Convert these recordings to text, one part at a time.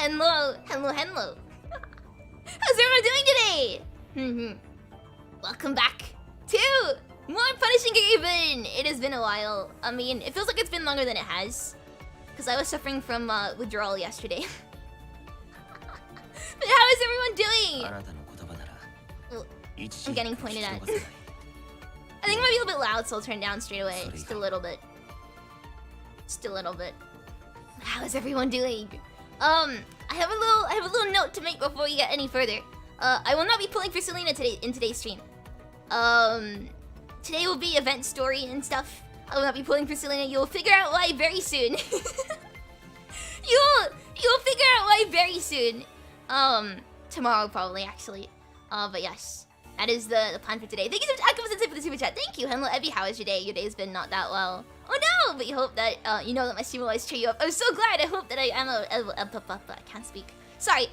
Henlo, Henlo. How's everyone doing today? Welcome back to more Punishing Raven. It has been a while. I mean, it feels like it's been longer than it has, because I was suffering from withdrawal yesterday. But how is everyone doing? Oh, I'm getting pointed at. I think it might be a little bit loud, so I'll turn it down straight away. Just a little bit. Just a little bit. How is everyone doing? I have a little note to make before we get any further. I will not be pulling for Selena today in today's stream. Today will be event story and stuff. I will not be pulling for Selena. You'll figure out why very soon. You'll figure out why very soon. Tomorrow probably actually. But yes, that is the plan for today. Thank you so much, Akuma Sensei, for the super chat. Thank you, Henlo Ebi. How is your day? Your day's been not that well. Oh no! But you hope that you know that my stream will always cheer you up. I'm so glad. I hope that I am I can't speak. Sorry.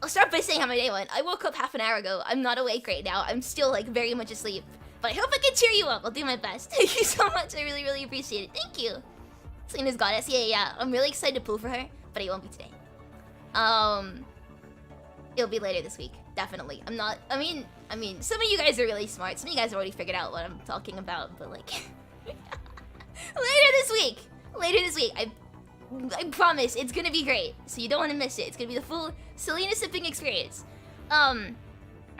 I'll start by saying how my day went. I woke up half an hour ago. I'm not awake right now. I'm still like very much asleep. But I hope I can cheer you up. I'll do my best. Thank you so much. I really, really appreciate it. Thank you. Selena's goddess. Yeah. I'm really excited to pull for her, but it won't be today. It'll be later this week. Definitely. I mean, some of you guys are really smart. Some of you guys already figured out what I'm talking about, but like later this week. I promise it's gonna be great. So you don't want to miss it. It's gonna be the full Selena sipping experience. I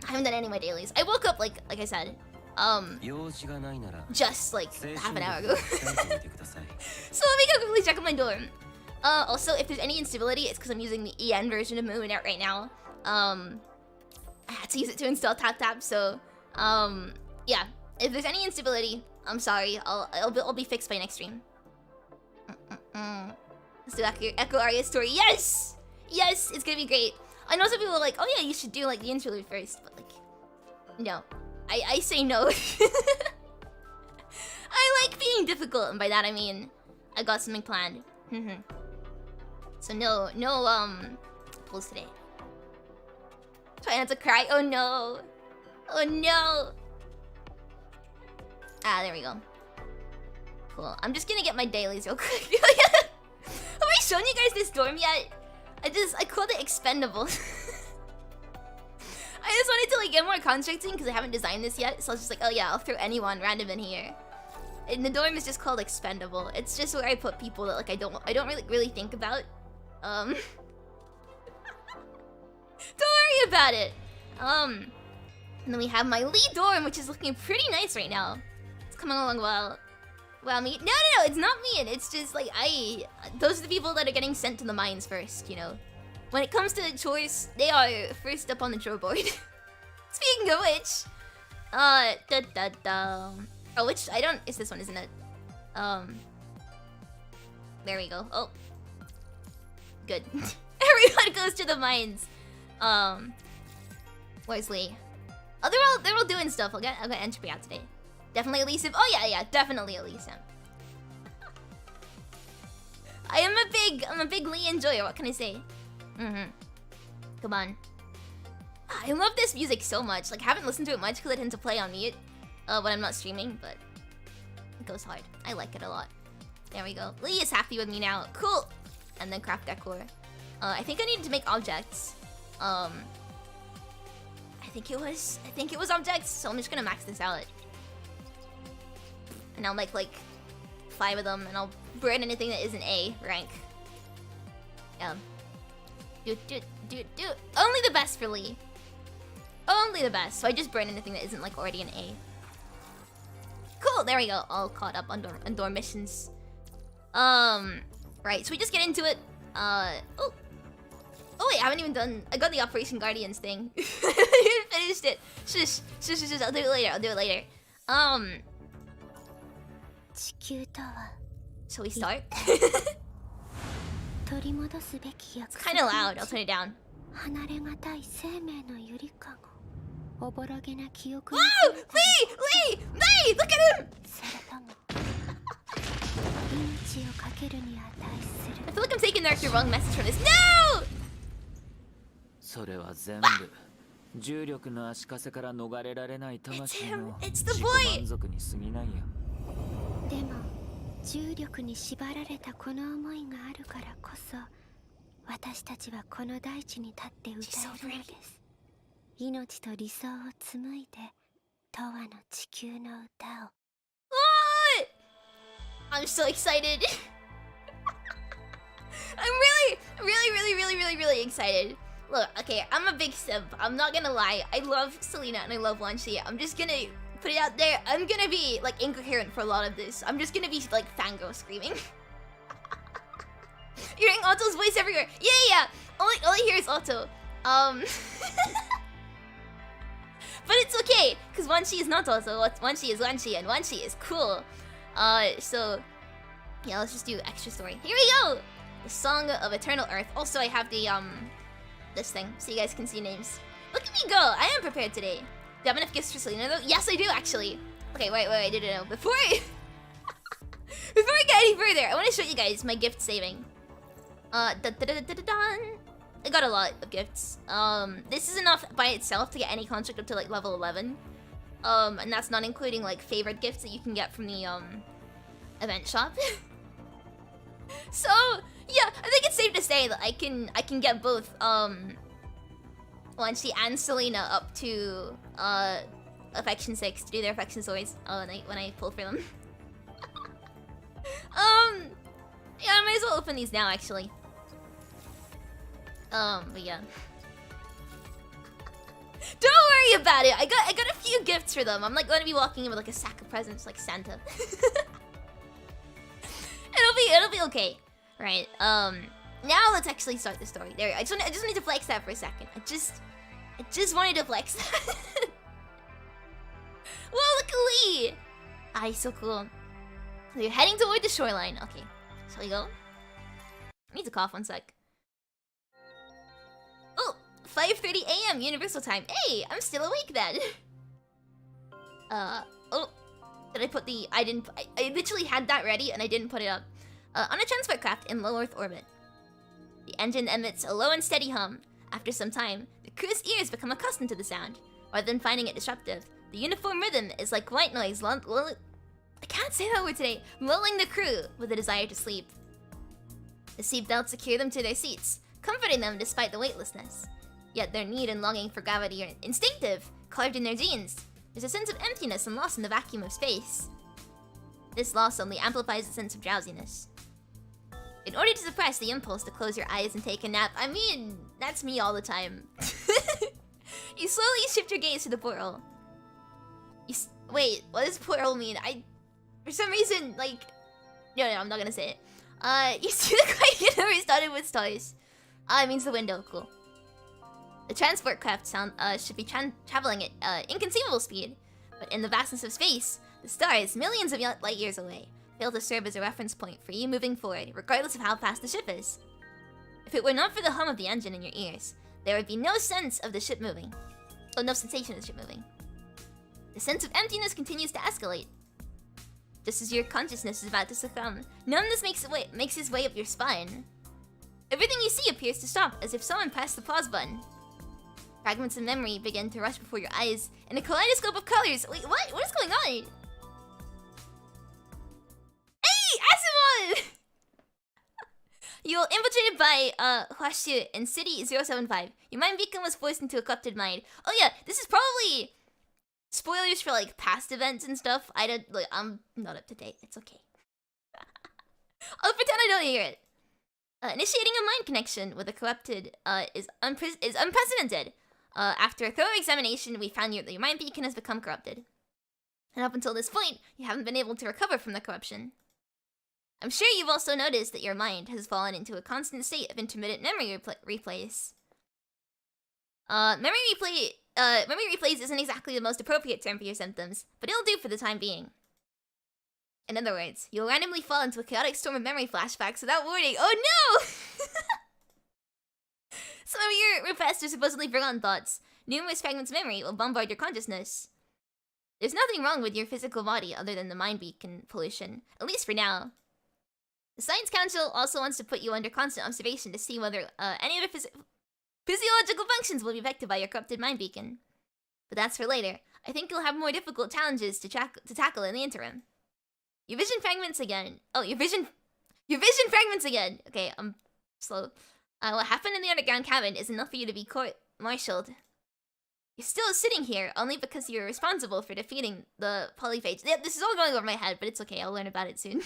haven't done any of my dailies. I woke up like I said, just like half an hour ago. So let me go quickly check on my dorm. Also, if there's any instability, it's because I'm using the EN version of Moonnet right now. I had to use it to install TapTap, so yeah. If there's any instability, I'm sorry. I'll be fixed by next stream. Let's do Echo Aria story. Yes, it's gonna be great. I know some people are like, oh yeah, you should do like the interlude first, but like, no, I say no. I like being difficult, and by that I mean I got something planned. So no pulls today. Try not to cry. Oh no. Ah, there we go. Cool. I'm just gonna get my dailies real quick. Have I shown you guys this dorm yet? I called it expendable. I just wanted to like get more constructing because I haven't designed this yet. So I was just like, oh yeah, I'll throw anyone random in here. And the dorm is just called expendable. It's just where I put people that like I don't really think about. Don't worry about it. And then we have my lead dorm, which is looking pretty nice right now. It's coming along well. Well, me? No, it's not me. It's just like those are the people that are getting sent to the mines first, you know. When it comes to chores, they are first up on the chore board. Speaking of which, oh, which I don't. It's this one, isn't it? There we go. Oh, good. Everyone goes to the mines. Where's Lee? Oh, they're all doing stuff. I'll get entropy out today. Definitely Elysium. Oh yeah, definitely Elysium. I'm a big Lee enjoyer. What can I say? Come on. I love this music so much. Like, I haven't listened to it much because I tend to play on mute when I'm not streaming, but it goes hard. I like it a lot. There we go. Lee is happy with me now. Cool. And then craft decor. I think I needed to make objects. I think it was objects. So I'm just gonna max this out. And I'll make like 5 of them, and I'll burn anything that isn't A rank. Do. Only the best for Lee. Only the best. So I just burn anything that isn't like already an A. Cool. There we go. All caught up on dorm missions. Right. So we just get into it. Oh wait, I haven't even done. I got the Operation Guardians thing. I finished it. Shush. I'll do it later. Shall we start? It's kind of loud. I'll turn it down. Wow! Lee! Look at him! I feel like I'm taking the wrong message from this. No! It's him! It's the boy! 重力に縛られたこの思いがあるからこそ私たちはこの大地に立って歌えるのです。命と理想を紡いで永遠の地球の歌を。 What? I'm so excited. I'm really excited. Look, okay, I'm a big simp. I'm not gonna lie. I love Selena and I love Wanshi. I'm just gonna put it out there. I'm gonna be like incoherent for a lot of this. I'm just gonna be like fangirl screaming. You're hearing Otto's voice everywhere. Yeah. All I hear is Otto. But it's okay, because Wanshi is not Otto. Wanshi is Wanshi, and Wanshi is cool. So yeah, let's just do extra story. Here we go. The Song of Eternal Earth. Also, I have the this thing, so you guys can see names. Look at me go! I am prepared today. Do you have enough gifts for Selena though? Yes, I do actually. Okay, wait, no. Before I get any further, I want to show you guys my gift saving. I got a lot of gifts. This is enough by itself to get any construct up to like level 11. And that's not including like favorite gifts that you can get from the event shop. So yeah, I think it's safe to say that I can get both Wanshi and Selena up to affection 6 to do their affection stories when I pull for them. Yeah, I might as well open these now actually. But yeah. Don't worry about it. I got a few gifts for them. I'm like going to be walking in with like a sack of presents like Santa. It'll be okay. Right. Now let's actually start the story. There. I just need to flex that for a second. I just wanted to flex that. Whoa, look at Lee. Ah, he's so cool. So you're heading toward the shoreline. Okay. Shall we go? I need to cough 1 sec. Oh, 5:30 a.m. Universal Time. Hey, I'm still awake then. Oh, did I put the? I didn't. I literally had that ready and I didn't put it up. On a transport craft in low Earth orbit, the engine emits a low and steady hum. After some time, the crew's ears become accustomed to the sound. Rather than finding it disruptive, the uniform rhythm is like white noise. I can't say that word today. Lulling the crew with a desire to sleep. The seatbelts secure them to their seats, comforting them despite the weightlessness. Yet their need and longing for gravity are instinctive, carved in their genes. There's a sense of emptiness and loss in the vacuum of space. This loss only amplifies the sense of drowsiness. In order to suppress the impulse to close your eyes and take a nap, I mean, that's me all the time. You slowly shift your gaze to the portal. Wait, what does portal mean? For some reason, like... No, I'm not gonna say it. You see the quiet number started with stars. It means the window, cool. The transport craft should be traveling at inconceivable speed, but in the vastness of space, the stars, millions of light years away, fail to serve as a reference point for you moving forward, regardless of how fast the ship is. If it were not for the hum of the engine in your ears, there would be no sense of the ship moving. Oh, no sensation of the ship moving. The sense of emptiness continues to escalate. Just as your consciousness is about to succumb, numbness makes its way up your spine. Everything you see appears to stop, as if someone pressed the pause button. Fragments of memory begin to rush before your eyes in a kaleidoscope of colors. Wait, what? What is going on? Hey, Asimov! You're infiltrated by Ushio in City 075. Your mind beacon was forced into a corrupted mind. Oh yeah, this is probably spoilers for like past events and stuff. I'm not up to date. It's okay. I'll pretend I don't hear it. Initiating a mind connection with a corrupted is unprecedented. After a thorough examination, we found that your mind beacon has become corrupted. And up until this point, you haven't been able to recover from the corruption. I'm sure you've also noticed that your mind has fallen into a constant state of intermittent memory replays. Memory replays isn't exactly the most appropriate term for your symptoms, but it'll do for the time being. In other words, you'll randomly fall into a chaotic storm of memory flashbacks without warning. Oh no! Some of your repressed or supposedly forgotten thoughts, numerous fragments of memory will bombard your consciousness. There's nothing wrong with your physical body other than the mind beacon pollution, at least for now. The Science Council also wants to put you under constant observation to see whether any other physiological functions will be affected by your corrupted mind beacon. But that's for later. I think you'll have more difficult challenges to tackle in the interim. Your vision fragments again. Oh, your vision fragments again. Okay, I'm slow. What happened in the underground cabin is enough for you to be court-martialed. You're still sitting here only because you're responsible for defeating the polyphage. Yeah, this is all going over my head, but it's okay, I'll learn about it soon.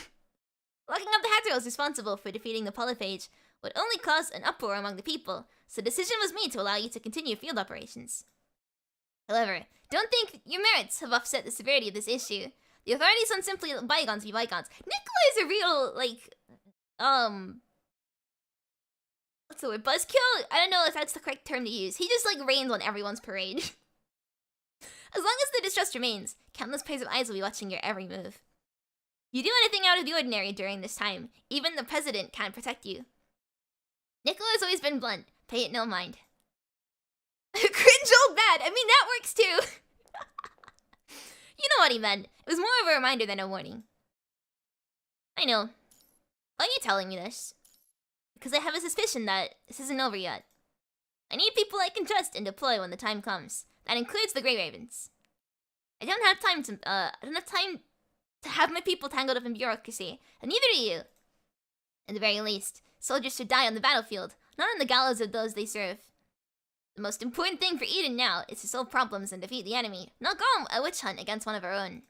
Locking up the Hatterils responsible for defeating the polyphage would only cause an uproar among the people, so the decision was made to allow you to continue field operations. However, don't think your merits have offset the severity of this issue. The authorities don't simply let bygones be bygones. Nikolai is a real, like, what's the word? Buzzkill? I don't know if that's the correct term to use. He just, like, rains on everyone's parade. As long as the distrust remains, countless pairs of eyes will be watching your every move. You do anything out of the ordinary during this time, even the president can't protect you. Nicola has always been blunt. Pay it no mind. Cringe old bad. I mean, that works too. You know what he meant. It was more of a reminder than a warning. I know. Why are you telling me this? Because I have a suspicion that this isn't over yet. I need people I can trust and deploy when the time comes. That includes the Grey Ravens. I don't have time to have my people tangled up in bureaucracy, and neither do you. At the very least, soldiers should die on the battlefield, not on the gallows of those they serve. The most important thing for Eden now is to solve problems and defeat the enemy, not go on a witch hunt against one of our own.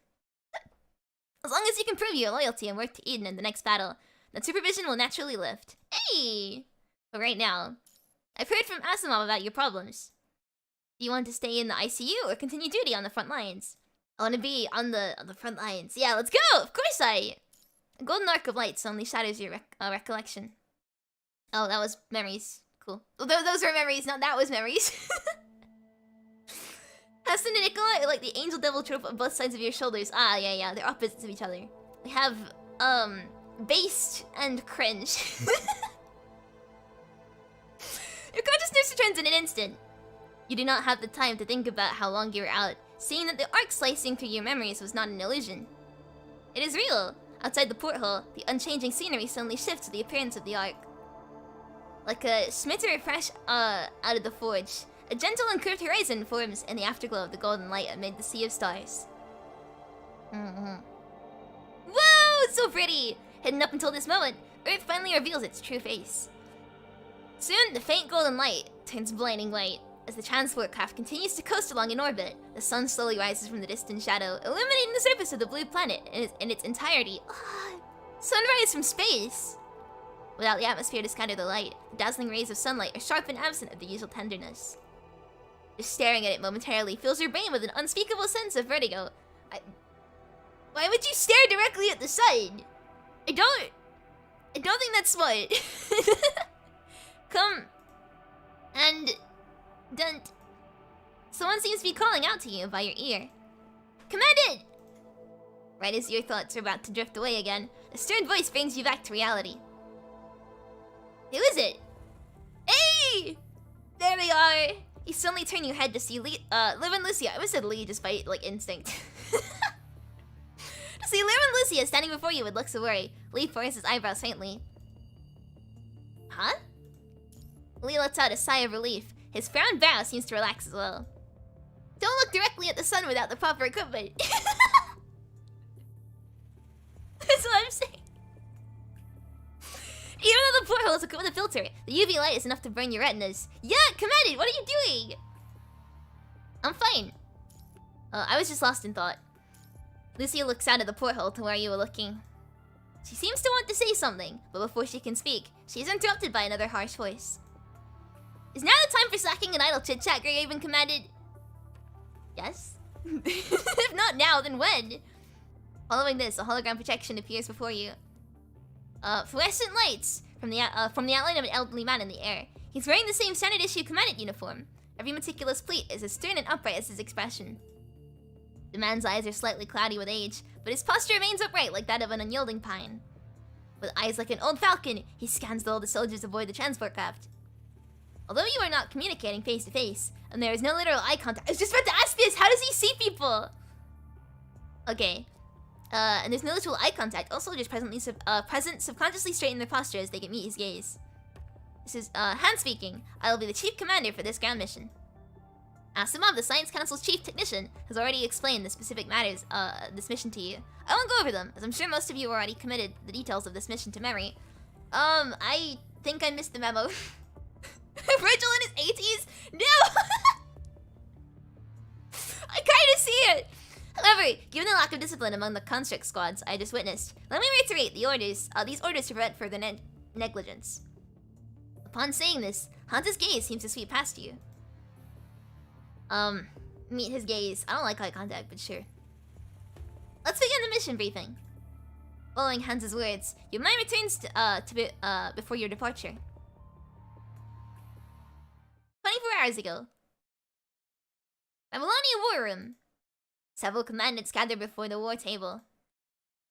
As long as you can prove your loyalty and work to Eden in the next battle, then supervision will naturally lift. Hey! But right now, I've heard from Asimov about your problems. Do you want to stay in the ICU or continue duty on the front lines? I want to be on the front lines. Yeah, let's go! Of course A golden arc of lights only shadows your recollection. Oh, that was memories. Cool. Those were memories, not that was memories. Hassan and Nicola are like the angel devil trope on both sides of your shoulders. Ah, yeah, they're opposites of each other. We have, based and cringe. Your consciousness returns in an instant. You do not have the time to think about how long you were out, seeing that the arc slicing through your memories was not an illusion. It is real. Outside the porthole, the unchanging scenery suddenly shifts to the appearance of the arc. Like a smitter fresh out of the forge, a gentle and curved horizon forms in the afterglow of the golden light amid the sea of stars. Whoa, it's so pretty! Hidden up until this moment, Earth finally reveals its true face. Soon, the faint golden light turns blinding white. As the transport craft continues to coast along in orbit, the sun slowly rises from the distant shadow, illuminating the surface of the blue planet in its entirety. Sunrise from space! Without the atmosphere to scatter the light, the dazzling rays of sunlight are sharp and absent of the usual tenderness. Just staring at it momentarily fills your brain with an unspeakable sense of vertigo. Why would you stare directly at the sun? I don't think that's smart. Come and don't. Someone seems to be calling out to you by your ear. Commandant! Right as your thoughts are about to drift away again, a stern voice brings you back to reality. Who is it? Hey! There they are! You suddenly turn your head to see Liv and Lucia. I almost said Lee just by, like, instinct. To see Liv and Lucia standing before you with looks of worry. Lee furrows his eyebrows faintly. Huh? Lee lets out a sigh of relief. His frowned brow seems to relax as well. Don't look directly at the sun without the proper equipment. That's what I'm saying. Even though the porthole is equipped with a filter, the UV light is enough to burn your retinas. Yeah, Commandant, what are you doing? I'm fine. I was just lost in thought. Lucia looks out of the porthole to where you were looking. She seems to want to say something, but before she can speak, she is interrupted by another harsh voice. Is now the time for slacking and idle chit-chat, Grey Raven commanded? Yes? If not now, then when? Following this, a hologram projection appears before you. Fluorescent lights from the outline of an elderly man in the air. He's wearing the same standard issue commandant uniform. Every meticulous pleat is as stern and upright as his expression. The man's eyes are slightly cloudy with age, but his posture remains upright like that of an unyielding pine. With eyes like an old falcon, he scans the older soldiers aboard the transport craft. Although you are not communicating face to face, and there is no literal eye contact. I was just about to ask this! How does he see people? Okay. And there's no literal eye contact. All soldiers present subconsciously straighten their posture as they can meet his gaze. This is, Han speaking. I will be the chief commander for this ground mission. Asimov, the Science Council's chief technician, has already explained the specific matters, this mission to you. I won't go over them, as I'm sure most of you already committed the details of this mission to memory. I think I missed the memo. Virgil in his 80s? No! I kinda see it! However, given the lack of discipline among the construct squads I just witnessed, let me reiterate these orders to prevent further negligence. Upon saying this, Hanta's gaze seems to sweep past you. Meet his gaze. I don't like eye contact, but sure. Let's begin the mission briefing. Following Hanta's words, your mind returns before your departure. 24 hours ago. Babylonia War Room. Several commandants gather before the war table.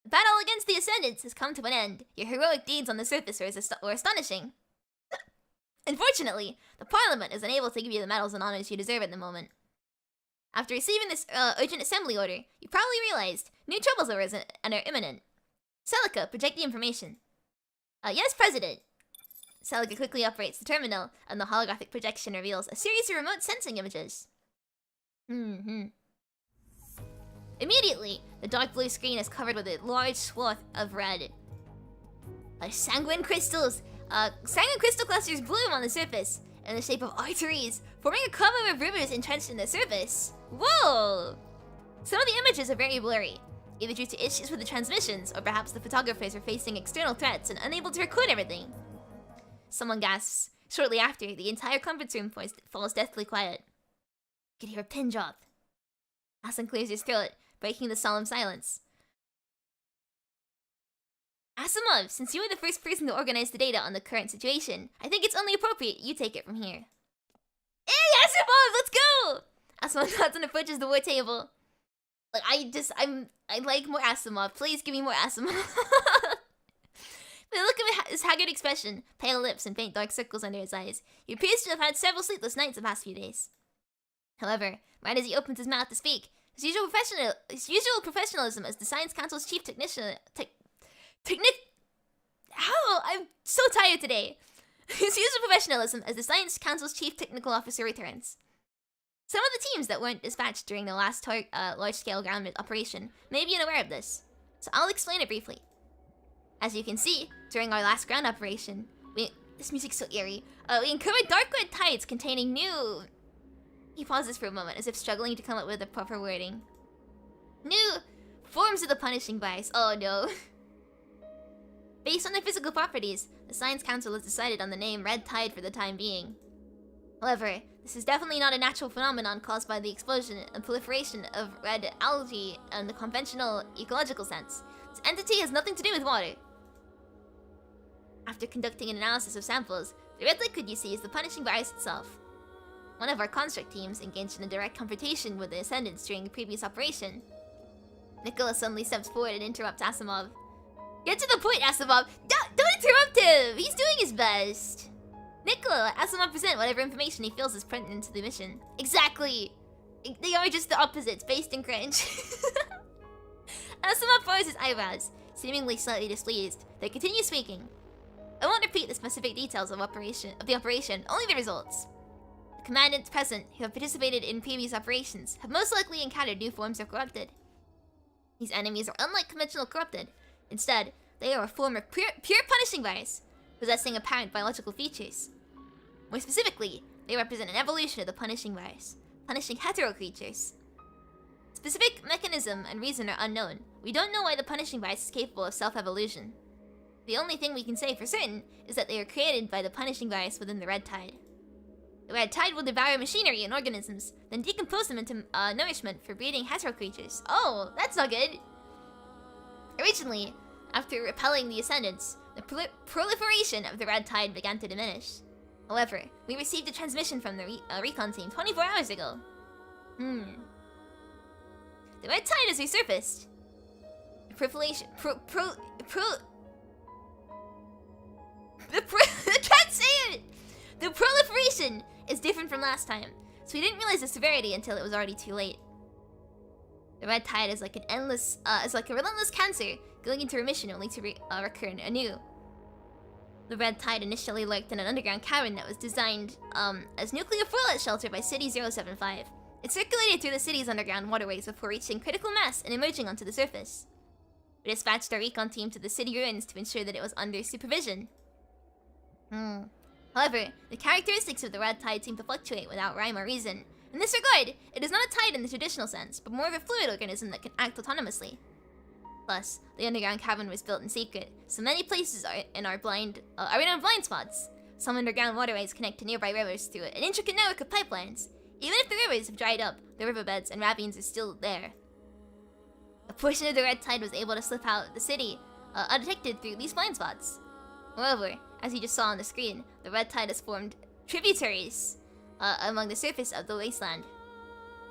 The battle against the Ascendants has come to an end. Your heroic deeds on the surface were astonishing. Unfortunately, the Parliament is unable to give you the medals and honors you deserve at the moment. After receiving this urgent assembly order, you probably realized new troubles have arisen and are imminent. Celica, project the information. Yes, President. Celica quickly operates the terminal, and the holographic projection reveals a series of remote sensing images. Immediately, the dark blue screen is covered with a large swath of red. Sanguine crystal clusters bloom on the surface, in the shape of arteries, forming a cover of rivers entrenched in the surface. Whoa! Some of the images are very blurry, either due to issues with the transmissions, or perhaps the photographers are facing external threats and unable to record everything. Someone gasps. Shortly after, the entire conference room falls deathly quiet. You can hear a pin drop. Asim clears his throat, breaking the solemn silence. Asimov, since you were the first person to organize the data on the current situation, I think it's only appropriate you take it from here. Hey, Asimov, let's go! Asimov nods and approaches the war table. Like, I like more Asimov. Please give me more Asimov. The look of his haggard expression, pale lips, and faint dark circles under his eyes, he appears to have had several sleepless nights the past few days. However, right as he opens his mouth to speak, his usual professionalism as the Science Council's chief I'm so tired today. His usual professionalism as the Science Council's chief technical officer returns. Some of the teams that weren't dispatched during the last large-scale ground operation may be unaware of this, so I'll explain it briefly. As you can see, during our last ground operation, this music's so eerie. We uncovered dark red tides containing new... He pauses for a moment, as if struggling to come up with the proper wording. New forms of the punishing virus. Oh no. Based on their physical properties, the Science Council has decided on the name Red Tide for the time being. However, this is definitely not a natural phenomenon caused by the explosion and proliferation of red algae in the conventional ecological sense. This entity has nothing to do with water. After conducting an analysis of samples, the red liquid you see is the punishing virus itself. One of our construct teams engaged in a direct confrontation with the Ascendants during a previous operation. Nicholas suddenly steps forward and interrupts Asimov. Get to the point, Asimov! Don't interrupt him! He's doing his best! Nicola, Asimov present whatever information he feels is pertinent to the mission. Exactly! They are just the opposites, based in cringe. Asimov furrows his eyebrows, seemingly slightly displeased. They continue speaking. I won't repeat the specific details of the operation, only the results. The commandants present, who have participated in previous operations, have most likely encountered new forms of corrupted. These enemies are unlike conventional corrupted. Instead, they are a form of pure punishing virus, possessing apparent biological features. More specifically, they represent an evolution of the punishing virus, punishing hetero creatures. Specific mechanism and reason are unknown. We don't know why the punishing virus is capable of self-evolution. The only thing we can say for certain is that they are created by the punishing virus within the Red Tide. The Red Tide will devour machinery and organisms, then decompose them into nourishment for breeding hetero creatures. Oh, that's not good! Originally, after repelling the Ascendants, the proliferation of the Red Tide began to diminish. However, we received a transmission from the recon team 24 hours ago. The Red Tide has resurfaced. The proliferation... I can't say it! The proliferation is different from last time, so we didn't realize the severity until it was already too late. The Red Tide is like a relentless cancer, going into remission only to recur anew. The Red Tide initially lurked in an underground cavern that was designed as nuclear fallout shelter by City 075. It circulated through the city's underground waterways before reaching critical mass and emerging onto the surface. We dispatched our recon team to the city ruins to ensure that it was under supervision. However, the characteristics of the red tide seem to fluctuate without rhyme or reason. In this regard, it is not a tide in the traditional sense, but more of a fluid organism that can act autonomously. Plus, the underground cavern was built in secret, so many places are in our blind spots. Some underground waterways connect to nearby rivers through an intricate network of pipelines. Even if the rivers have dried up, the riverbeds and ravines are still there. A portion of the red tide was able to slip out of the city undetected through these blind spots. Moreover, as you just saw on the screen, the red tide has formed tributaries among the surface of the wasteland.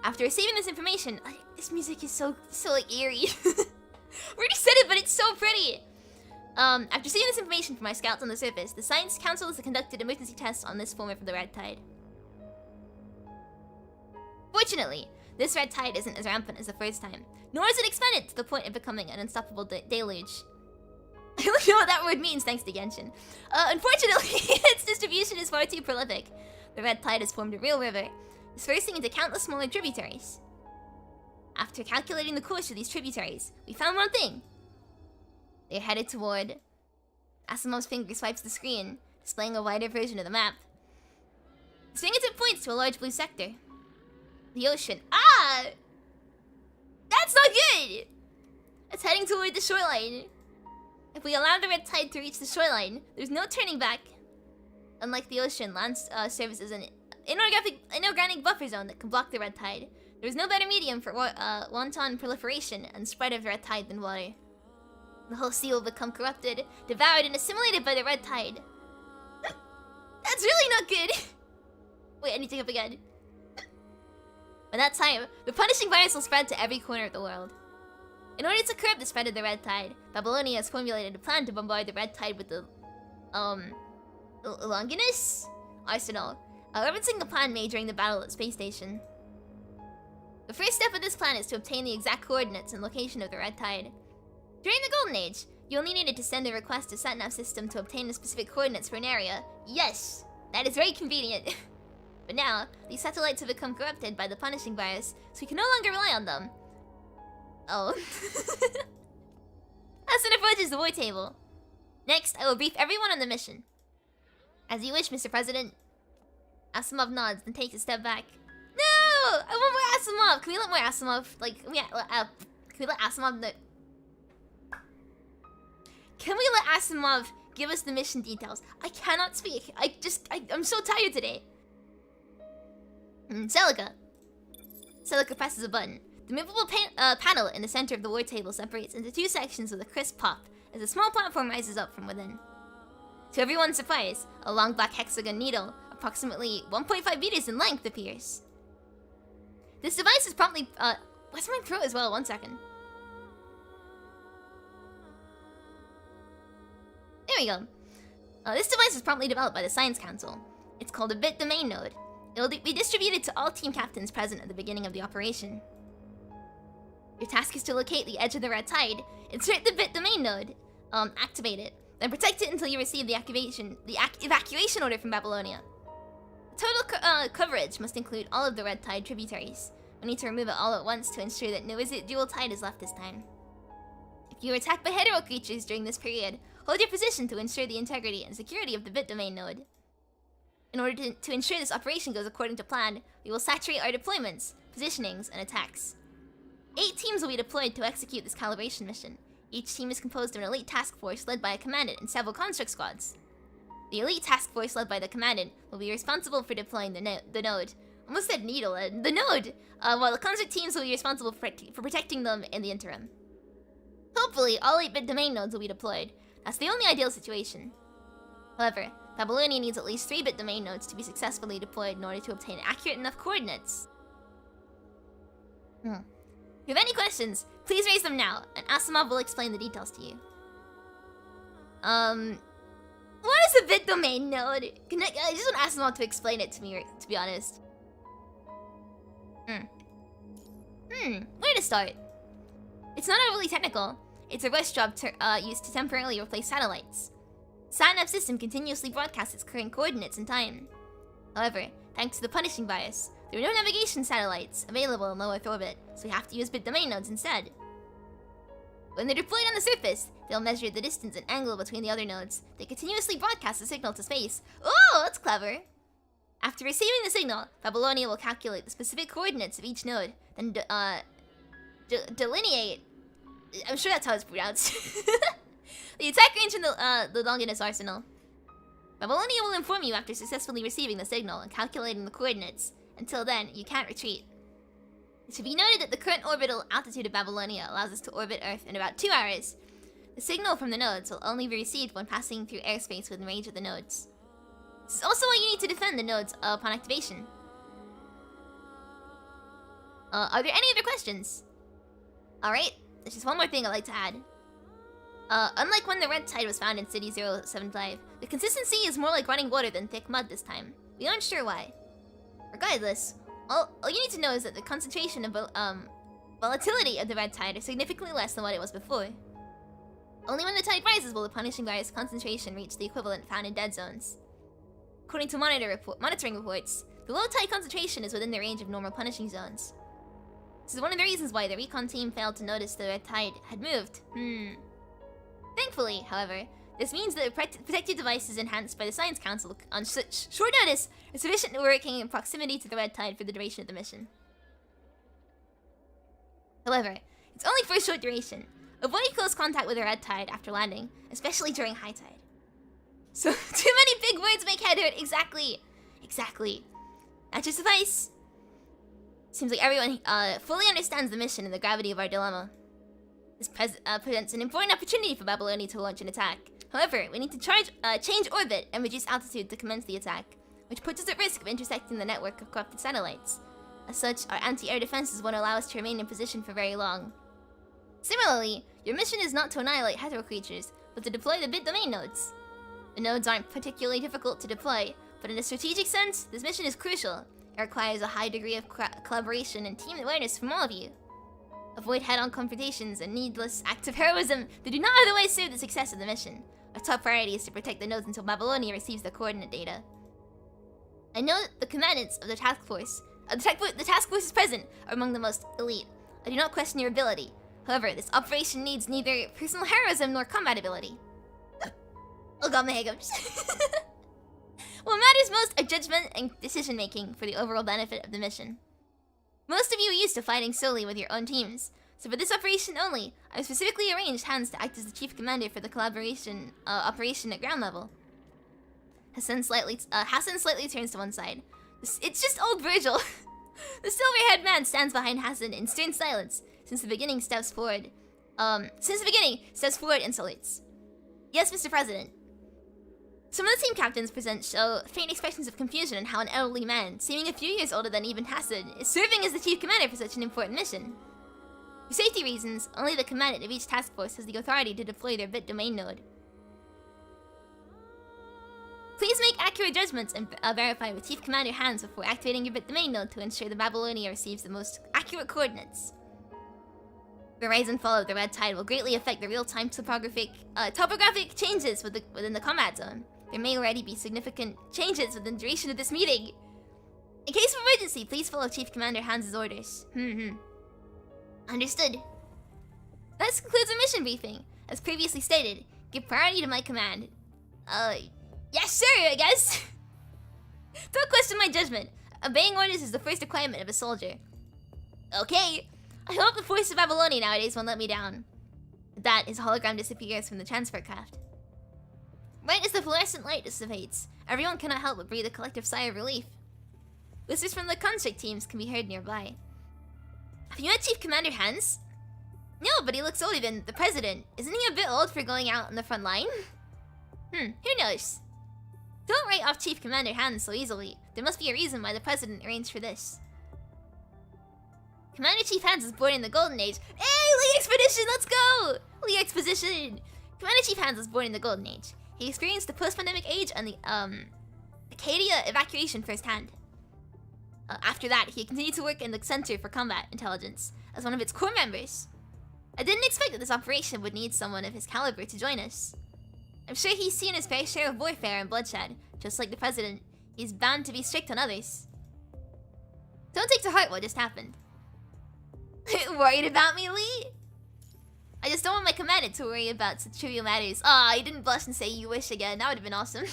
After receiving this information, this music is so like eerie. We already said it, but it's so pretty. After receiving this information from my scouts on the surface, the Science Council has conducted emergency tests on this form of the red tide. Fortunately, this red tide isn't as rampant as the first time, nor is it expanded to the point of becoming an unstoppable deluge. I don't know what that word means, thanks to Genshin. Unfortunately, its distribution is far too prolific. The red tide has formed a real river, dispersing into countless smaller tributaries. After calculating the course of these tributaries, we found one thing. They're headed toward... Asimov's finger swipes the screen, displaying a wider version of the map. His fingertip points to a large blue sector. The ocean. Ah! That's not good! It's heading toward the shoreline. If we allow the red tide to reach the shoreline, there's no turning back. Unlike the ocean, land serves as an inorganic buffer zone that can block the red tide. There is no better medium for wanton proliferation and spread of red tide than water. The whole sea will become corrupted, devoured, and assimilated by the red tide. That's really not good! Wait, I need to think up again. By that time, the punishing virus will spread to every corner of the world. In order to curb the spread of the red tide, Babylonia has formulated a plan to bombard the red tide with the Longinus arsenal, referencing the plan made during the battle at the space station. The first step of this plan is to obtain the exact coordinates and location of the red tide. During the Golden Age, you only needed to send a request to SatNav system to obtain the specific coordinates for an area. Yes, that is very convenient. But now, these satellites have become corrupted by the punishing virus, so we can no longer rely on them. Oh. Hassan approaches the war table. Next, I will brief everyone on the mission. As you wish, Mr. President. Asimov nods, then takes a step back. No! I want more Asimov! Can we let more Asimov, like, can we let Asimov Can we let Asimov give us the mission details? I cannot speak. I'm so tired today. Celica. Celica presses a button. The movable panel in the center of the war table separates into two sections with a crisp pop as a small platform rises up from within. To everyone's surprise, a long black hexagon needle, approximately 1.5 meters in length, appears. This device is promptly... what's my throat as well? 1 second. There we go. This device was promptly developed by the Science Council. It's called a bit domain node. It will be distributed to all team captains present at the beginning of the operation. Your task is to locate the edge of the red tide, insert the bit domain node, activate it, then protect it until you receive the evacuation order from Babylonia. Total coverage must include all of the red tide tributaries. We need to remove it all at once to ensure that no residual tide is left this time. If you are attacked by hetero creatures during this period, hold your position to ensure the integrity and security of the bit domain node. In order to ensure this operation goes according to plan, we will saturate our deployments, positionings, and attacks. 8 teams will be deployed to execute this calibration mission. Each team is composed of an elite task force led by a commandant and several construct squads. The elite task force led by the commandant will be responsible for deploying the node. Almost said needle, the node! While the construct teams will be responsible for protecting them in the interim. Hopefully, all 8-bit domain nodes will be deployed. That's the only ideal situation. However, Babylonia needs at least 3-bit domain nodes to be successfully deployed in order to obtain accurate enough coordinates. If you have any questions, please raise them now, and Asimov will explain the details to you. What is a bit domain node? I just want Asimov to explain it to me, to be honest. Where to start? It's not overly technical. It's a rush job used to temporarily replace satellites. The SatNav system continuously broadcasts its current coordinates and time. However, thanks to the punishing bias, there are no navigation satellites available in low Earth orbit, so we have to use bit domain nodes instead. When they're deployed on the surface, they'll measure the distance and angle between the other nodes. They continuously broadcast the signal to space. Oh, that's clever. After receiving the signal, Babylonia will calculate the specific coordinates of each node, then delineate. I'm sure that's how it's pronounced. The attack range in the Longinus arsenal. Babylonia will inform you after successfully receiving the signal and calculating the coordinates. Until then, you can't retreat. It should be noted that the current orbital altitude of Babylonia allows us to orbit Earth in about 2 hours. The signal from the nodes will only be received when passing through airspace within range of the nodes. This is also why you need to defend the nodes upon activation. Are there any other questions? Alright, there's just one more thing I'd like to add. Unlike when the red tide was found in City 075, the consistency is more like running water than thick mud this time. We aren't sure why. Regardless, all you need to know is that the concentration of volatility of the red tide is significantly less than what it was before. Only when the tide rises will the punishing virus concentration reach the equivalent found in dead zones. According to monitoring reports, the low tide concentration is within the range of normal punishing zones. This is one of the reasons why the recon team failed to notice the red tide had moved. Thankfully, however, this means that protective devices enhanced by the Science Council on such short notice are sufficiently working in proximity to the red tide for the duration of the mission. However, it's only for a short duration. Avoid close contact with the red tide after landing, especially during high tide. So, too many big words make head hurt. Exactly. That should suffice. Seems like everyone fully understands the mission and the gravity of our dilemma. This presents an important opportunity for Babylonia to launch an attack. However, we need to change orbit and reduce altitude to commence the attack, which puts us at risk of intersecting the network of corrupted satellites. As such, our anti-air defenses won't allow us to remain in position for very long. Similarly, your mission is not to annihilate hetero creatures, but to deploy the bit domain nodes. The nodes aren't particularly difficult to deploy, but in a strategic sense, this mission is crucial. It requires a high degree of collaboration and team awareness from all of you. Avoid head-on confrontations and needless acts of heroism that do not otherwise serve the success of the mission. Our top priority is to protect the nodes until Babylonia receives the coordinate data. I know that the commandants of the task force is present are among the most elite. I do not question your ability. However, this operation needs neither personal heroism nor combat ability. Oh god, my hiccups. What matters most are judgment and decision-making for the overall benefit of the mission. Most of you are used to fighting solely with your own teams, so for this operation only, I've specifically arranged Hans to act as the chief commander for the collaboration operation at ground level. Hassan slightly turns to one side. It's just old Virgil. The silver-haired man stands behind Hassan in stern silence. Since the beginning, steps forward and salutes. Yes, Mr. President. Some of the team captains show faint expressions of confusion on how an elderly man, seeming a few years older than even Hassan, is serving as the chief commander for such an important mission. For safety reasons, only the commandant of each task force has the authority to deploy their bit domain node. Please make accurate judgments and verify with Chief Commander Hans before activating your bit domain node to ensure the Babylonia receives the most accurate coordinates. The rise and fall of the red tide will greatly affect the real-time topographic changes within the combat zone. There may already be significant changes within the duration of this meeting. In case of emergency, please follow Chief Commander Hans' orders. Understood. That concludes our mission briefing. As previously stated, give priority to my command. Yes sir, I guess. Don't question my judgment. Obeying orders is the first requirement of a soldier. Okay. I hope the force of Babylonia nowadays won't let me down. With that, his hologram disappears from the transfer craft. Right as the fluorescent light dissipates, everyone cannot help but breathe a collective sigh of relief. Whispers from the construct teams can be heard nearby. Have you met Chief Commander Hans? No, but he looks older than the President. Isn't he a bit old for going out on the front line? Who knows? Don't write off Chief Commander Hans so easily. There must be a reason why the President arranged for this. Commander Chief Hans was born in the Golden Age. Hey, Lee Expedition, let's go! Lee Exposition! Commander Chief Hans was born in the Golden Age. He experienced the post-pandemic age and the, Acadia evacuation firsthand. After that, he continued to work in the Center for Combat Intelligence as one of its core members. I didn't expect that this operation would need someone of his caliber to join us. I'm sure he's seen his fair share of warfare and bloodshed. Just like the President, he's bound to be strict on others. Don't take to heart what just happened. Worried about me, Lee? I just don't want my commandant to worry about such trivial matters. Aw, you didn't blush and say you wish again. That would have been awesome.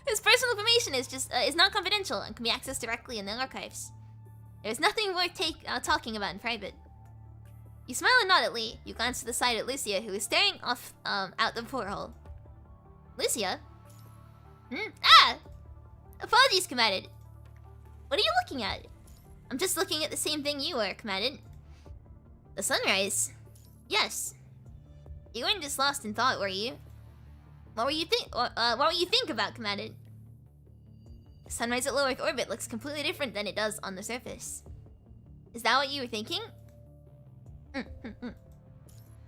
His personal information is not confidential and can be accessed directly in the archives. There's nothing worth talking about in private. You smile and nod at Lee. You glance to the side at Lucia, who is staring off out the porthole. Lucia? Ah! Apologies, Commandant. What are you looking at? I'm just looking at the same thing you are, Commandant. The sunrise? Yes. You weren't just lost in thought, were you? What were you think about, Commandant? The sunrise at low Earth orbit looks completely different than it does on the surface. Is that what you were thinking?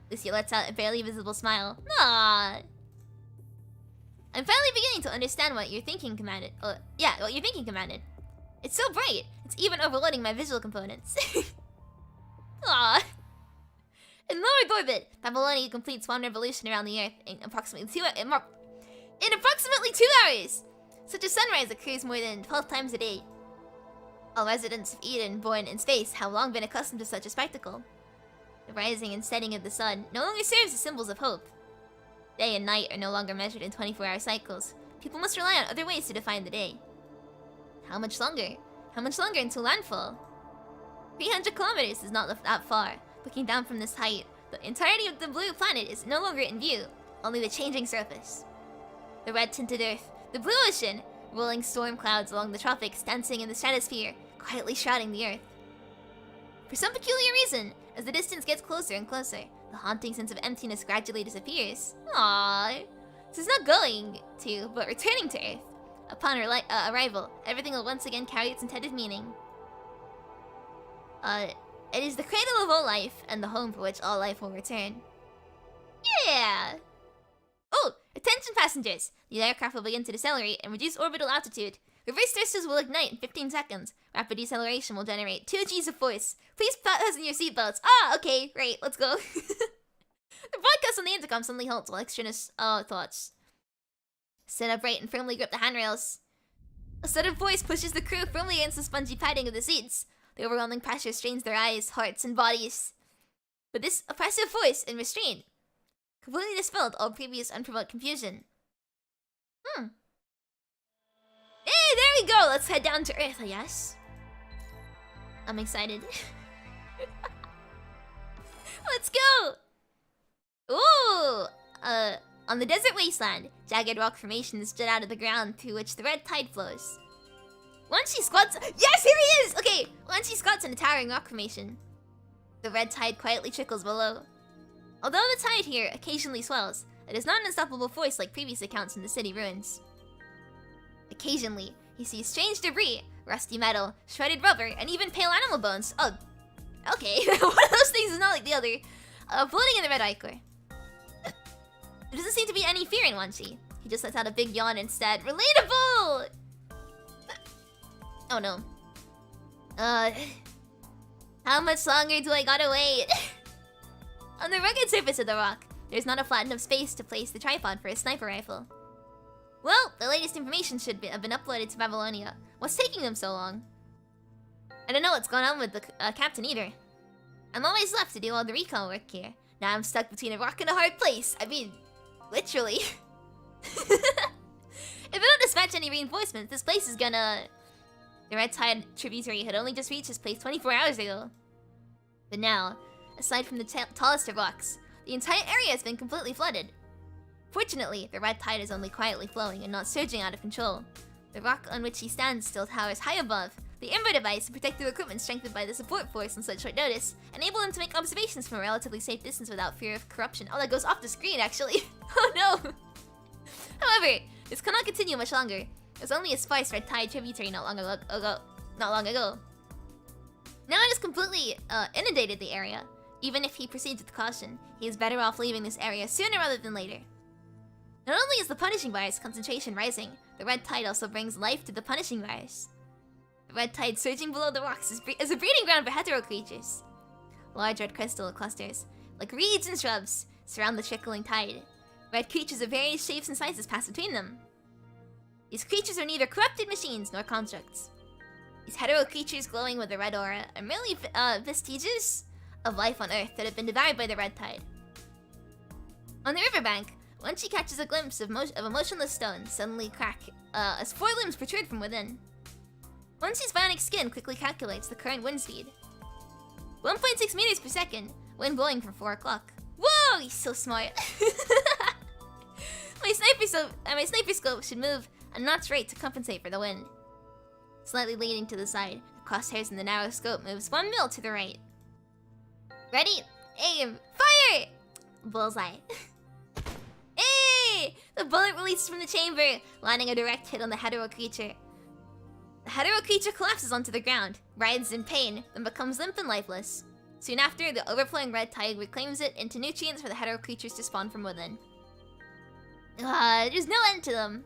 Lucia lets out a barely visible smile. Aww. I'm finally beginning to understand what you're thinking, Commandant. Yeah, what you're thinking, Commandant. It's so bright. It's even overloading my visual components. Aww. In low Earth orbit, Babylonia completes one revolution around the Earth in approximately 2 hours. Such a sunrise occurs more than 12 times a day. All residents of Eden born in space have long been accustomed to such a spectacle. The rising and setting of the sun no longer serves as symbols of hope. Day and night are no longer measured in 24-hour cycles. People must rely on other ways to define the day. How much longer? How much longer until landfall? 300 kilometers is not that far. Looking down from this height, the entirety of the blue planet is no longer in view, only the changing surface. The red-tinted Earth, the blue ocean, rolling storm clouds along the tropics dancing in the stratosphere, quietly shrouding the Earth. For some peculiar reason, as the distance gets closer and closer, the haunting sense of emptiness gradually disappears. Aww. This is not going to, but returning to Earth. Upon arrival, everything will once again carry its intended meaning. It is the cradle of all life, and the home for which all life will return. Yeah! Oh! Attention passengers! The aircraft will begin to decelerate and reduce orbital altitude. Reverse thrusters will ignite in 15 seconds. Rapid deceleration will generate 2 Gs of force. Please fasten your seatbelts. Ah, okay, great, let's go. The broadcast on the intercom suddenly halts while extraneous thoughts. Sit upright and firmly grip the handrails. A sudden voice pushes the crew firmly against the spongy padding of the seats. The overwhelming pressure strains their eyes, hearts, and bodies. But this oppressive voice and restraint completely dispelled all previous unprovoked confusion. Hey, there we go! Let's head down to Earth, I guess. I'm excited. Let's go! Ooh! On the desert wasteland, jagged rock formations jut out of the ground through which the red tide flows. Wanshi squats— yes, here he is! Okay, Wanshi squats in a towering rock formation. The red tide quietly trickles below. Although the tide here occasionally swells, it is not an unstoppable force like previous accounts in the city ruins. Occasionally, he sees strange debris, rusty metal, shredded rubber, and even pale animal bones. Oh, okay, one of those things is not like the other. Floating in the red ichor. There doesn't seem to be any fear in Wanshi. He just lets out a big yawn instead. Relatable! Oh no. How much longer do I gotta wait? On the rugged surface of the rock, there's not a flat enough space to place the tripod for a sniper rifle. Well, the latest information should have been uploaded to Babylonia. What's taking them so long? I don't know what's going on with the captain either. I'm always left to do all the recon work here. Now I'm stuck between a rock and a hard place. I mean, literally. If I don't dispatch any reinforcements, this place is gonna... The red tide tributary had only just reached this place 24 hours ago. But now, aside from the tallest of rocks, the entire area has been completely flooded. Fortunately, the red tide is only quietly flowing and not surging out of control. The rock on which he stands still towers high above. The Ember device and protective equipment strengthened by the support force on such short notice enable him to make observations from a relatively safe distance without fear of corruption. Oh, that goes off the screen, actually. Oh no! However, this cannot continue much longer. There's only a sparse red tide tributary not long ago. Now it has completely inundated the area. Even if he proceeds with caution, he is better off leaving this area sooner rather than later. Not only is the punishing virus concentration rising, the red tide also brings life to the punishing virus. The red tide surging below the rocks is a breeding ground for hetero creatures. Large red crystal clusters, like reeds and shrubs, surround the trickling tide. Red creatures of various shapes and sizes pass between them. These creatures are neither corrupted machines nor constructs. These hetero creatures glowing with a red aura are merely vestiges of life on Earth that have been devoured by the red tide. On the riverbank, Wanshi catches a glimpse of a motionless stone suddenly crack as 4 limbs protrude from within. Wanshi's bionic skin quickly calculates the current wind speed. 1.6 meters per second, wind blowing from 4 o'clock. Whoa, he's so smart. My sniper scope should move a notch rate to compensate for the wind. Slightly leaning to the side, the crosshairs in the narrow scope moves 1 mil to the right. Ready, aim, fire! Bullseye. Hey! The bullet releases from the chamber, landing a direct hit on the hetero creature. The hetero creature collapses onto the ground, writhes in pain, then becomes limp and lifeless. Soon after, the overflowing red tide reclaims it into nutrients for the hetero creatures to spawn from within. There's no end to them.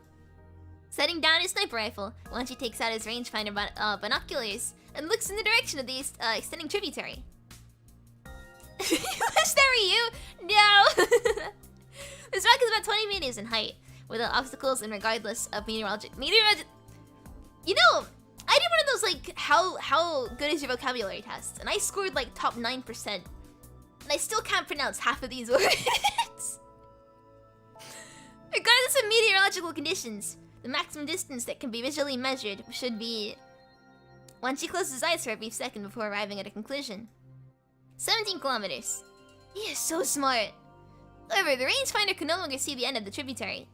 Setting down his sniper rifle, Wanshi takes out his rangefinder binoculars and looks in the direction of the extending tributary. Was that you? No! This rock is about 20 meters in height, with obstacles and regardless of meteorologic. You know, I did one of those like how good is your vocabulary tests, and I scored like top 9%, and I still can't pronounce half of these words. Regardless of meteorological conditions, the maximum distance that can be visually measured should be. Wanshi closes his eyes for a brief second before arriving at a conclusion. 17 kilometers. He is so smart. However, the rangefinder can no longer see the end of the tributary.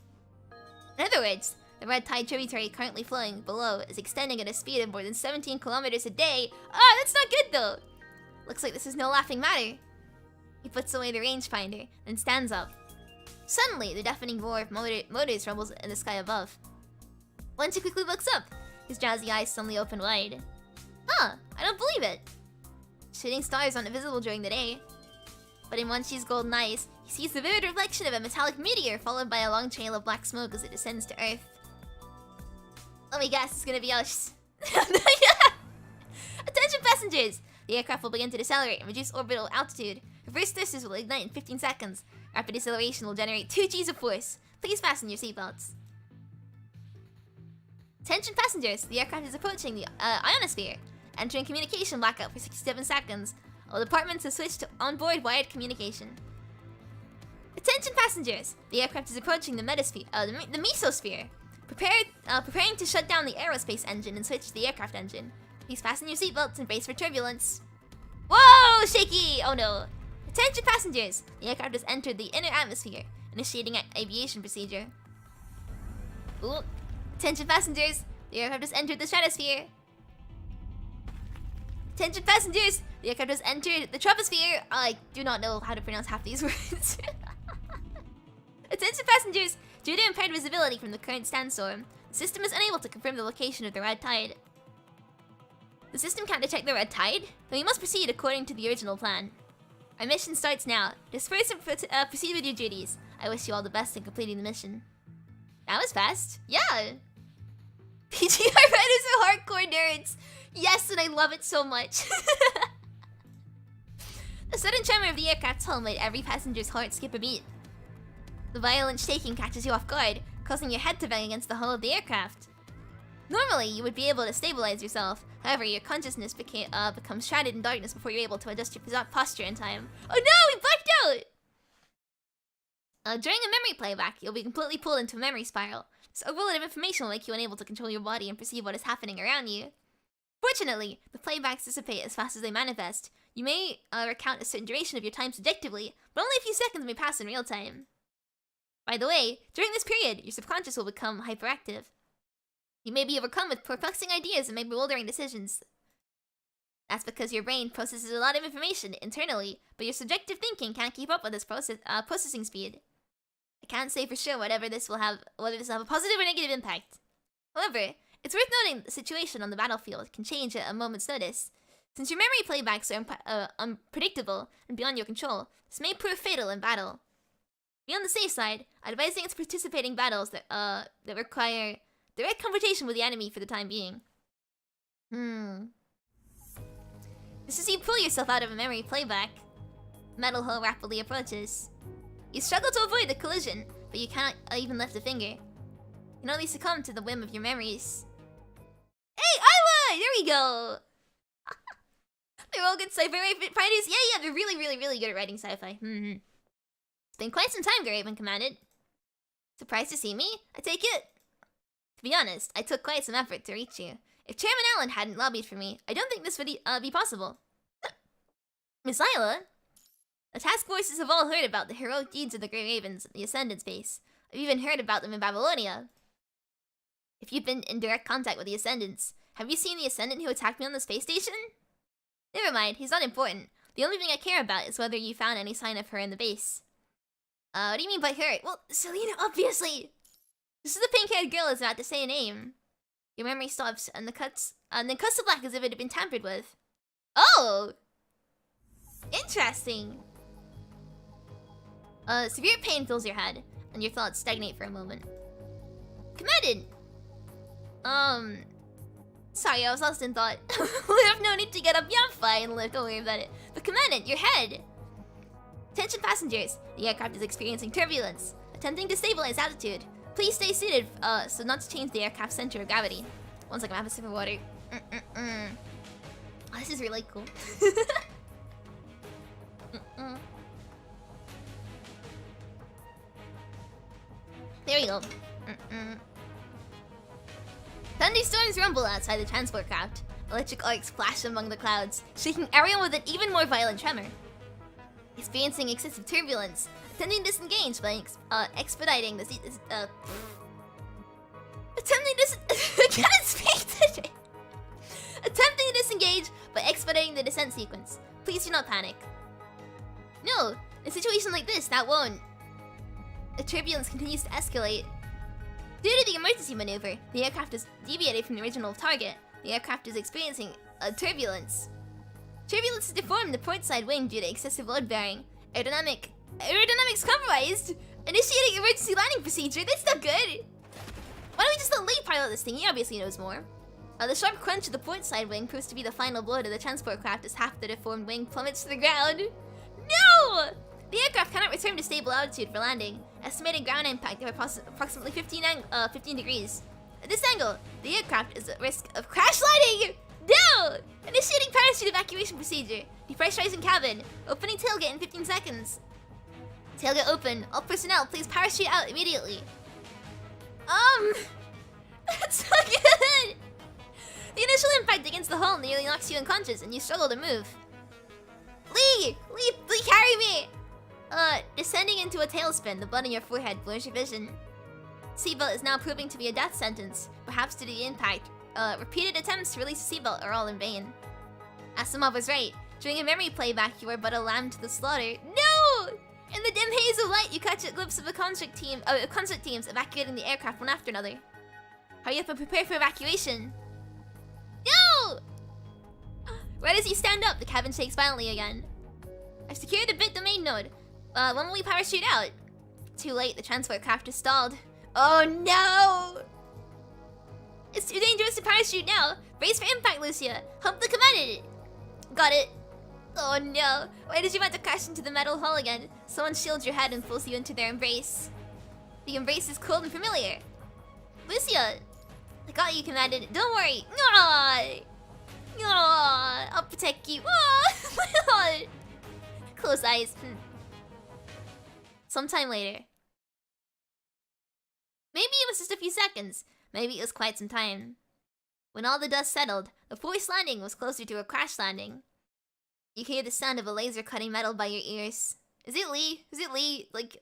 In other words, the red tide tributary currently flowing below is extending at a speed of more than 17 kilometers a day. Ah, that's not good though. Looks like this is no laughing matter. He puts away the rangefinder, then stands up. Suddenly, the deafening roar of motors rumbles in the sky above. Wanshi quickly looks up, his drowsy eyes suddenly open wide. Huh, I don't believe it. Shooting stars aren't visible during the day. But in Wanshi's golden eyes, he sees the vivid reflection of a metallic meteor followed by a long trail of black smoke as it descends to Earth. Let me guess, it's gonna be us. Attention passengers! The aircraft will begin to decelerate and reduce orbital altitude. Reverse thrusters will ignite in 15 seconds. Rapid deceleration will generate 2 Gs of force. Please fasten your seatbelts. Attention passengers! The aircraft is approaching the ionosphere. Entering communication blackout for 67 seconds. All departments have switched to onboard wired communication. Attention passengers! The aircraft is approaching the the mesosphere. Preparing to shut down the aerospace engine and switch to the aircraft engine. Please fasten your seatbelts and brace for turbulence. Whoa! Shaky! Oh no! Attention passengers! The aircraft has entered the inner atmosphere, initiating an aviation procedure. Ooh. Attention passengers! The aircraft has entered the stratosphere. Attention passengers! The aircraft has entered the troposphere. I do not know how to pronounce half these words. Attention passengers! Due to impaired visibility from the current sandstorm, the system is unable to confirm the location of the red tide. The system can't detect the red tide? Then we must proceed according to the original plan. Our mission starts now. Disperse and proceed with your duties. I wish you all the best in completing the mission. That was fast. Yeah! PGR writers are hardcore nerds! Yes, and I love it so much. The sudden tremor of the aircraft's hull made every passenger's heart skip a beat. The violent shaking catches you off guard, causing your head to bang against the hull of the aircraft. Normally, you would be able to stabilize yourself. However, your consciousness becomes shrouded in darkness before you're able to adjust your posture in time. Oh no, we blacked out! During a memory playback, you'll be completely pulled into a memory spiral. This overload of information will make you unable to control your body and perceive what is happening around you. Fortunately, the playbacks dissipate as fast as they manifest. You may recount a certain duration of your time subjectively, but only a few seconds may pass in real time. By the way, during this period, your subconscious will become hyperactive. You may be overcome with perplexing ideas and make bewildering decisions. That's because your brain processes a lot of information internally, but your subjective thinking can't keep up with this processing speed. I can't say for sure whether this will have a positive or negative impact. However, it's worth noting that the situation on the battlefield can change at a moment's notice. Since your memory playbacks are unpredictable and beyond your control, this may prove fatal in battle. Be on the safe side, I advise against participating battles that require direct confrontation with the enemy for the time being. Just as you pull yourself out of a memory playback, metal hull rapidly approaches. You struggle to avoid the collision, but you cannot even lift a finger. You can only succumb to the whim of your memories. Hey, Isla! There we go! They're all good sci-fi writers? Yeah, they're really good at writing sci-fi. It's been quite some time, Garaven commanded. Surprised to see me? I take it. To be honest, I took quite some effort to reach you. If Chairman Allen hadn't lobbied for me, I don't think this would be possible. Miss Isla? The task forces have all heard about the heroic deeds of the Grey Ravens at the Ascendance base. I've even heard about them in Babylonia. If you've been in direct contact with the Ascendants, have you seen the Ascendant who attacked me on the space station? Never mind, he's not important. The only thing I care about is whether you found any sign of her in the base. What do you mean by her? Well, Selena, obviously! This is the pink-haired girl is about to say a name. Your memory stops, and then cuts to black as if it had been tampered with. Oh! Interesting. Severe pain fills your head, and your thoughts stagnate for a moment. Commandant! Sorry, I was lost in thought. We have no need to get up. Yeah, I'm fine. Look, don't worry about it. But Commandant, your head! Attention passengers, the aircraft is experiencing turbulence. Attempting to stabilize altitude. Please stay seated, so not to change the aircraft's center of gravity. One second, I have a sip of water. Oh, this is really cool. There we go. Thunderstorms rumble outside the transport craft. Electric arcs flash among the clouds, shaking everyone with an even more violent tremor. Experiencing excessive turbulence. Attempting to disengage by expediting the Attempting to disengage by expediting the descent sequence. Please do not panic. No, in a situation like this, that won't. The turbulence continues to escalate. Due to the emergency maneuver, the aircraft is deviated from the original target. The aircraft is experiencing a turbulence. Turbulence has deformed the port side wing due to excessive load bearing. Aerodynamics compromised. Initiating emergency landing procedure. That's not good. Why don't we just let Lee pilot this thing? He obviously knows more. The sharp crunch of the port side wing proves to be the final blow to the transport craft as half the deformed wing plummets to the ground. No! The aircraft cannot return to stable altitude for landing. Estimated ground impact of approximately 15 degrees. At this angle, the aircraft is at risk of crash landing! No! Initiating parachute evacuation procedure. Depressurizing cabin. Opening tailgate in 15 seconds. Tailgate open. All personnel, please parachute out immediately. That's not good! The initial impact against the hull nearly knocks you unconscious and you struggle to move. Lee, carry me! Descending into a tailspin, the blood in your forehead blurs your vision. Seatbelt is now proving to be a death sentence, perhaps due to the impact. Repeated attempts to release the seatbelt are all in vain. Asimov was right. During a memory playback, you are but a lamb to the slaughter. No! In the dim haze of light, you catch a glimpse of a concert teams evacuating the aircraft one after another. Hurry up and prepare for evacuation. No! Right as you stand up, the cabin shakes violently again. I've secured the bit domain node. When will we parachute out? Too late, the transport craft is stalled. Oh no! It's too dangerous to parachute now. Brace for impact, Lucia. Hump the commandant. Got it. Oh no. Why did you want to crash into the metal hull again? Someone shields your head and pulls you into their embrace. The embrace is cold and familiar. Lucia! I got you, commandant. Don't worry. I'll protect you. Close eyes. Sometime later. Maybe it was just a few seconds. Maybe it was quite some time. When all the dust settled, the forced landing was closer to a crash landing. You hear the sound of a laser cutting metal by your ears. Is it Lee? Is it Lee, like,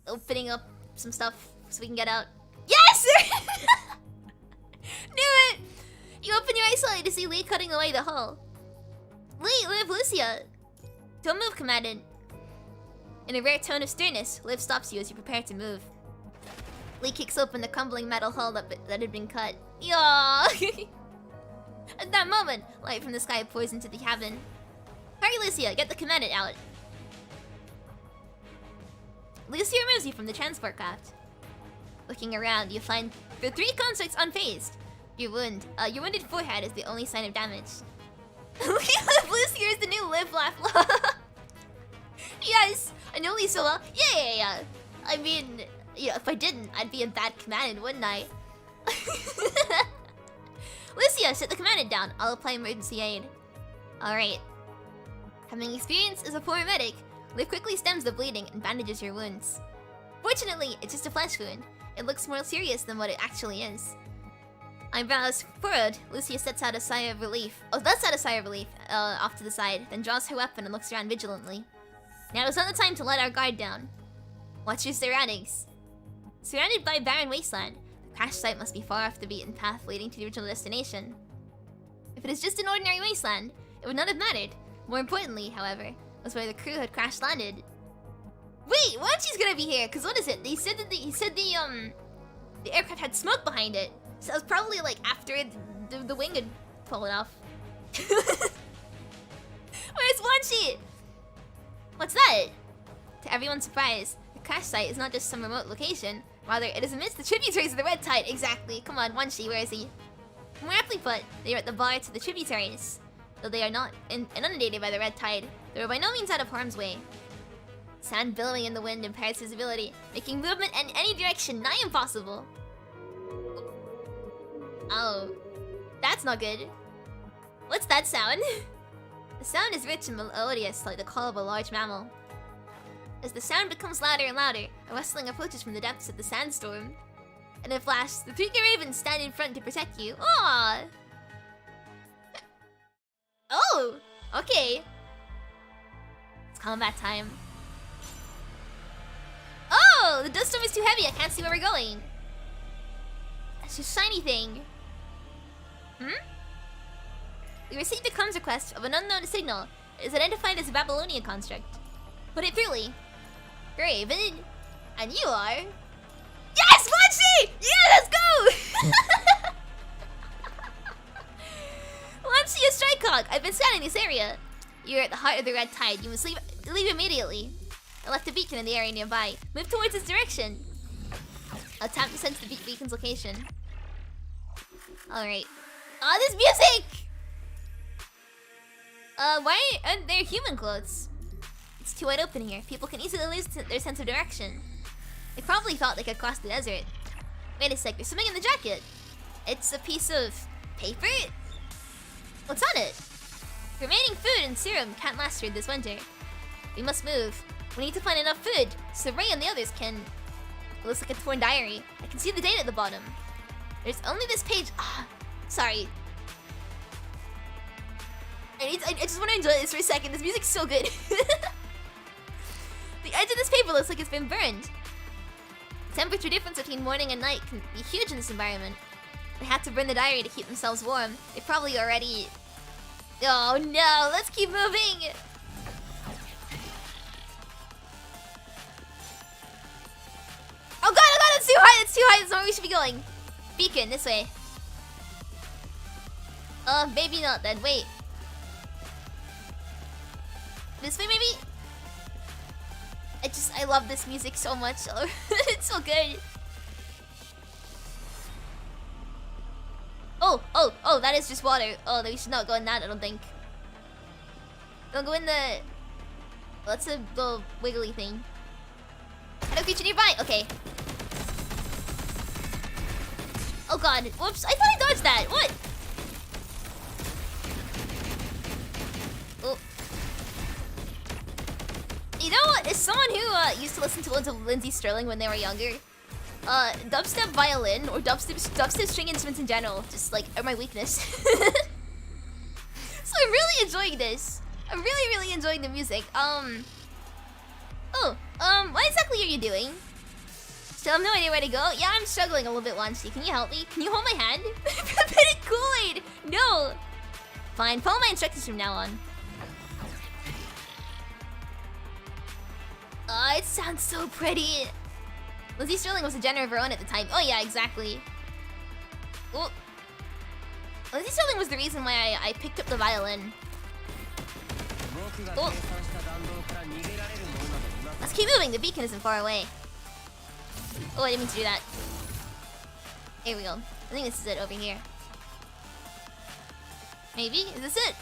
opening up some stuff so we can get out? Yes! Knew it! You open your eyes slightly to see Lee cutting away the hull. Lee, Liv, Lucia! Don't move, Commandant. In a rare tone of sternness, Liv stops you as you prepare to move. Lee kicks open the crumbling metal hull that had been cut. Yaww! At that moment, light from the sky pours into the cabin. Hurry, Lucia, get the commandant out. Lucia removes you from the transport craft. Looking around, you find the 3 constructs unfazed. Your wounded forehead is the only sign of damage. Lucia is the new live, laugh. Yes, I know Lisa well. Yeah. I mean, yeah, if I didn't, I'd be a bad commandant, wouldn't I? Lucia, sit the commandant down. I'll apply emergency aid. Alright. Having experience as a paramedic, Liv quickly stems the bleeding and bandages your wounds. Fortunately, it's just a flesh wound. it looks more serious than what it actually is. Eyebrows furrowed, Lucia lets out a sigh of relief, off to the side, then draws her weapon and looks around vigilantly. Now is not the time to let our guard down. Watch your surroundings. Surrounded by barren wasteland, the crash site must be far off the beaten path leading to the original destination. If it is just an ordinary wasteland, it would not have mattered. More importantly, however, was where the crew had crash landed. Wait, Wanshi's gonna be here, cause what is it? He said that the aircraft had smoke behind it. So it was probably like after the wing had fallen off. Where's Wanshi? What's that? To everyone's surprise, the crash site is not just some remote location. Rather, it is amidst the tributaries of the Red Tide. Exactly. Come on, Wanshi, where is he? More aptly put, they are at the bar to the tributaries. Though they are not inundated by the Red Tide, they are by no means out of harm's way. Sand billowing in the wind impairs visibility, making movement in any direction nigh impossible. Oh, that's not good. What's that sound? The sound is rich and melodious like the call of a large mammal. As the sound becomes louder and louder, a rustling approaches from the depths of the sandstorm. In a flash, the 3K ravens stand in front to protect you. Aww! Oh! Okay. It's combat time. Oh! The dust storm is too heavy, I can't see where we're going. It's just a shiny thing. We received a comms request of an unknown signal. It is identified as a Babylonian construct. Put it throughly. Raven. And you are... Yes, Wanshi! Yeah, let's go! Wanshi is Strike Hawk. I've been scanning this area. You're at the heart of the Red Tide. You must leave immediately. I left a beacon in the area nearby. Move towards its direction. I'll tap to sense the beacon's location. Alright. Oh, this music! Why aren't there human clothes? It's too wide open here. People can easily lose their sense of direction. They probably thought they could cross the desert. Wait a sec, there's something in the jacket. It's a piece of paper? What's on it? Remaining food and serum can't last through this winter. We must move. We need to find enough food so Ray and the others can... It looks like a torn diary. I can see the date at the bottom. There's only this page. Sorry. I just want to enjoy this for a second. This music's so good. The edge of this paper looks like it's been burned. The temperature difference between morning and night can be huge in this environment. They had to burn the diary to keep themselves warm. They probably already... Oh no, let's keep moving! Oh god, it's too high, that's not where we should be going. Beacon, this way. Maybe not then, wait. This way maybe? I love this music so much. It's so good. Oh, that is just water. Oh, we should not go in that, I don't think. Don't go in the... What's the little wiggly thing? Hello, creature nearby! Okay. Oh god, whoops, I thought I dodged that! What? Oh. You know what? As someone who used to listen to loads of Lindsay Sterling when they were younger, dubstep violin or dubstep string instruments in general just like are my weakness. So I'm really enjoying this. I'm really enjoying the music. What exactly are you doing? Still have no idea where to go? Yeah, I'm struggling a little bit, Wanshi. Can you help me? Can you hold my hand? Forbidden Kool-Aid! No! Fine, follow my instructions from now on. Oh, it sounds so pretty. Lindsay Sterling was a genre of her own at the time. Oh yeah, exactly. Oh. Lindsay Sterling was the reason why I picked up the violin. Oh. Let's keep moving, the beacon isn't far away. Oh, I didn't mean to do that. Here we go. I think this is it over here. Maybe? Is this it?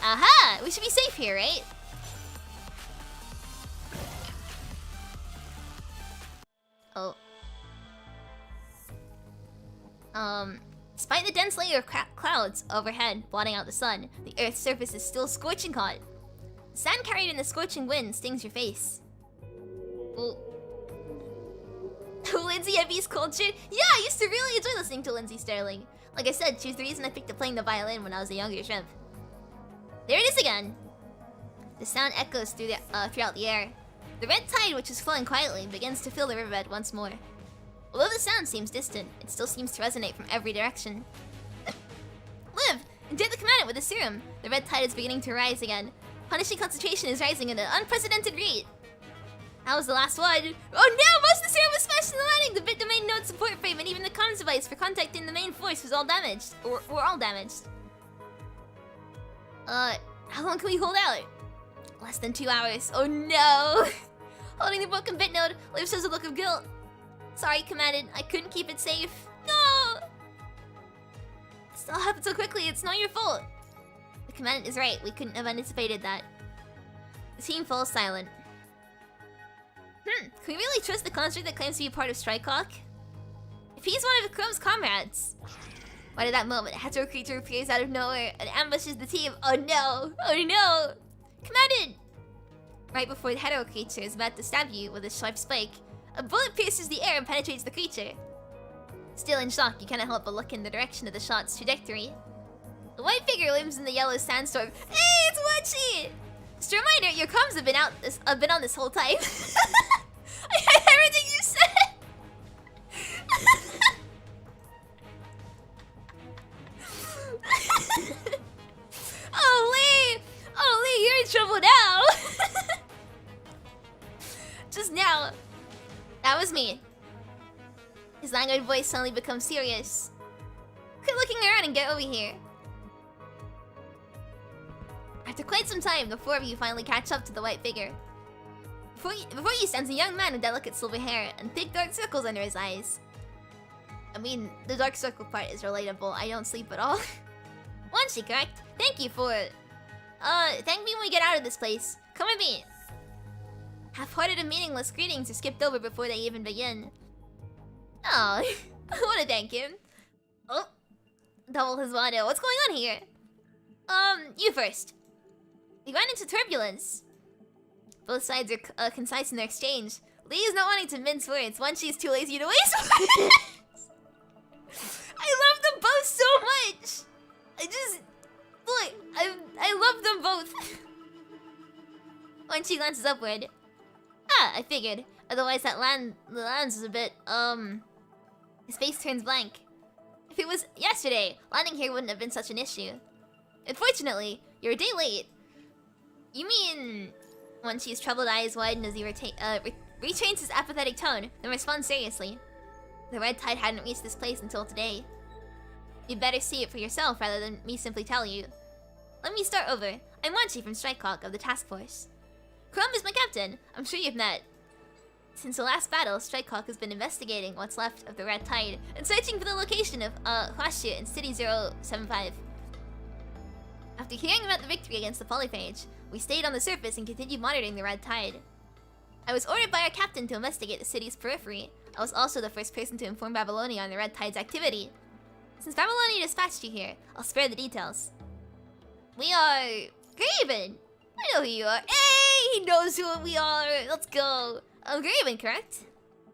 Aha! We should be safe here, right? Oh. Despite the dense layer of clouds overhead blotting out the sun, the Earth's surface is still scorching hot. The sand carried in the scorching wind stings your face. Oh. Lindsay Ebi's culture? Yeah, I used to really enjoy listening to Lindsay Sterling. Like I said, she was the reason I picked up playing the violin when I was a younger shrimp. There it is again. The sound echoes throughout the air. The red tide, which is flowing quietly, begins to fill the riverbed once more. Although the sound seems distant, it still seems to resonate from every direction. Liv! Inject the commandant with the serum! The red tide is beginning to rise again. Punishing concentration is rising at an unprecedented rate. That was the last one. Oh no! Most of the serum was smashed in the landing! The bit domain node support frame and even the comms device for contacting the main force was all damaged. Or were all damaged. How long can we hold out? Less than 2 hours. Oh no! Holding the broken bit node, Liv shows a look of guilt. Sorry, Commandant, I couldn't keep it safe. No! This all happened so quickly, it's not your fault. The Commandant is right, we couldn't have anticipated that. The team falls silent. Can we really trust the construct that claims to be part of Strike Hawk? If he's one of Chrome's comrades. Right at that moment, a hetero creature appears out of nowhere and ambushes the team. Oh no! Oh no! Commandant! Right before the hetero creature is about to stab you with a sharp spike, a bullet pierces the air and penetrates the creature. Still in shock, you cannot help but look in the direction of the shot's trajectory. The white figure lives in the yellow sandstorm. Hey, it's Wanshi! Just a reminder, your comms have been on this whole time. I heard everything you said! Oh, Lee! Oh, Lee, you're in trouble now! Just now. That was me. His languid voice suddenly becomes serious. Quit looking around and get over here. After quite some time, the four of you finally catch up to the white figure. Before you stands a young man with delicate silver hair and thick dark circles under his eyes. I mean, the dark circle part is relatable. I don't sleep at all. Wanshi, correct? Thank you for... thank me when we get out of this place. Come with me. Half-hearted and meaningless greetings are skipped over before they even begin. Oh, I want to thank him. Oh, double his Wano. What's going on here? You first. We ran into turbulence. Both sides are concise in their exchange. Lee is not wanting to mince words. Wanshi is too lazy to waste words. I love them both so much. I love them both. Wanshi glances upward. Ah, I figured. Otherwise the lands is a bit, His face turns blank. If it was yesterday, landing here wouldn't have been such an issue. Unfortunately, you're a day late. You mean... Wanshi's troubled eyes widen as he retrains his apathetic tone, then responds seriously. The red tide hadn't reached this place until today. You'd better see it for yourself rather than me simply tell you. Let me start over. I'm Wanshi from Strike Hawk of the task force. Chrome is my captain. I'm sure you've met. Since the last battle, Strike Hawk has been investigating what's left of the red tide and searching for the location of Ushio in City 075. After hearing about the victory against the polyphage, we stayed on the surface and continued monitoring the red tide. I was ordered by our captain to investigate the city's periphery. I was also the first person to inform Babylonia on the red tide's activity. Since Babylonia dispatched you here, I'll spare the details. We are... Graven! I know who you are. Hey! He knows who we are! Let's go! Graven, correct?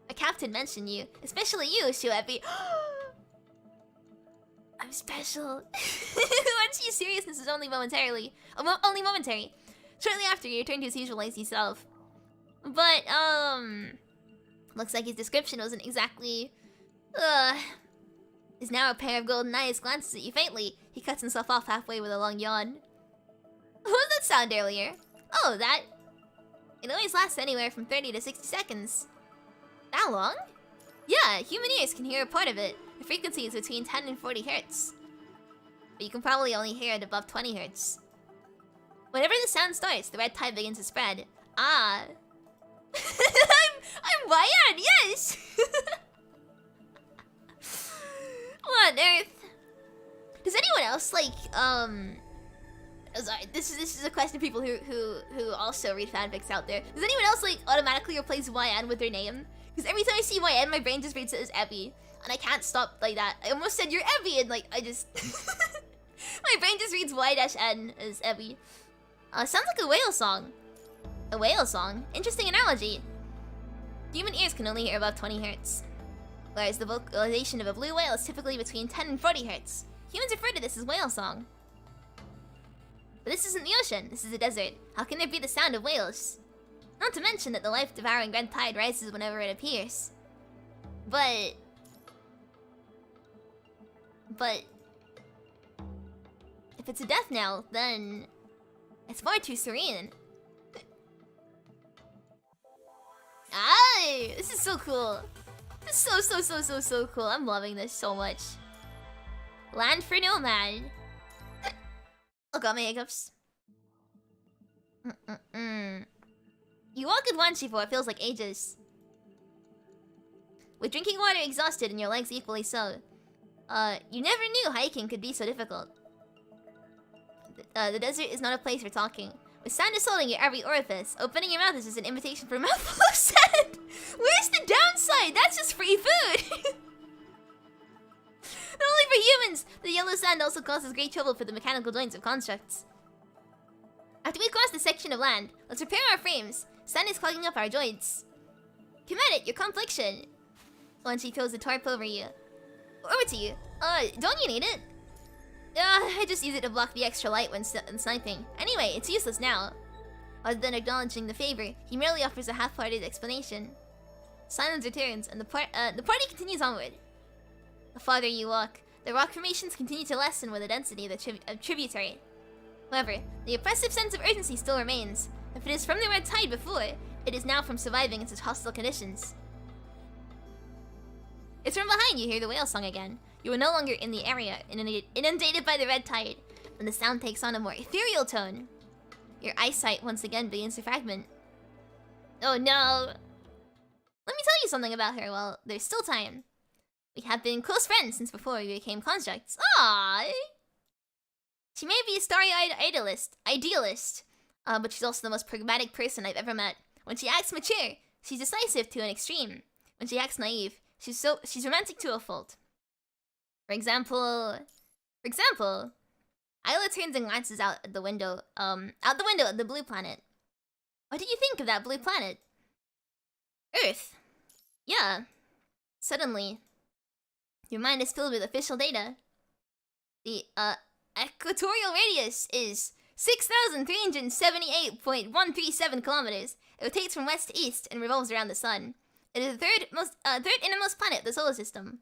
A captain mentioned you, especially you, Ushio Ebi. I'm special. Wanshi's seriousness is only momentary. Shortly after, he returned to his usual lazy self. But, looks like his description wasn't exactly... His now a pair of golden eyes glances at you faintly. He cuts himself off halfway with a long yawn. What was that sound earlier? Oh, that... It always lasts anywhere from 30 to 60 seconds. That long? Yeah, human ears can hear a part of it. The frequency is between 10 and 40 Hz. But you can probably only hear it above 20 Hz. Whenever the sound starts, the red tide begins to spread. Ah. I'm Wayan, yes! What on earth? Does anyone else, like, sorry, this is a question to people who also read fanfics out there. Does anyone else, like, automatically replace YN with their name? Because every time I see YN, my brain just reads it as Ebi. And I can't stop like that. I almost said you're Ebi, and like, I just... my brain just reads Y-N as Ebi. Sounds like a whale song. A whale song? Interesting analogy. Human ears can only hear above 20 Hz. whereas the vocalization of a blue whale is typically between 10 and 40 hertz. Humans refer to this as whale song. But this isn't the ocean, this is a desert. How can there be the sound of whales? Not to mention that the life-devouring red tide rises whenever it appears. But... if it's a death knell, then... it's far too serene. Ay! This is so cool. This is so cool. I'm loving this so much. Land for Nomad. Oh, got my hiccups. You walk with Wanshi for what feels like ages. With drinking water exhausted and your legs equally so. You never knew hiking could be so difficult. The desert is not a place for talking. With sand assaulting your every orifice, opening your mouth is just an invitation for a mouthful of sand. Where's the downside? That's just free food. Not only for humans, the yellow sand also causes great trouble for the mechanical joints of constructs. After we cross the section of land, let's repair our frames. Sand is clogging up our joints. Come at it, your complexion. Once she throws the tarp over you. Over to you. Don't you need it? I just use it to block the extra light when sniping. Anyway, it's useless now. Other than acknowledging the favor, he merely offers a half-hearted explanation. Silence returns, and the party continues onward. The farther you walk, the rock formations continue to lessen with the density of the tributary. However, the oppressive sense of urgency still remains. If it is from the red tide before, it is now from surviving in such hostile conditions. It's from behind you hear the whale song again. You are no longer in the area, inundated by the red tide, and the sound takes on a more ethereal tone. Your eyesight once again begins to fragment. Oh no! Let me tell you something about her while there's still time. We have been close friends since before we became constructs. Aww! She may be a starry-eyed idealist, but she's also the most pragmatic person I've ever met. When she acts mature, she's decisive to an extreme. When she acts naive, she's romantic to a fault. For example, Isla turns and glances out the window at the blue planet. What do you think of that blue planet? Earth. Yeah. Suddenly, your mind is filled with official data. The, equatorial radius is 6,378.137 kilometers. It rotates from west to east and revolves around the sun. It is the third innermost planet of the solar system.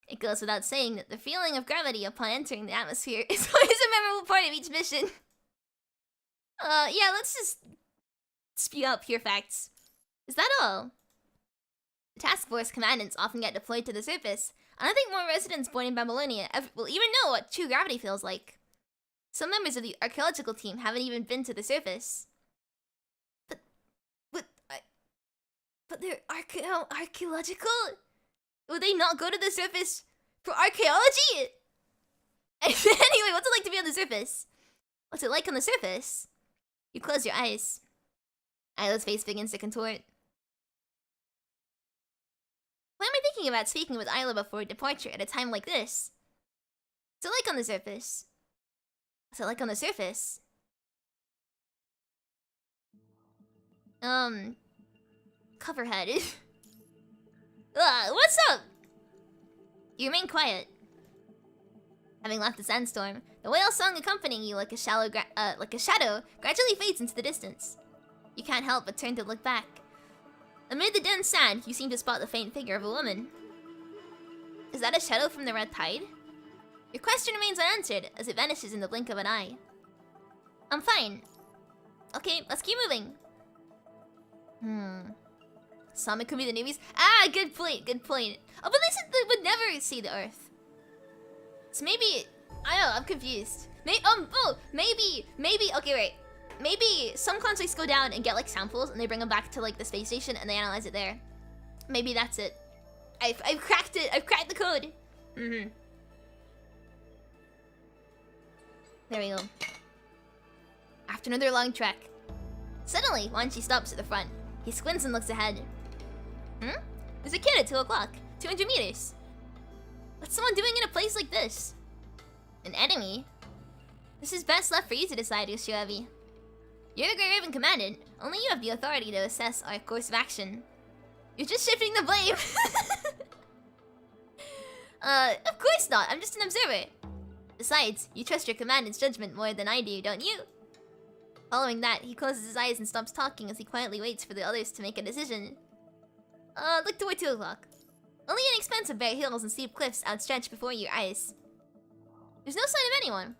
It goes without saying that the feeling of gravity upon entering the atmosphere is always a memorable part of each mission. Yeah, let's just spew out pure facts. Is that all? The task force commandants often get deployed to the surface. I don't think more residents born in Babylonia will even know what true gravity feels like. Some members of the archaeological team haven't even been to the surface. But they're archaeological? Would they not go to the surface for archaeology? Anyway, what's it like to be on the surface? What's it like on the surface? You close your eyes. Isla's face begins to contort. Why am I thinking about speaking with Isla before departure at a time like this? What's it like on the surface? What's it like on the surface? Coverhead. What's up? You remain quiet. Having left the sandstorm, the whale song accompanying you like a shadow gradually fades into the distance. You can't help but turn to look back. Amid the dense sand, you seem to spot the faint figure of a woman. Is that a shadow from the red tide? Your question remains unanswered as it vanishes in the blink of an eye. I'm fine. Okay, let's keep moving. Summit could be the newbies. Ah, good point, good point. Oh, but they said they would never see the Earth. So maybe, I don't know, I'm confused. Maybe, okay, wait. Maybe some constructs go down and get like samples and they bring them back to like the space station and they analyze it there. Maybe that's it. I've cracked it, I've cracked the code. There we go. After another long trek. Suddenly, Wanshi stops at the front. He squints and looks ahead. There's a kid at 2 o'clock. 200 meters. What's someone doing in a place like this? An enemy? This is best left for you to decide, Ushio Ebi. You're the Grey Raven Commandant. Only you have the authority to assess our course of action. You're just shifting the blame. Of course not. I'm just an observer. Besides, you trust your commandant's judgment more than I do, don't you? Following that, he closes his eyes and stops talking as he quietly waits for the others to make a decision. Look toward 2 o'clock. Only an expanse of bare hills and steep cliffs outstretched before your eyes. There's no sign of anyone.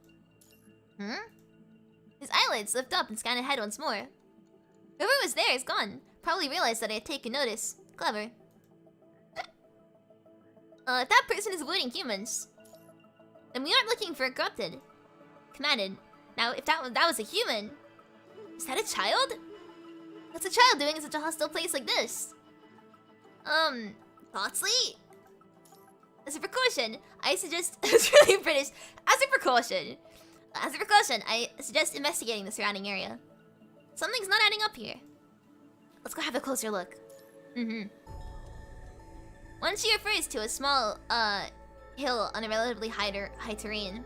His eyelids lift up and scan ahead once more. Whoever was there is gone. Probably realized that I had taken notice. Clever. If that person is avoiding humans, then we aren't looking for a corrupted. Commanded. Now, if that was a human, is that a child? What's a child doing in such a hostile place like this? Thoughtsley? As a precaution, I suggest... It's really British. As a precaution, I suggest investigating the surrounding area. Something's not adding up here. Let's go have a closer look. Wanshi refers to a small, hill on a relatively high terrain.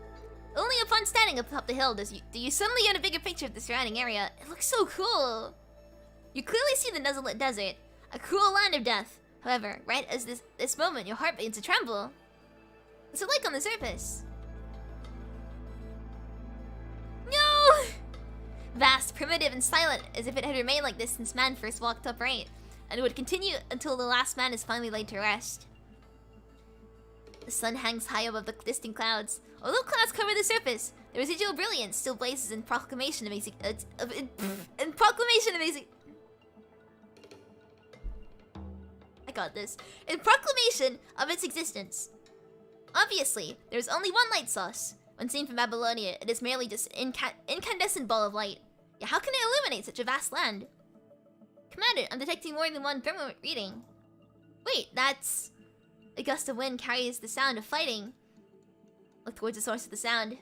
Only upon standing atop the hill do you suddenly get a bigger picture of the surrounding area. It looks so cool. You clearly see the desolate desert, a cruel land of death. However, right as this moment, your heart begins to tremble. What's it like on the surface? No! Vast, primitive, and silent, as if it had remained like this since man first walked upright, and it would continue until the last man is finally laid to rest. The sun hangs high above the distant clouds. Although clouds cover the surface, the residual brilliance still blazes in proclamation of I got this. In proclamation of its existence. Obviously, there is only one light source. When seen from Babylonia, it is merely just an incandescent ball of light. Yet how can it illuminate such a vast land? Commander, I'm detecting more than one firmament reading. Wait, that's... A gust of wind carries the sound of fighting. Look towards the source of the sound.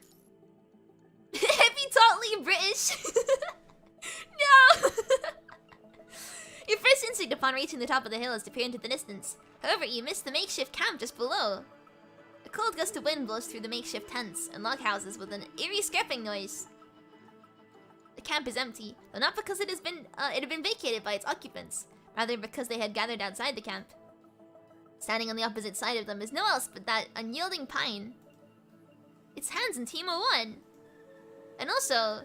Heavy, tautly British! No! Your first instinct upon reaching the top of the hill is to peer into the distance. However, you miss the makeshift camp just below. A cold gust of wind blows through the makeshift tents and log houses with an eerie scraping noise. The camp is empty, though not because it had been vacated by its occupants, rather because they had gathered outside the camp. Standing on the opposite side of them is no else but that unyielding pine. It's Hans and Team 01. And also,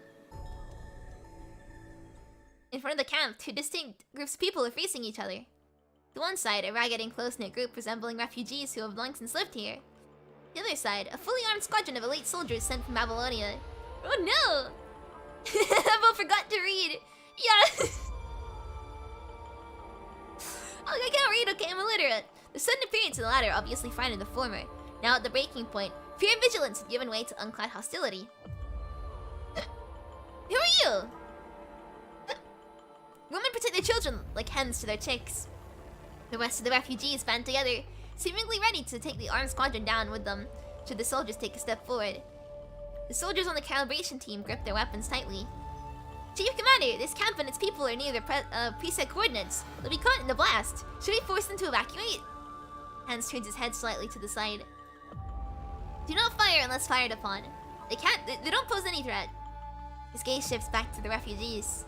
in front of the camp, 2 distinct groups of people are facing each other. To one side, a ragged and close-knit group resembling refugees who have long since lived here. The other side, a fully armed squadron of elite soldiers sent from Babylonia. Oh no! I forgot to read. Yeah. Oh, I can't read. Okay, I'm illiterate. The sudden appearance of the latter obviously frightened the former. Now at the breaking point, pure vigilance had given way to unclad hostility. Who are you? Women protect their children like hens to their chicks. The rest of the refugees band together, seemingly ready to take the armed squadron down with them should the soldiers take a step forward. The soldiers on the calibration team grip their weapons tightly. Chief Commander, this camp and its people are near the preset coordinates. They'll be caught in the blast. Should we force them to evacuate? Hans turns his head slightly to the side. Do not fire unless fired upon. They don't pose any threat. His gaze shifts back to the refugees.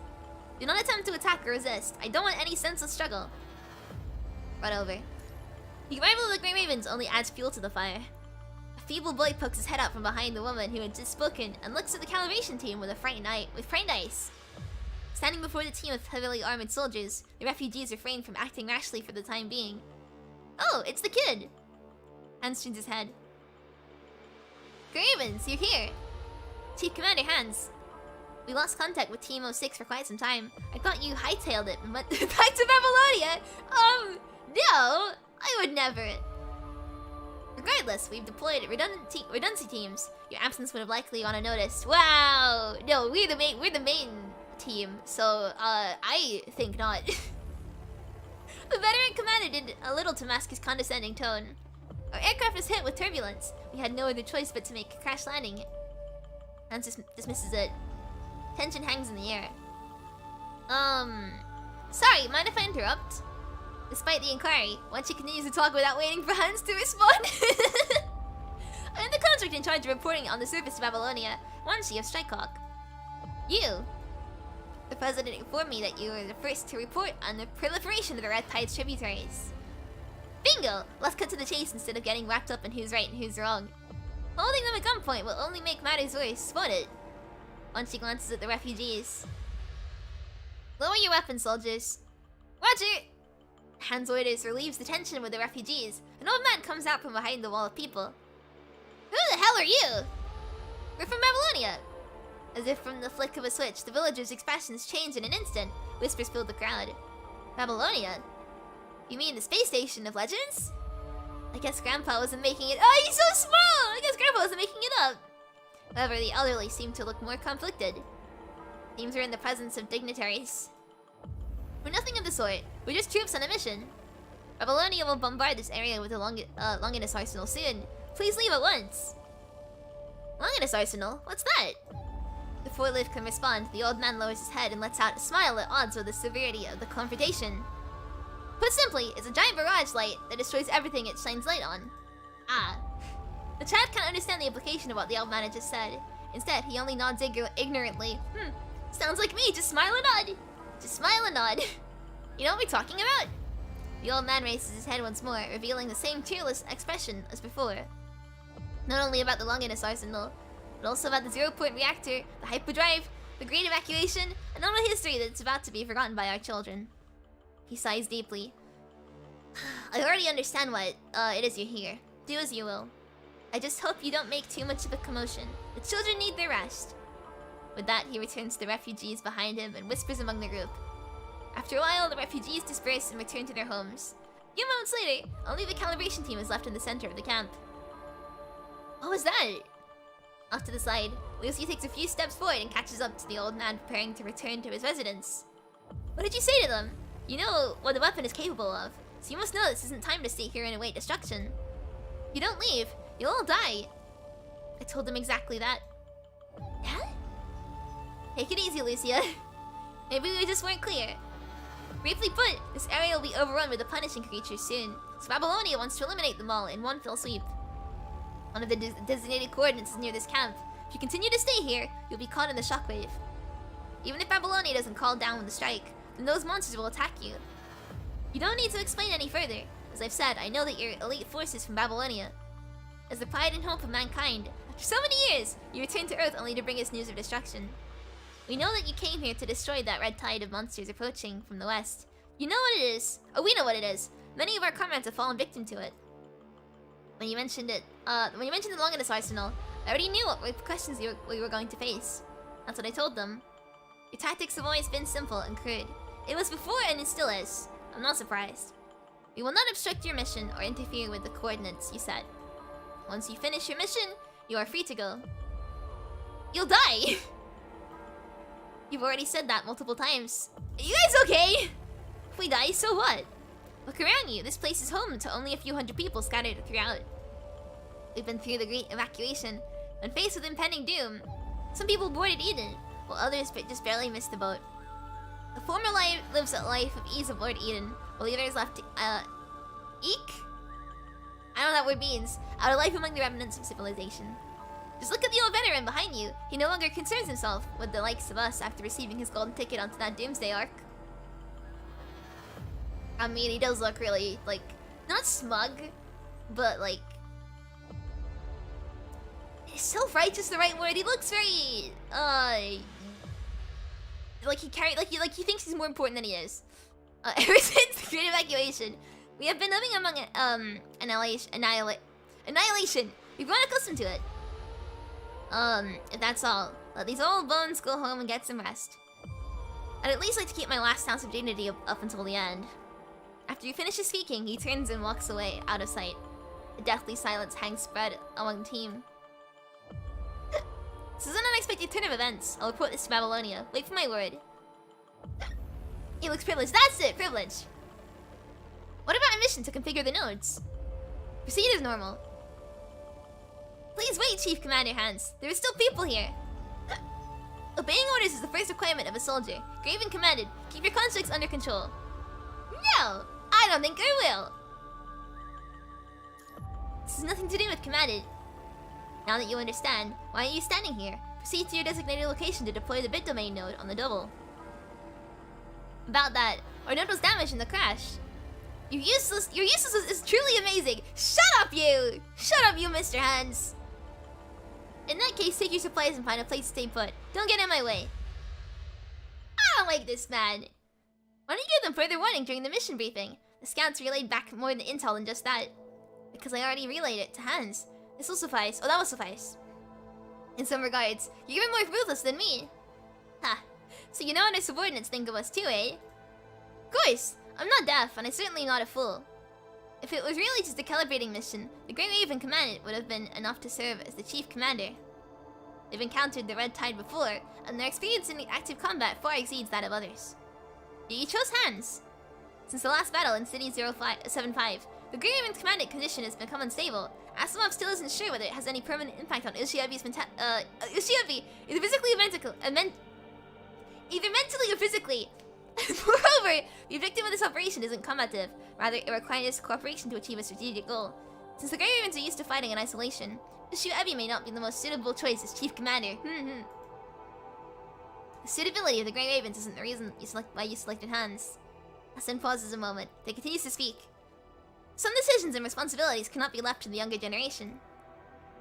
Do not attempt to attack or resist. I don't want any senseless struggle. Run over. The arrival of the Grey Ravens only adds fuel to the fire. A feeble boy pokes his head out from behind the woman who had just spoken and looks at the calibration team with frightened eyes. Standing before the team of heavily armored soldiers, the refugees refrain from acting rashly for the time being. Oh, it's the kid! Hans turns his head. Grey Ravens, you're here! Chief Commander Hans. We lost contact with Team 06 for quite some time. I thought you hightailed it and went back to Babylonia! No! I would never. Regardless, we've deployed redundancy teams. Your absence would have likely gone unnoticed. Wow! No, we're the main team, so, I think not. The veteran commander did a little to mask his condescending tone. Our aircraft was hit with turbulence. We had no other choice but to make a crash landing. Hans dismisses it. Tension hangs in the air. Sorry, mind if I interrupt? Despite the inquiry, Wanshi continues to talk without waiting for Hans to respond. I am the contract in charge of reporting on the surface to Babylonia, Wanshi of Strikehawk. You? The president informed me that you were the first to report on the proliferation of the Red Tide's tributaries. Bingo! Let's cut to the chase instead of getting wrapped up in who's right and who's wrong. Holding them at gunpoint will only make matters worse, won't it? Wanshi glances at the refugees. Lower your weapons, soldiers. Roger! Hans orders relieves the tension with the refugees. An old man comes out from behind the wall of people. Who the hell are you? We're from Babylonia. As if from the flick of a switch, the villagers' expressions change in an instant. Whispers filled the crowd. Babylonia? You mean the space station of legends? I guess Grandpa wasn't making it. Oh, he's so small! I guess Grandpa wasn't making it up. However, the elderly seemed to look more conflicted. Seems we're in the presence of dignitaries. We're nothing of the sort. We're just troops on a mission. Babylonia will bombard this area with a Longinus arsenal soon. Please leave at once. Longinus arsenal? What's that? Before Liv can respond, the old man lowers his head and lets out a smile at odds with the severity of the confrontation. Put simply, it's a giant barrage light that destroys everything it shines light on. Ah. The child can't understand the implication of what the old man had just said. Instead, he only nods ignorantly. Sounds like me, just smile and nod. Just smile and nod. You know what we're talking about? The old man raises his head once more, revealing the same tearless expression as before. Not only about the Longinus arsenal, but also about the zero-point reactor, the hyperdrive, the great evacuation, and all the history that's about to be forgotten by our children. He sighs deeply. I already understand what it is you're here. Do as you will. I just hope you don't make too much of a commotion. The children need their rest. With that, he returns to the refugees behind him and whispers among the group. After a while, the refugees disperse and return to their homes. A few moments later, only the calibration team is left in the center of the camp. What was that? Off to the side, Lucy takes a few steps forward and catches up to the old man preparing to return to his residence. What did you say to them? You know what the weapon is capable of, so you must know this isn't time to stay here and await destruction. If you don't leave, you'll all die. I told them exactly that. Yeah? Take it easy, Lucia. Maybe we just weren't clear. Briefly put, this area will be overrun with the punishing creatures soon, so Babylonia wants to eliminate them all in one fell sweep. One of the designated coordinates is near this camp. If you continue to stay here, you'll be caught in the shockwave. Even if Babylonia doesn't call down with the strike, then those monsters will attack you. You don't need to explain any further. As I've said, I know that you're elite forces from Babylonia. As the pride and hope of mankind, after so many years, you returned to Earth only to bring us news of destruction. We know that you came here to destroy that red tide of monsters approaching from the west. You know what it is. Oh, we know what it is. Many of our comrades have fallen victim to it. When you mentioned the Longinus arsenal, I already knew what repercussions we were going to face. That's what I told them. Your tactics have always been simple and crude. It was before and it still is. I'm not surprised. We will not obstruct your mission or interfere with the coordinates, you said. Once you finish your mission, you are free to go. You'll die! You've already said that multiple times. Are you guys okay? If we die, so what? Look around you. This place is home to only a few hundred people scattered throughout. We've been through the great evacuation, and faced with impending doom. Some people boarded Eden, while others just barely missed the boat. The former lives a life of ease aboard Eden, while the others left Eek? I don't know what that word means. Out of life among the remnants of civilization. Just look at the old veteran behind you. He no longer concerns himself with the likes of us after receiving his golden ticket onto that doomsday arc. I mean, he does look really, like, not smug, but like, is self-righteous the right word? He looks very, like he thinks he's more important than he is. Ever since the Great Evacuation, we have been living among annihilation. We've grown accustomed to it. If that's all, let these old bones go home and get some rest. I'd at least like to keep my last ounce of dignity up until the end. After he finishes speaking, he turns and walks away, out of sight. A deathly silence hangs spread among the team. This is an unexpected turn of events. I'll report this to Babylonia. Wait for my word. He looks privileged. That's it, privilege. What about a mission to configure the nodes? Proceed as normal. Please wait, Chief Commander Hans. There are still people here. Obeying orders is the first requirement of a soldier. Grave and commanded. Keep your conflicts under control. No, I don't think I will. This has nothing to do with commanded. Now that you understand, why are you standing here? Proceed to your designated location to deploy the bit domain node on the double. About that, our node was damaged in the crash. You're useless. Your uselessness is truly amazing. Shut up, you! Shut up, you, Mr. Hands. In that case, take your supplies and find a place to stay put. Don't get in my way. I don't like this man. Why don't you give them further warning during the mission briefing? The scouts relayed back more than intel than just that. Because I already relayed it to Hans. This will suffice. Oh, that will suffice. In some regards, you're even more ruthless than me. Ha. So you know what our subordinates think of us too, eh? Of course. I'm not deaf, and I'm certainly not a fool. If it was really just a calibrating mission, the Great Raven Commandant would have been enough to serve as the chief commander. They've encountered the Red Tide before, and their experience in active combat far exceeds that of others. Yet you chose Hans. Since the last battle in City 075, the Great Raven's commandant condition has become unstable. Asimov still isn't sure whether it has any permanent impact on Ushio Ebi's Ushio Ebi, either physically or either mentally or physically. Moreover, the objective of this operation isn't combative, rather it requires cooperation to achieve a strategic goal. Since the Grey Ravens are used to fighting in isolation, Ushio Ebi may not be the most suitable choice as chief commander. The suitability of the Grey Ravens isn't the reason why you selected Hans. Hassan pauses a moment, then continues to speak. Some decisions and responsibilities cannot be left to the younger generation,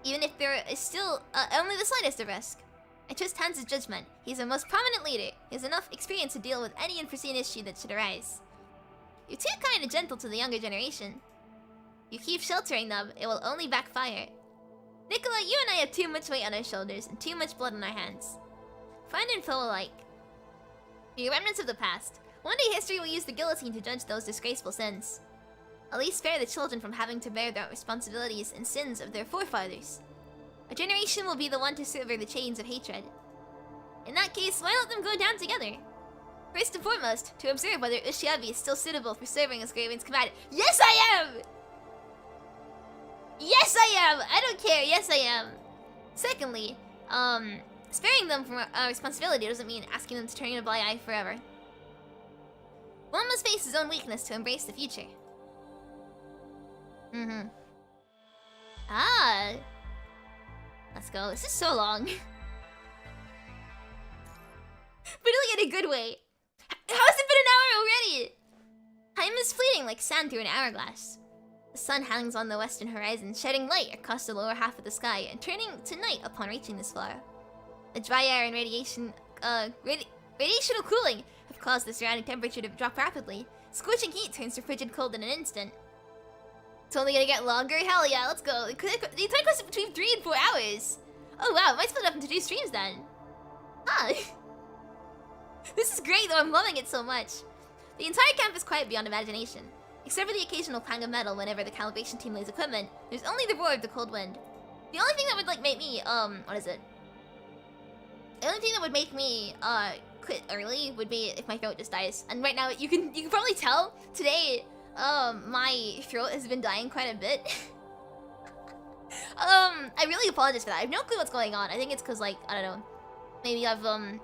even if there is still only the slightest of risk. I trust Hans' judgment. He's a most prominent leader. He has enough experience to deal with any unforeseen issue that should arise. You're too kind and gentle to the younger generation. You keep sheltering them, it will only backfire. Nicola, you and I have too much weight on our shoulders and too much blood on our hands. Friend and foe alike. You're remnants of the past. One day history will use the guillotine to judge those disgraceful sins. At least spare the children from having to bear the responsibilities and sins of their forefathers. A generation will be the one to sever the chains of hatred. In that case, why let them go down together? First and foremost, to observe whether Ushio Ebi is still suitable for serving as Grey Raven's commander. Yes, I am! Yes, I am! I don't care, yes, I am! Secondly, sparing them from responsibility doesn't mean asking them to turn a blind eye forever. One must face his own weakness to embrace the future. Ah! Let's go. This is so long. But like in a good way. How has it been an hour already? Time is fleeting like sand through an hourglass. The sun hangs on the western horizon, shedding light across the lower half of the sky and turning to night upon reaching this far. The dry air and radiational cooling have caused the surrounding temperature to drop rapidly. Scorching heat turns to frigid cold in an instant. It's only gonna get longer? Hell yeah, let's go. The entire quest is between 3 and 4 hours. Oh wow, might split up into 2 streams then. Ah. This is great though, I'm loving it so much. The entire camp is quiet beyond imagination. Except for the occasional clang of metal whenever the calibration team lays equipment, there's only the roar of the cold wind. The only thing that would like make me, what is it? The only thing that would make me, quit early would be if my throat just dies. And right now, you can probably tell, today, my throat has been dying quite a bit. I really apologize for that. I have no clue what's going on. I think it's cause like, I don't know. Maybe I've hurt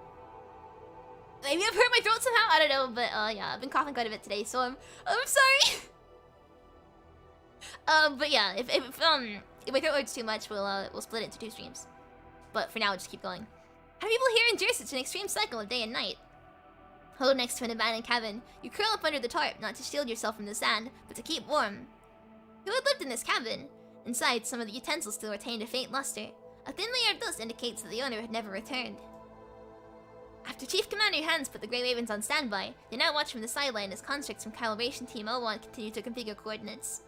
my throat somehow. I don't know, but yeah, I've been coughing quite a bit today, so I'm sorry. But yeah, if my throat hurts too much, we'll split it into 2 streams. But for now, we'll just keep going. How do people here endure such an extreme cycle of day and night? Huddled next to an abandoned cabin, you curl up under the tarp, not to shield yourself from the sand, but to keep warm. Who had lived in this cabin? Inside, some of the utensils still retained a faint luster. A thin layer of dust indicates that the owner had never returned. After Chief Commander Hans put the Grey Ravens on standby, they now watch from the sideline as constructs from Calibration Team 01 continue to configure coordinates.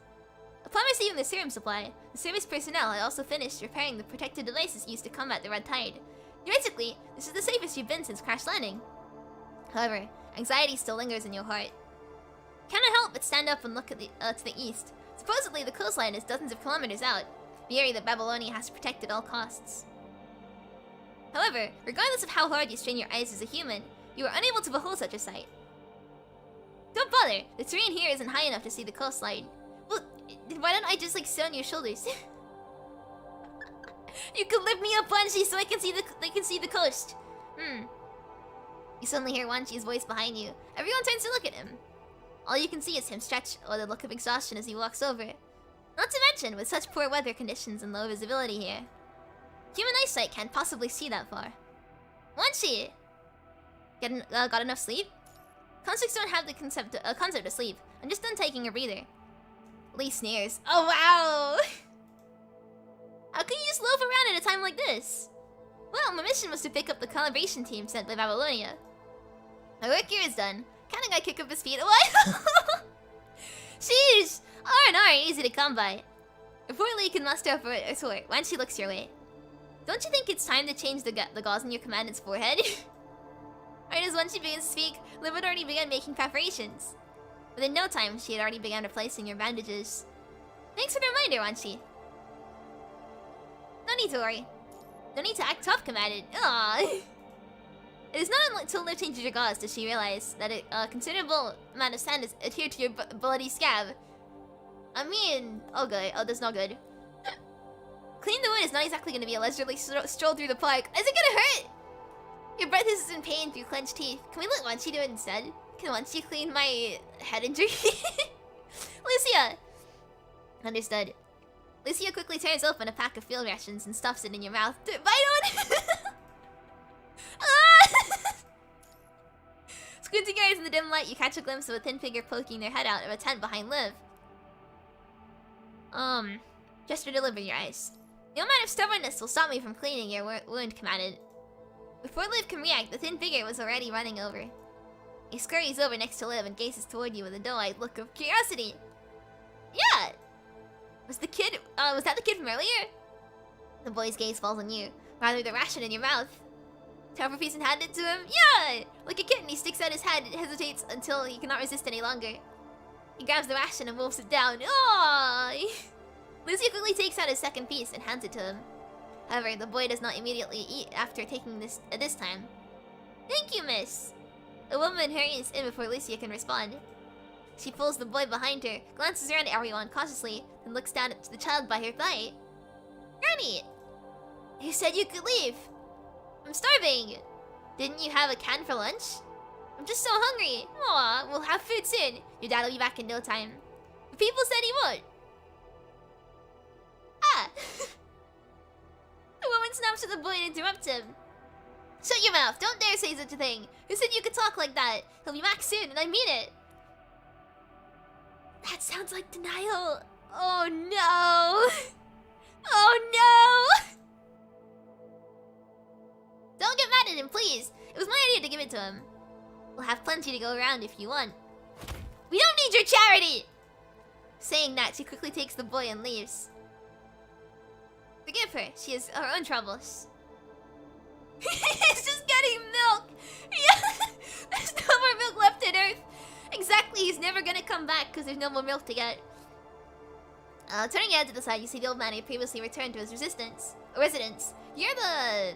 Upon receiving the serum supply, the service personnel had also finished repairing the protective devices used to combat the Red Tide. Theoretically, this is the safest you've been since crash landing. However, anxiety still lingers in your heart. Cannot help but stand up and look at to the east. Supposedly, the coastline is dozens of kilometers out, the area that Babylonia has to protect at all costs. However, regardless of how hard you strain your eyes as a human, you are unable to behold such a sight. Don't bother, the terrain here isn't high enough to see the coastline. Well, why don't I just like sit on your shoulders? You can lift me up, Wanshi, so I can see the coast. You suddenly hear Wanshi's voice behind you. Everyone turns to look at him. All you can see is him stretch or the look of exhaustion as he walks over. Not to mention, with such poor weather conditions and low visibility here, human eyesight can't possibly see that far. Wanshi! Got enough sleep? Constructs don't have the concept of sleep, I'm just done taking a breather. Lee sneers. Oh wow! How can you just loaf around at a time like this? Well, my mission was to pick up the calibration team sent by Babylonia. My work here is done. Kinda gotta kick up his feet. What? Sheesh! R&R ain't easy to come by. Before Lee can muster up a sword, Wanshi looks your way. Don't you think it's time to change the gauze on your commandant's forehead? Right as Wanshi begins to speak, Liv had already begun making preparations. Within no time, she had already begun replacing your bandages. Thanks for the reminder, Wanshi. No need to worry. No need to act tough, commandant. Aww. It is not until Liv changes your gauze does she realize that a considerable amount of sand is adhered to your bloody scab. I mean, oh good. Oh, that's not good. Cleaning the wound is not exactly going to be a leisurely stroll through the park. Is it gonna hurt? Your breath is in pain through clenched teeth. Can we let Wanshi do it instead? Can Wanshi clean my head injury? Lucia! Understood. Lucia quickly tears open a pack of field rations and stuffs it in your mouth. Bite on! Ah! Squinting your eyes in the dim light, you catch a glimpse of a thin figure poking their head out of a tent behind Liv. Gesture to Liv in your eyes. No amount of stubbornness will stop me from cleaning your wound, commandant. Before Liv can react, the thin figure was already running over. He scurries over next to Liv and gazes toward you with a doe-eyed look of curiosity. Yeah! Was that the kid from earlier? The boy's gaze falls on you, rather the ration in your mouth. Tear off a piece and hand it to him. Yeah! Like a kitten, he sticks out his head and hesitates until he cannot resist any longer. He grabs the ration and wolfs it down. Aww! Lucia quickly takes out his second piece and hands it to him. However, the boy does not immediately eat after taking this time. Thank you, miss! The woman hurries in before Lucia can respond. She pulls the boy behind her, glances around at everyone cautiously, and looks down at the child by her thigh. Granny! You said you could leave! I'm starving! Didn't you have a can for lunch? I'm just so hungry! Aw, we'll have food soon. Your dad will be back in no time. But people said he won't. Ah! The woman snaps at the boy and interrupts him. Shut your mouth! Don't dare say such a thing! Who said you could talk like that? He'll be back soon, and I mean it! That sounds like denial. Oh no! Oh no! Don't get mad at him, please! It was my idea to give it to him. We'll have plenty to go around if you want. We don't need your charity! Saying that, she quickly takes the boy and leaves. Forgive her, she has her own troubles. He's just getting milk! Yeah! There's no more milk left on Earth! Exactly, he's never gonna come back because there's no more milk to get. Turning your head to the side, you see the old man who previously returned to his residence. You're the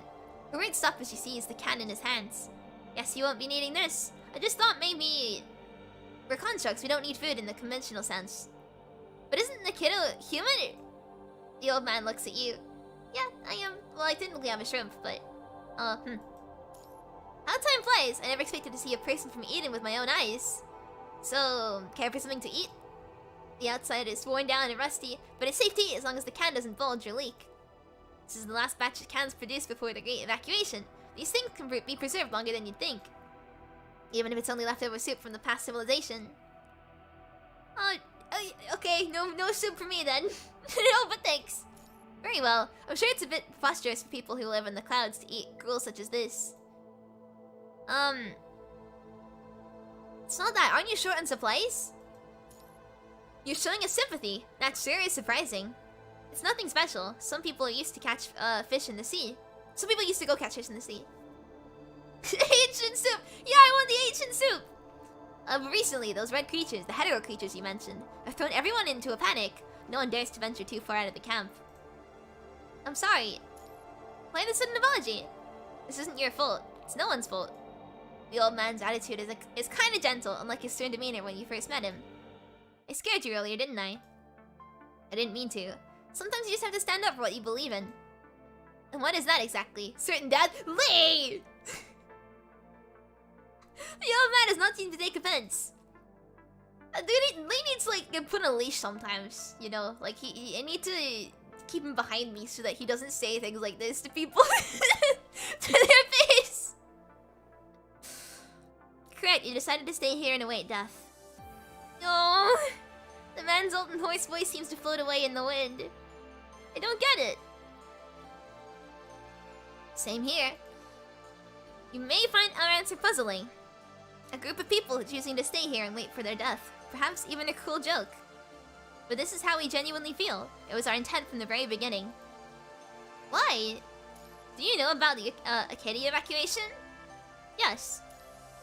word stop as you see is the can in his hands. Yes, you won't be needing this. I just thought maybe we're constructs, we don't need food in the conventional sense. But isn't the kid a human? The old man looks at you. Yeah, I am. Well, I technically am a shrimp, but how time flies! I never expected to see a person from Eden with my own eyes. So, care for something to eat? The outside is worn down and rusty, but it's safe to eat as long as the can doesn't bulge or leak. This is the last batch of cans produced before the great evacuation. These things can be preserved longer than you'd think. Even if it's only leftover soup from the past civilization. Okay, no soup for me then. No, but thanks. Very well. I'm sure it's a bit preposterous for people who live in the clouds to eat gruel such as this. It's not that. Aren't you short on supplies? You're showing us sympathy. That sure is surprising. It's nothing special. Some people are used to catch fish in the sea. Some people used to go catch fish in the sea. Ancient soup! Yeah, I want the ancient soup! But recently, those red creatures, the hetero creatures you mentioned, have thrown everyone into a panic. No one dares to venture too far out of the camp. I'm sorry. Why the sudden apology? This isn't your fault. It's no one's fault. The old man's attitude is kind of gentle, unlike his stern demeanor when you first met him. I scared you earlier, didn't I? I didn't mean to. Sometimes you just have to stand up for what you believe in. And what is that exactly? Certain death? Lee! The old man does not seem to take offense. Lee needs to like get put on a leash sometimes, you know? Like I need to keep him behind me so that he doesn't say things like this to people to their face. Correct, you decided to stay here and await death. Oh, the man's old and hoarse voice seems to float away in the wind. I don't get it. Same here. You may find our answer puzzling. A group of people choosing to stay here and wait for their death. Perhaps even a cruel joke. But this is how we genuinely feel. It was our intent from the very beginning. Why? Do you know about the Acadia evacuation? Yes.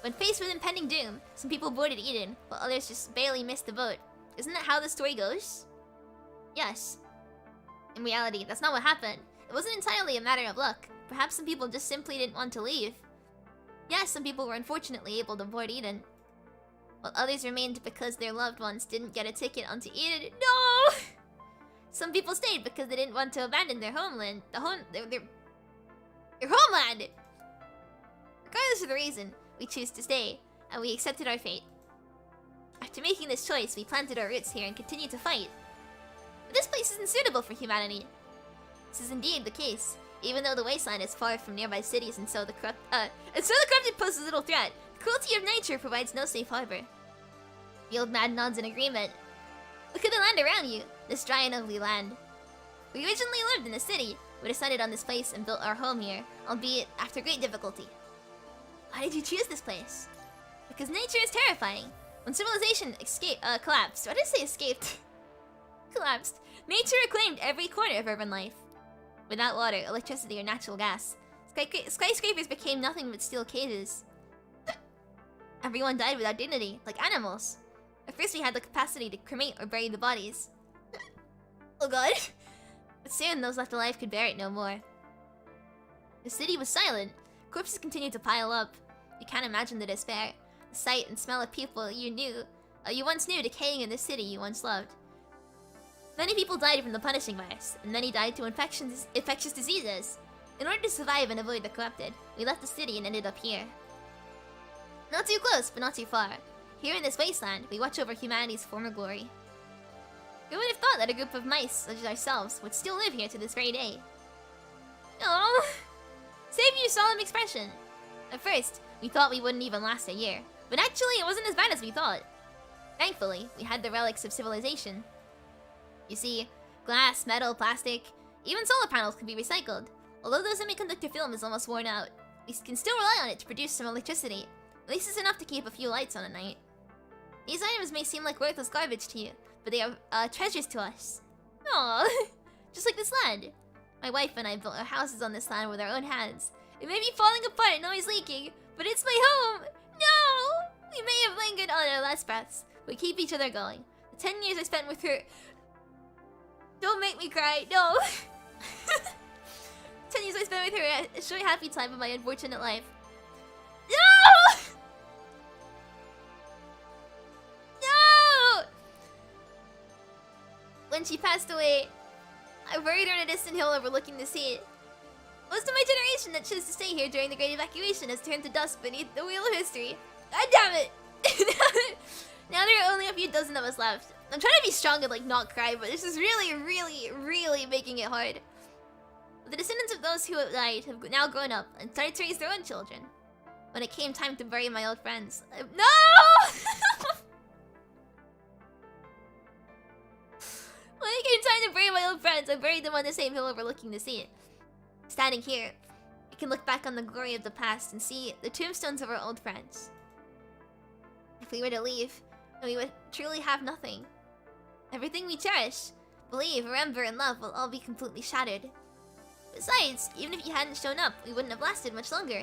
When faced with impending doom, some people boarded Eden, while others just barely missed the boat. Isn't that how the story goes? Yes. In reality, that's not what happened. It wasn't entirely a matter of luck. Perhaps some people just simply didn't want to leave. Yes, some people were unfortunately able to board Eden, while others remained because their loved ones didn't get a ticket onto Eden. No! Some people stayed because they didn't want to abandon their homeland. Their homeland! Regardless of the reason, we choose to stay, and we accepted our fate. After making this choice, we planted our roots here and continue to fight. But this place isn't suitable for humanity. This is indeed the case. Even though the wasteland is far from nearby cities and so the corrupted poses little threat, the cruelty of nature provides no safe harbor. The old man nods in agreement. Look at the land around you, this dry and ugly land. We originally lived in the city. We decided on this place and built our home here, albeit after great difficulty. Why did you choose this place? Because nature is terrifying. When civilization collapsed, why did I say escaped? Collapsed. Nature reclaimed every corner of urban life. Without water, electricity, or natural gas, skyscrapers became nothing but steel cages. Everyone died without dignity, like animals. At first we had the capacity to cremate or bury the bodies. Oh god. But soon those left alive could bear it no more. The city was silent. Corpses continued to pile up. You can't imagine the despair. The sight and smell of people you once knew decaying in the city you once loved. Many people died from the punishing virus, and many died to infectious diseases. In order to survive and avoid the corrupted, we left the city and ended up here. Not too close, but not too far. Here in this wasteland, we watch over humanity's former glory. Who would have thought that a group of mice, such as ourselves, would still live here to this very day? Oh, save your solemn expression. At first, we thought we wouldn't even last a year, but actually it wasn't as bad as we thought. Thankfully, we had the relics of civilization. You see, glass, metal, plastic, even solar panels can be recycled. Although the semiconductor film is almost worn out, we can still rely on it to produce some electricity. At least it's enough to keep a few lights on at night. These items may seem like worthless garbage to you, but they are treasures to us. Aww, just like this land. My wife and I built our houses on this land with our own hands. It may be falling apart and always leaking, but it's my home! No! We may have lingered on our last breaths, but we keep each other going. The 10 years I spent with her... Don't make me cry, no! 10 years I spent with her, a short happy time of my unfortunate life. No! No! When she passed away, I buried her on a distant hill overlooking the sea. Most of my generation that chose to stay here during the Great Evacuation has turned to dust beneath the wheel of history. God damn it! Now there are only a few dozen of us left. I'm trying to be strong and like not cry, but this is really making it hard. The descendants of those who have died have now grown up and started to raise their own children. When it came time to bury my old friends, no! When it came time to bury my old friends, I buried them on the same hill overlooking the sea. Standing here, we can look back on the glory of the past and see the tombstones of our old friends. If we were to leave, then we would truly have nothing. Everything we cherish, believe, remember, and love will all be completely shattered. Besides, even if you hadn't shown up, we wouldn't have lasted much longer.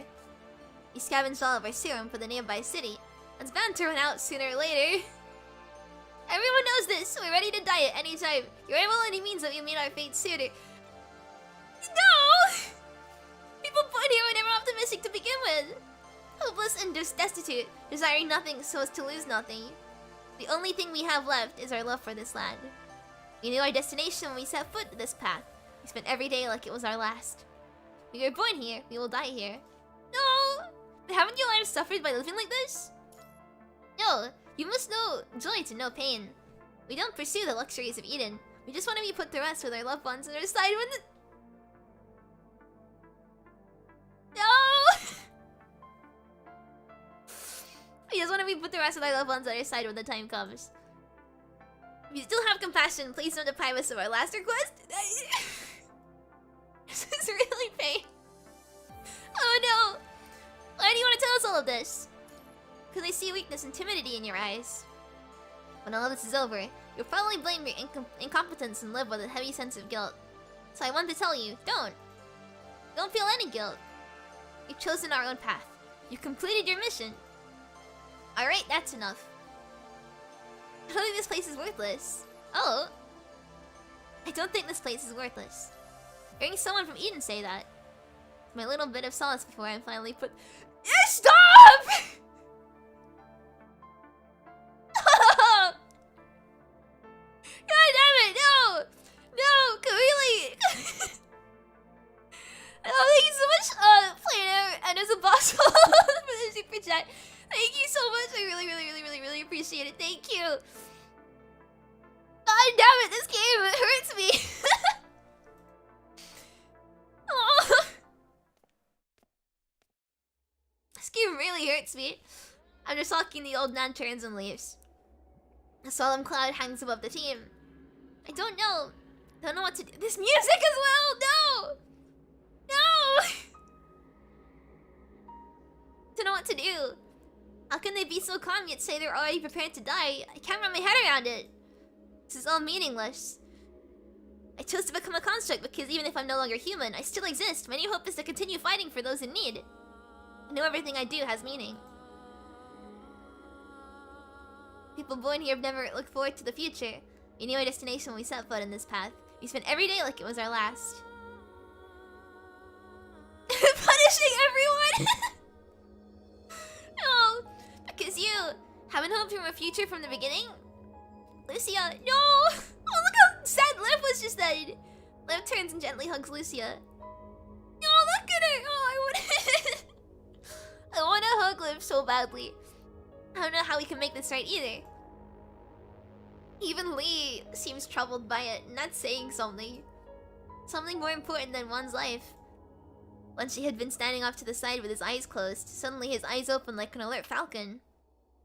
We scavenged all of our serum for the nearby city. That's bound to run out sooner or later. Everyone knows this, we're ready to die at any time. Your ability means that we meet our fate sooner. No! People born here were never optimistic to begin with. Hopeless and destitute, desiring nothing so as to lose nothing. The only thing we have left is our love for this land. We knew our destination when we set foot to this path. We spent every day like it was our last. We were born here, we will die here. No! But haven't your lives suffered by living like this? No, you must know joy to know pain. We don't pursue the luxuries of Eden. We just want to be put to rest with our loved ones on our side when the... No! We just want to be put to rest with our loved ones on our side when the time comes. If you still have compassion, please don't deprive us of our last request. This is really pain. Oh no! Why do you want to tell us all of this? Because I see weakness and timidity in your eyes. When all of this is over, you'll probably blame your incompetence and live with a heavy sense of guilt. So I want to tell you, don't. Don't feel any guilt. You've chosen our own path. You've completed your mission. Alright, that's enough. I don't think this place is worthless. Oh. I don't think this place is worthless. Hearing someone from Eden say that. My little bit of solace before I'm finally put... Stop! God damn it, no! No, really? Oh, thank you so much, Planner, and as a boss for the super chat. Thank you so much. I really appreciate it. Thank you. God damn it, this game, it hurts me. Oh. This game really hurts me. I'm just walking the old man turns and leaves. A solemn cloud hangs above the team. I don't know what to do. This music as well! No! No! Don't know what to do. How can they be so calm yet say they're already prepared to die? I can't wrap my head around it. This is all meaningless. I chose to become a construct because even if I'm no longer human, I still exist. My new hope is to continue fighting for those in need. I know everything I do has meaning. People born here have never looked forward to the future. We knew our destination when we set foot in this path. We spent every day like it was our last. Punishing everyone! No! Because you haven't hoped for a future from the beginning? Lucia, no! Oh, look how sad Liv was just then! Liv turns and gently hugs Lucia. No, look at her! Oh, I wanna hug Liv so badly. I don't know how we can make this right either. Even Lee seems troubled by it, not saying something. Something more important than one's life. Wanshi had been standing off to the side with his eyes closed. Suddenly his eyes opened like an alert falcon.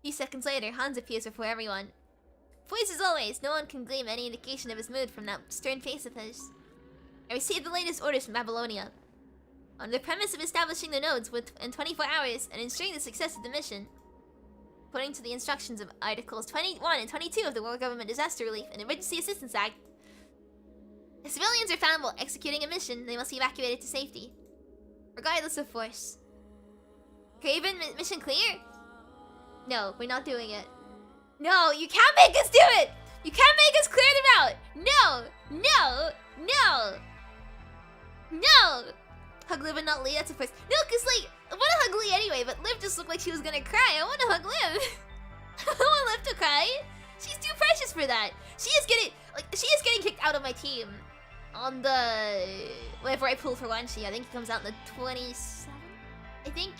A few seconds later, Hans appears before everyone. Poised as always, no one can glean any indication of his mood from that stern face of his. I received the latest orders from Babylonia. On the premise of establishing the nodes in 24 hours and ensuring the success of the mission. According to the instructions of Articles 21 and 22 of the World Government Disaster Relief and Emergency Assistance Act, if civilians are found while executing a mission, they must be evacuated to safety, regardless of force. Craven, mission clear? No, we're not doing it. No, you can't make us do it! You can't make us clear them out! No! No! No! No! Hug Liv and not Lee, that's a first. No, cause like, I wanna hug Lee anyway, but Liv just looked like she was gonna cry. I wanna hug Liv. I don't want Liv to cry. She's too precious for that. She is getting kicked out of my team. On the... whenever I pull for Wanshi, I think it comes out in the 27th? I think?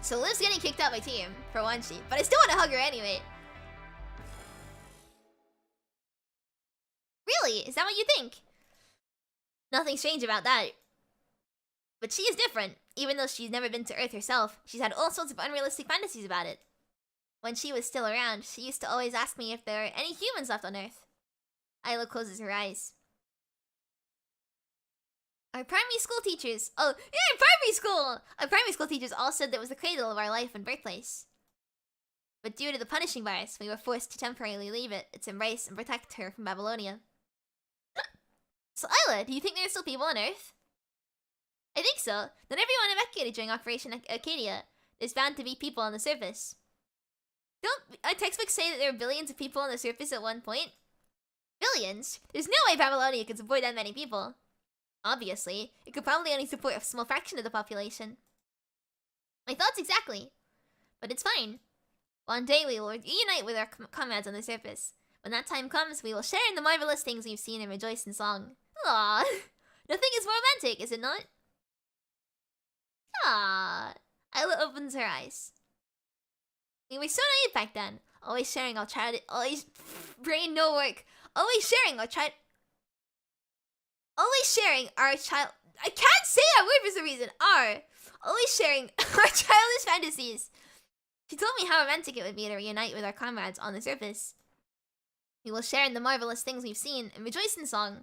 So Liv's getting kicked out of my team for Wanshi, but I still wanna hug her anyway. Really? Is that what you think? Nothing strange about that. But she is different. Even though she's never been to Earth herself, she's had all sorts of unrealistic fantasies about it. When she was still around, she used to always ask me if there are any humans left on Earth. Isla closes her eyes. Our primary school teachers... Oh, yeah, primary school! Our primary school teachers all said that it was the cradle of our life and birthplace. But due to the punishing virus, we were forced to temporarily leave its embrace and protect her from Babylonia. So Isla, do you think there are still people on Earth? I think so. Not everyone evacuated during Operation Acadia. There's bound to be people on the surface. Don't our textbooks say that there are billions of people on the surface at one point? Billions? There's no way Babylonia could support that many people. Obviously, it could probably only support a small fraction of the population. My thoughts exactly. But it's fine. One day we will reunite with our comrades on the surface. When that time comes, we will share in the marvelous things we've seen and rejoice in song. Aww. Nothing is more romantic, is it not? Ah. Isla opens her eyes. We were so naive back then. Always sharing our child. Always brain no work. Always sharing our child. Always sharing our child. I can't say that word for some reason. Always sharing our childish fantasies. She told me how romantic it would be to reunite with our comrades on the surface. We will share in the marvelous things we've seen and rejoice in song.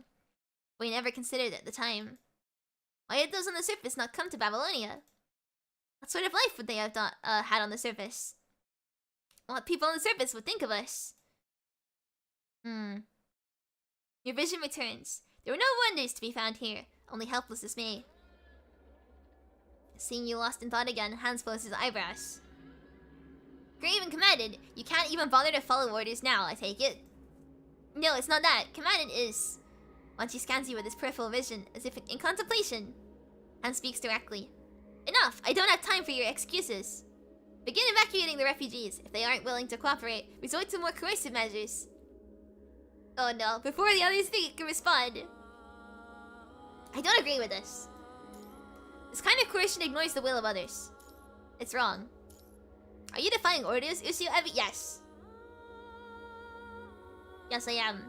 We never considered at the time. Why had those on the surface not come to Babylonia? What sort of life would they have had on the surface? What people on the surface would think of us? Your vision returns. There were no wonders to be found here, only helpless dismay. Seeing you lost in thought again, Hans blows his eyebrows. Grave and commanded, you can't even bother to follow orders now, I take it. No, it's not that. Commanded is... Wanshi scans you with his peripheral vision, as if in contemplation. Hans speaks directly. Enough! I don't have time for your excuses. Begin evacuating the refugees. If they aren't willing to cooperate, resort to more coercive measures. Oh no, before the others can respond. I don't agree with this. This kind of coercion ignores the will of others. It's wrong. Are you defying orders, Ushio Ebi? Yes. Yes, I am.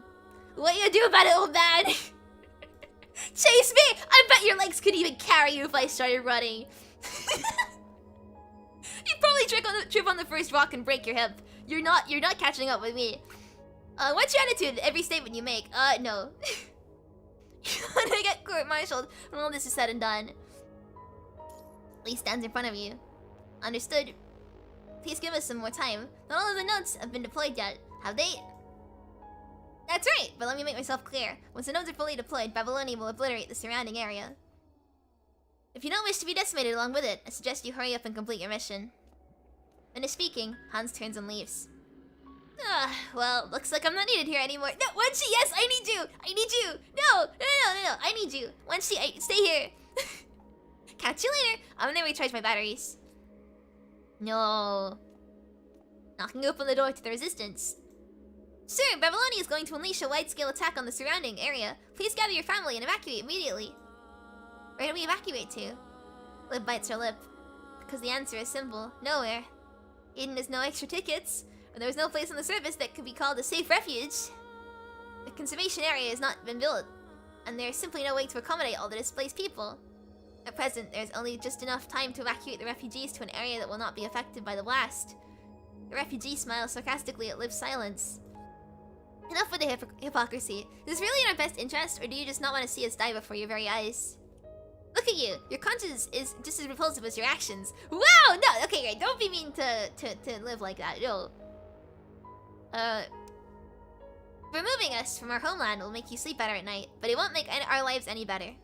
What you do about it, old man? Chase me! I bet your legs could even carry you if I started running. You'd probably trip on the first rock and break your hip. You're not catching up with me. What's your attitude every statement you make? No. When I get court-martialed when all this is said and done. Lee stands in front of you. Understood. Please give us some more time. Not all of the nodes have been deployed yet. Have they? That's right, but let me make myself clear. Once the nodes are fully deployed, Babylonia will obliterate the surrounding area. If you don't wish to be decimated along with it, I suggest you hurry up and complete your mission. Finished speaking, Hans turns and leaves. Well, looks like I'm not needed here anymore. No, Wanshi, yes, I need you! I need you! No, I need you. Wanshi, stay here. Catch you later. I'm gonna recharge my batteries. No. Knocking open the door to the resistance. Sir, Babylonia is going to unleash a wide-scale attack on the surrounding area. Please gather your family and evacuate immediately. Where do we evacuate to? Lib bites her lip. Because the answer is simple. Nowhere. Eden has no extra tickets, and there is no place on the surface that could be called a safe refuge. The conservation area has not been built, and there is simply no way to accommodate all the displaced people. At present, there is only just enough time to evacuate the refugees to an area that will not be affected by the blast. The refugee smiles sarcastically at Liv's silence. Enough with the hypocrisy. Is this really in our best interest, or do you just not want to see us die before your very eyes? Look at you. Your conscience is just as repulsive as your actions. Wow! No, okay, great. Don't be mean to Liv like that. No. Removing us from our homeland will make you sleep better at night, but it won't make our lives any better.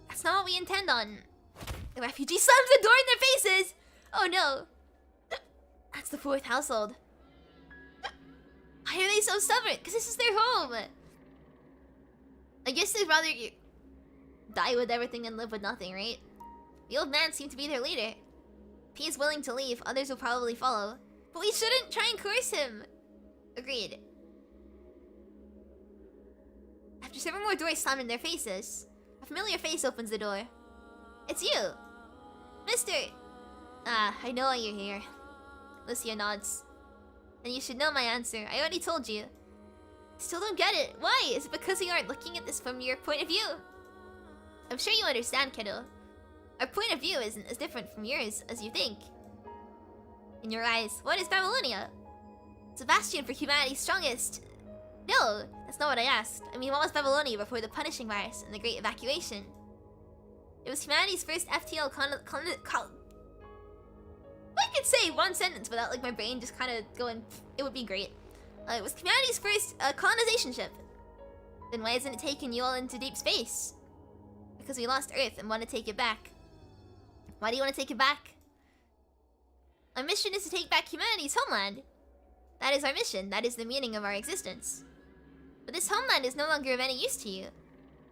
That's not what we intend on. The refugee slams the door in their faces! Oh no. That's the fourth household. Why are they so stubborn? Because this is their home. I guess they'd rather you die with everything and live with nothing, right? The old man seemed to be their leader. If he is willing to leave, others will probably follow. But we shouldn't try and coerce him. Agreed. After several more doors slammed in their faces, a familiar face opens the door. It's you! Mister! I know why you're here. Lucia nods. And you should know my answer. I already told you. Still don't get it. Why? Is it because you aren't looking at this from your point of view? I'm sure you understand, kiddo. Our point of view isn't as different from yours as you think. In your eyes, what is Babylonia? It's a bastion for humanity's strongest... No, that's not what I asked. I mean, what was Babylonia before the punishing virus and the great evacuation? It was humanity's first FTL I could say one sentence without like my brain just kind of going... It would be great. It was humanity's first colonization ship. Then why isn't it taking you all into deep space? Because we lost Earth and want to take it back. Why do you want to take it back? Our mission is to take back humanity's homeland. That is our mission. That is the meaning of our existence. But this homeland is no longer of any use to you.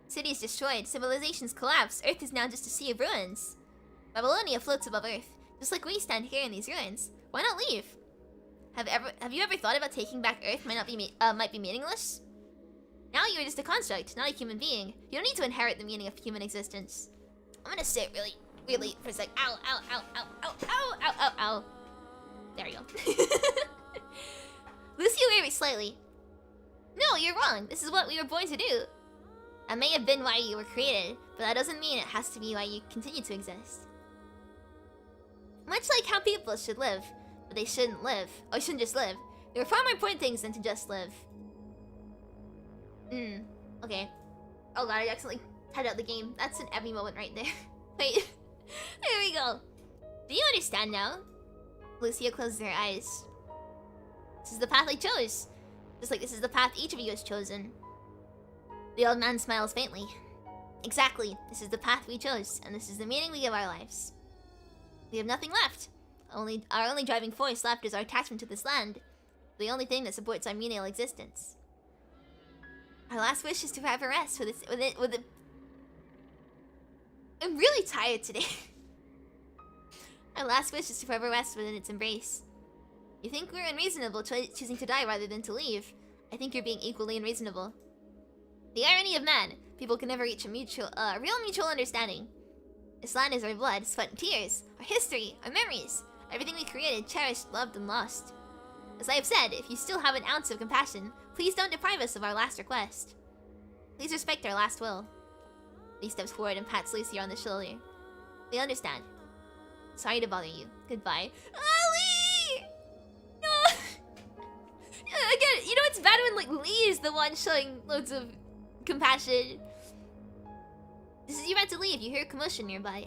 Cities destroyed, civilizations collapsed, Earth is now just a sea of ruins. Babylonia floats above Earth, just like we stand here in these ruins. Why not leave? Have you ever thought about taking back Earth might be meaningless? Now you're just a construct, not a human being. You don't need to inherit the meaning of human existence. I'm gonna sit really for a sec. Ow, ow, ow, ow, ow, ow, ow, ow, ow. There you go. Lucio wavered slightly. No, you're wrong. This is what we were born to do. That may have been why you were created, but that doesn't mean it has to be why you continue to exist. Much like how people should live, but they shouldn't live. Or shouldn't just live. There are far more important things than to just live. Okay. Oh god, I accidentally typed out the game. That's an Ebi moment right there. Wait. There we go. Do you understand now? Lucia closes her eyes. This is the path I chose. Just like this is the path each of you has chosen. The old man smiles faintly. Exactly. This is the path we chose, and this is the meaning we give our lives. We have nothing left. Our only driving force left is our attachment to this land. The only thing that supports our menial existence. Our last wish is to forever rest with it. I'm really tired today. Our last wish is to forever rest within its embrace. You think we're unreasonable choosing to die rather than to leave? I think you're being equally unreasonable. The irony of man. People can never reach a real mutual understanding. This land is our blood, sweat, and tears. Our history, our memories. Everything we created, cherished, loved, and lost. As I have said, if you still have an ounce of compassion, please don't deprive us of our last request. Please respect our last will. He steps forward and pats Lucy on the shoulder. They understand. Sorry to bother you. Goodbye. Ali! No! Again, you know it's bad when like Lee is the one showing loads of compassion. This is you about to leave. You hear a commotion nearby.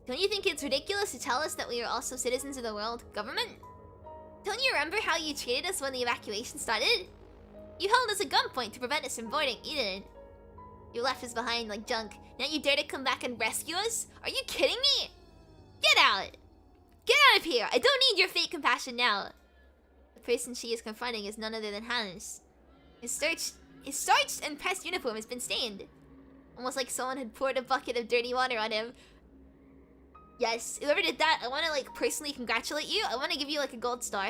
Don't you think it's ridiculous to tell us that we are also citizens of the world government? Don't you remember how you treated us when the evacuation started? You held us at gunpoint to prevent us from boarding Eden. You left us behind like junk. Now you dare to come back and rescue us? Are you kidding me? Get out! Get out of here! I don't need your fake compassion now. The person she is confronting is none other than Hans. His starched and pressed uniform has been stained. Almost like someone had poured a bucket of dirty water on him. Yes, whoever did that, I want to like personally congratulate you. I want to give you like a gold star.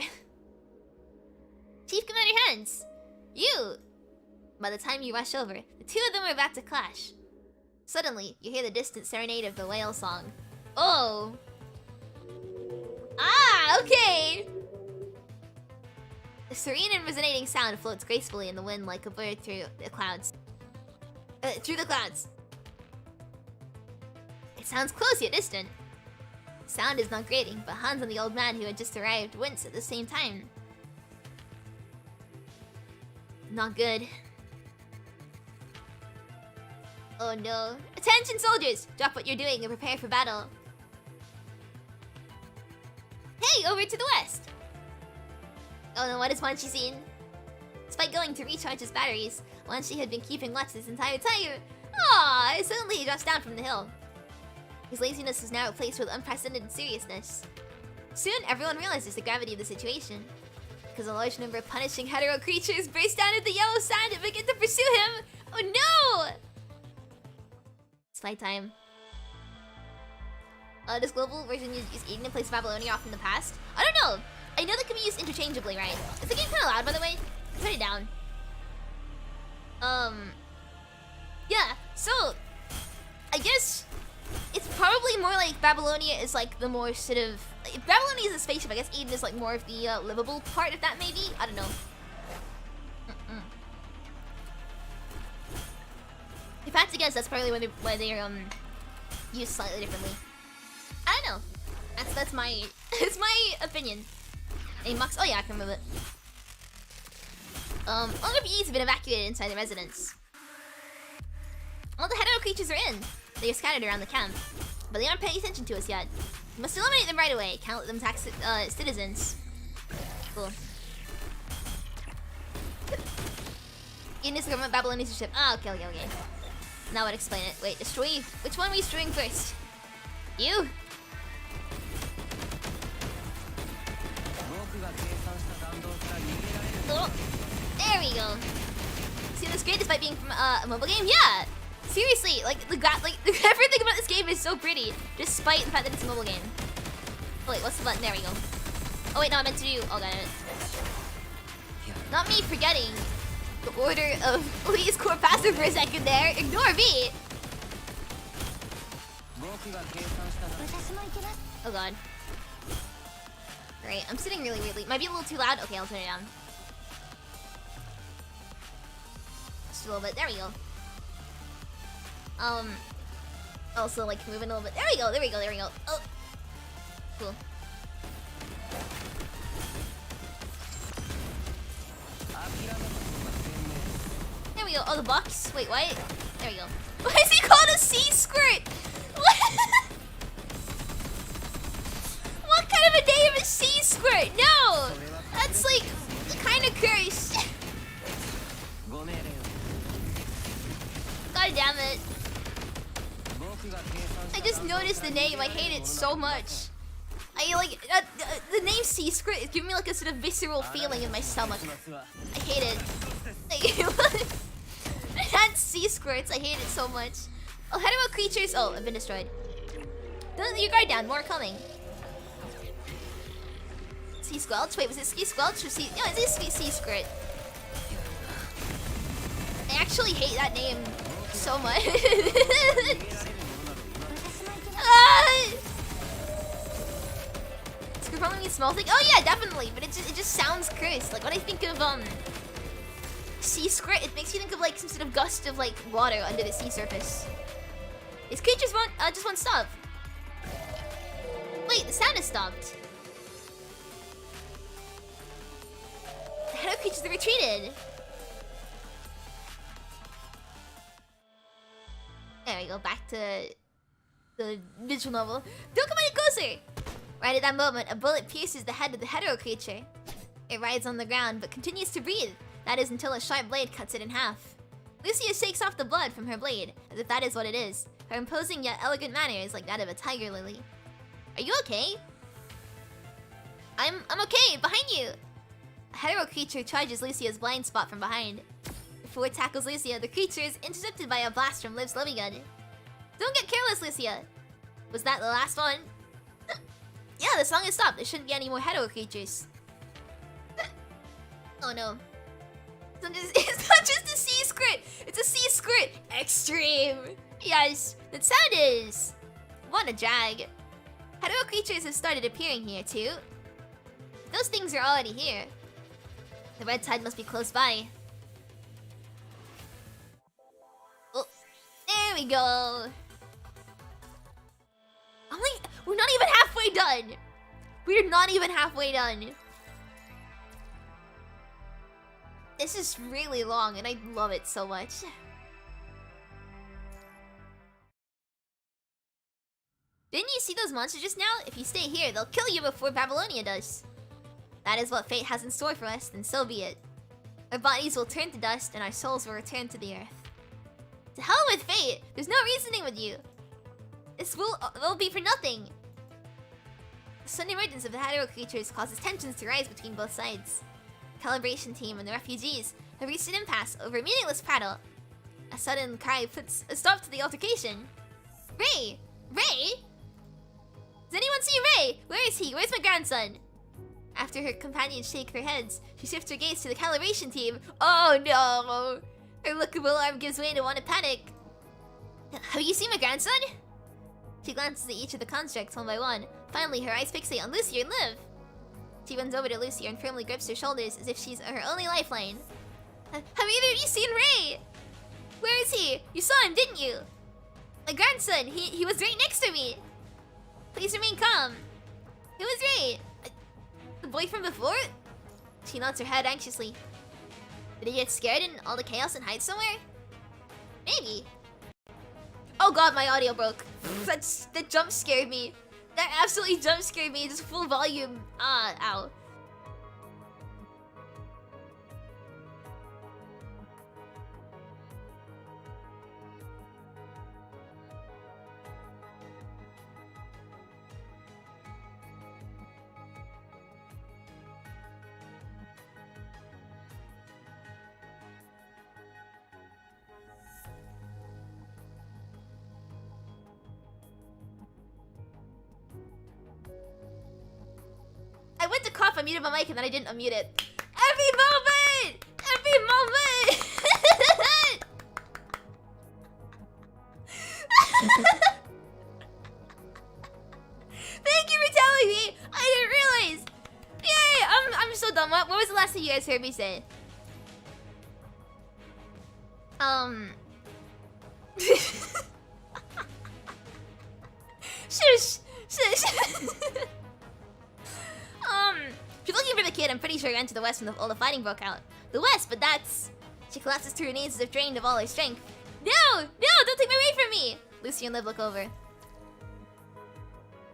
Chief Commander Hans, you! By the time you rush over, the two of them are about to clash. Suddenly, you hear the distant serenade of the whale song. Oh! Ah, okay! A serene and resonating sound floats gracefully in the wind like a bird through the clouds. It sounds close yet distant. The sound is not grating, but Hans and the old man who had just arrived wince at the same time. Not good. Oh no. Attention soldiers! Drop what you're doing and prepare for battle. Hey, over to the west! Oh no, what has Wanshi seen? Despite going to recharge his batteries, Wanshi had been keeping watch this entire time. Ah, suddenly he drops down from the hill. His laziness is now replaced with unprecedented seriousness. Soon, everyone realizes the gravity of the situation, because a large number of punishing hetero creatures burst down into the yellow sand and begin to pursue him. Oh no! It's fight time. This global version used Eden in place of Babylonia off in the past. I don't know. I know that can be used interchangeably, right? Is the game kind of loud, by the way? Put it down. Yeah. So, I guess it's probably more like Babylonia is like the more sort of... If Babylonia is a spaceship, I guess Eden is like more of the livable part of that, maybe? I don't know. If I had to guess, that's probably why they're used slightly differently. I don't know. That's my it's my opinion. Any mux? Oh yeah, I can remove it. All refugees have been evacuated inside the residence. All the hetero creatures are in. They are scattered around the camp, but they aren't paying attention to us yet. We must eliminate them right away. Can't let them tax citizens. Cool. Eden is government Babylonian ship. Ah, okay. Now I'd explain it. Wait, destroy. Which one are we destroying first? You? Oh, there we go. See, that's great despite being from a mobile game. Yeah. Seriously, like everything about this game is so pretty, despite the fact that it's a mobile game. Oh wait, what's the button? There we go. Oh wait, no, I meant to do. Oh, got it. Not me forgetting the order of Lee's core passive for a second there. Ignore me. Oh god. Great, I'm sitting really weirdly. Might be a little too loud. Okay, I'll turn it down. Just a little bit. There we go. Also like moving a little bit. There we go. Oh, cool. go. Oh, the box. Wait, what? There we go. Why is he called a sea squirt? What? What kind of a name is sea squirt? No! That's like kind of cursed. God damn it. I just noticed the name. I hate it so much. I like the name sea squirt is giving me like a sort of visceral feeling in my stomach. I hate it. Like, that's sea squirts. I hate it so much. Oh, hetero creatures. Oh, have been destroyed. Don't your guard down. More coming. Sea squelch. Wait, was it sea squelch or sea? No, it's sea squirt. I actually hate that name so much. It's probably a small thing. Oh yeah, definitely. But it just sounds cursed. Like when I think of sea squirt, it makes you think of like some sort of gust of like water under the sea surface. These creatures just won't stop. Wait, the sound has stopped. The hetero creatures have retreated. There we go, back to the visual novel. Don't come any closer! Right at that moment, a bullet pierces the head of the hetero creature. It rides on the ground, but continues to breathe. That is until a sharp blade cuts it in half. Lucia shakes off the blood from her blade, as if that is what it is. Her imposing yet elegant manner is like that of a tiger lily. Are you okay? I'm okay, behind you! A hetero creature charges Lucia's blind spot from behind. Before it tackles Lucia, the creature is intercepted by a blast from Liv's Levy gun. Don't get careless, Lucia! Was that the last one? Yeah, the song has stopped. There shouldn't be any more hetero creatures. Oh no. It's not just a sea squirt! It's a sea squirt! Extreme! Yes, that sound is... What a drag. Hetero creatures have started appearing here too. Those things are already here. The red tide must be close by. Oh, there we go. We're not even halfway done. We're not even halfway done. This is really long and I love it so much. Didn't you see those monsters just now? If you stay here, they'll kill you before Babylonia does. That is what fate has in store for us, then so be it. Our bodies will turn to dust and our souls will return to the earth. To hell with fate! There's no reasoning with you. This will be for nothing. The sudden emergence of the hetero creatures causes tensions to rise between both sides. The calibration team and the refugees have reached an impasse over a meaningless prattle. A sudden cry puts a stop to the altercation. Ray! Ray? Does anyone see Ray? Where is he? Where's my grandson? After her companions shake their heads, she shifts her gaze to the calibration team. Oh no! Her look of alarm gives way to one of panic. Have you seen my grandson? She glances at each of the constructs one by one. Finally, her eyes fixate on Lucia and Liv. She runs over to Lucia and firmly grips her shoulders as if she's her only lifeline. Have either of you seen Ray? Where is he? You saw him, didn't you? My grandson, he was right next to me. Please remain calm. Who is Ray? The boy from before? She nods her head anxiously. Did he get scared in all the chaos and hide somewhere? Maybe. Oh god, my audio broke. That jump scared me. That absolutely jump scared me. Just full volume. Ow. I went to cough, I muted my mic, and then I didn't unmute it. Every moment! Every moment! Thank you for telling me! I didn't realize! Yay! I'm so dumb. What was the last thing you guys heard me say? Shush! Shush! If you're looking for the kid, I'm pretty sure he ran to the west when all the fighting broke out. The west, but that's... She collapses to her knees as if drained of all her strength. No! No! Don't take me away from me! Lucy and Liv look over.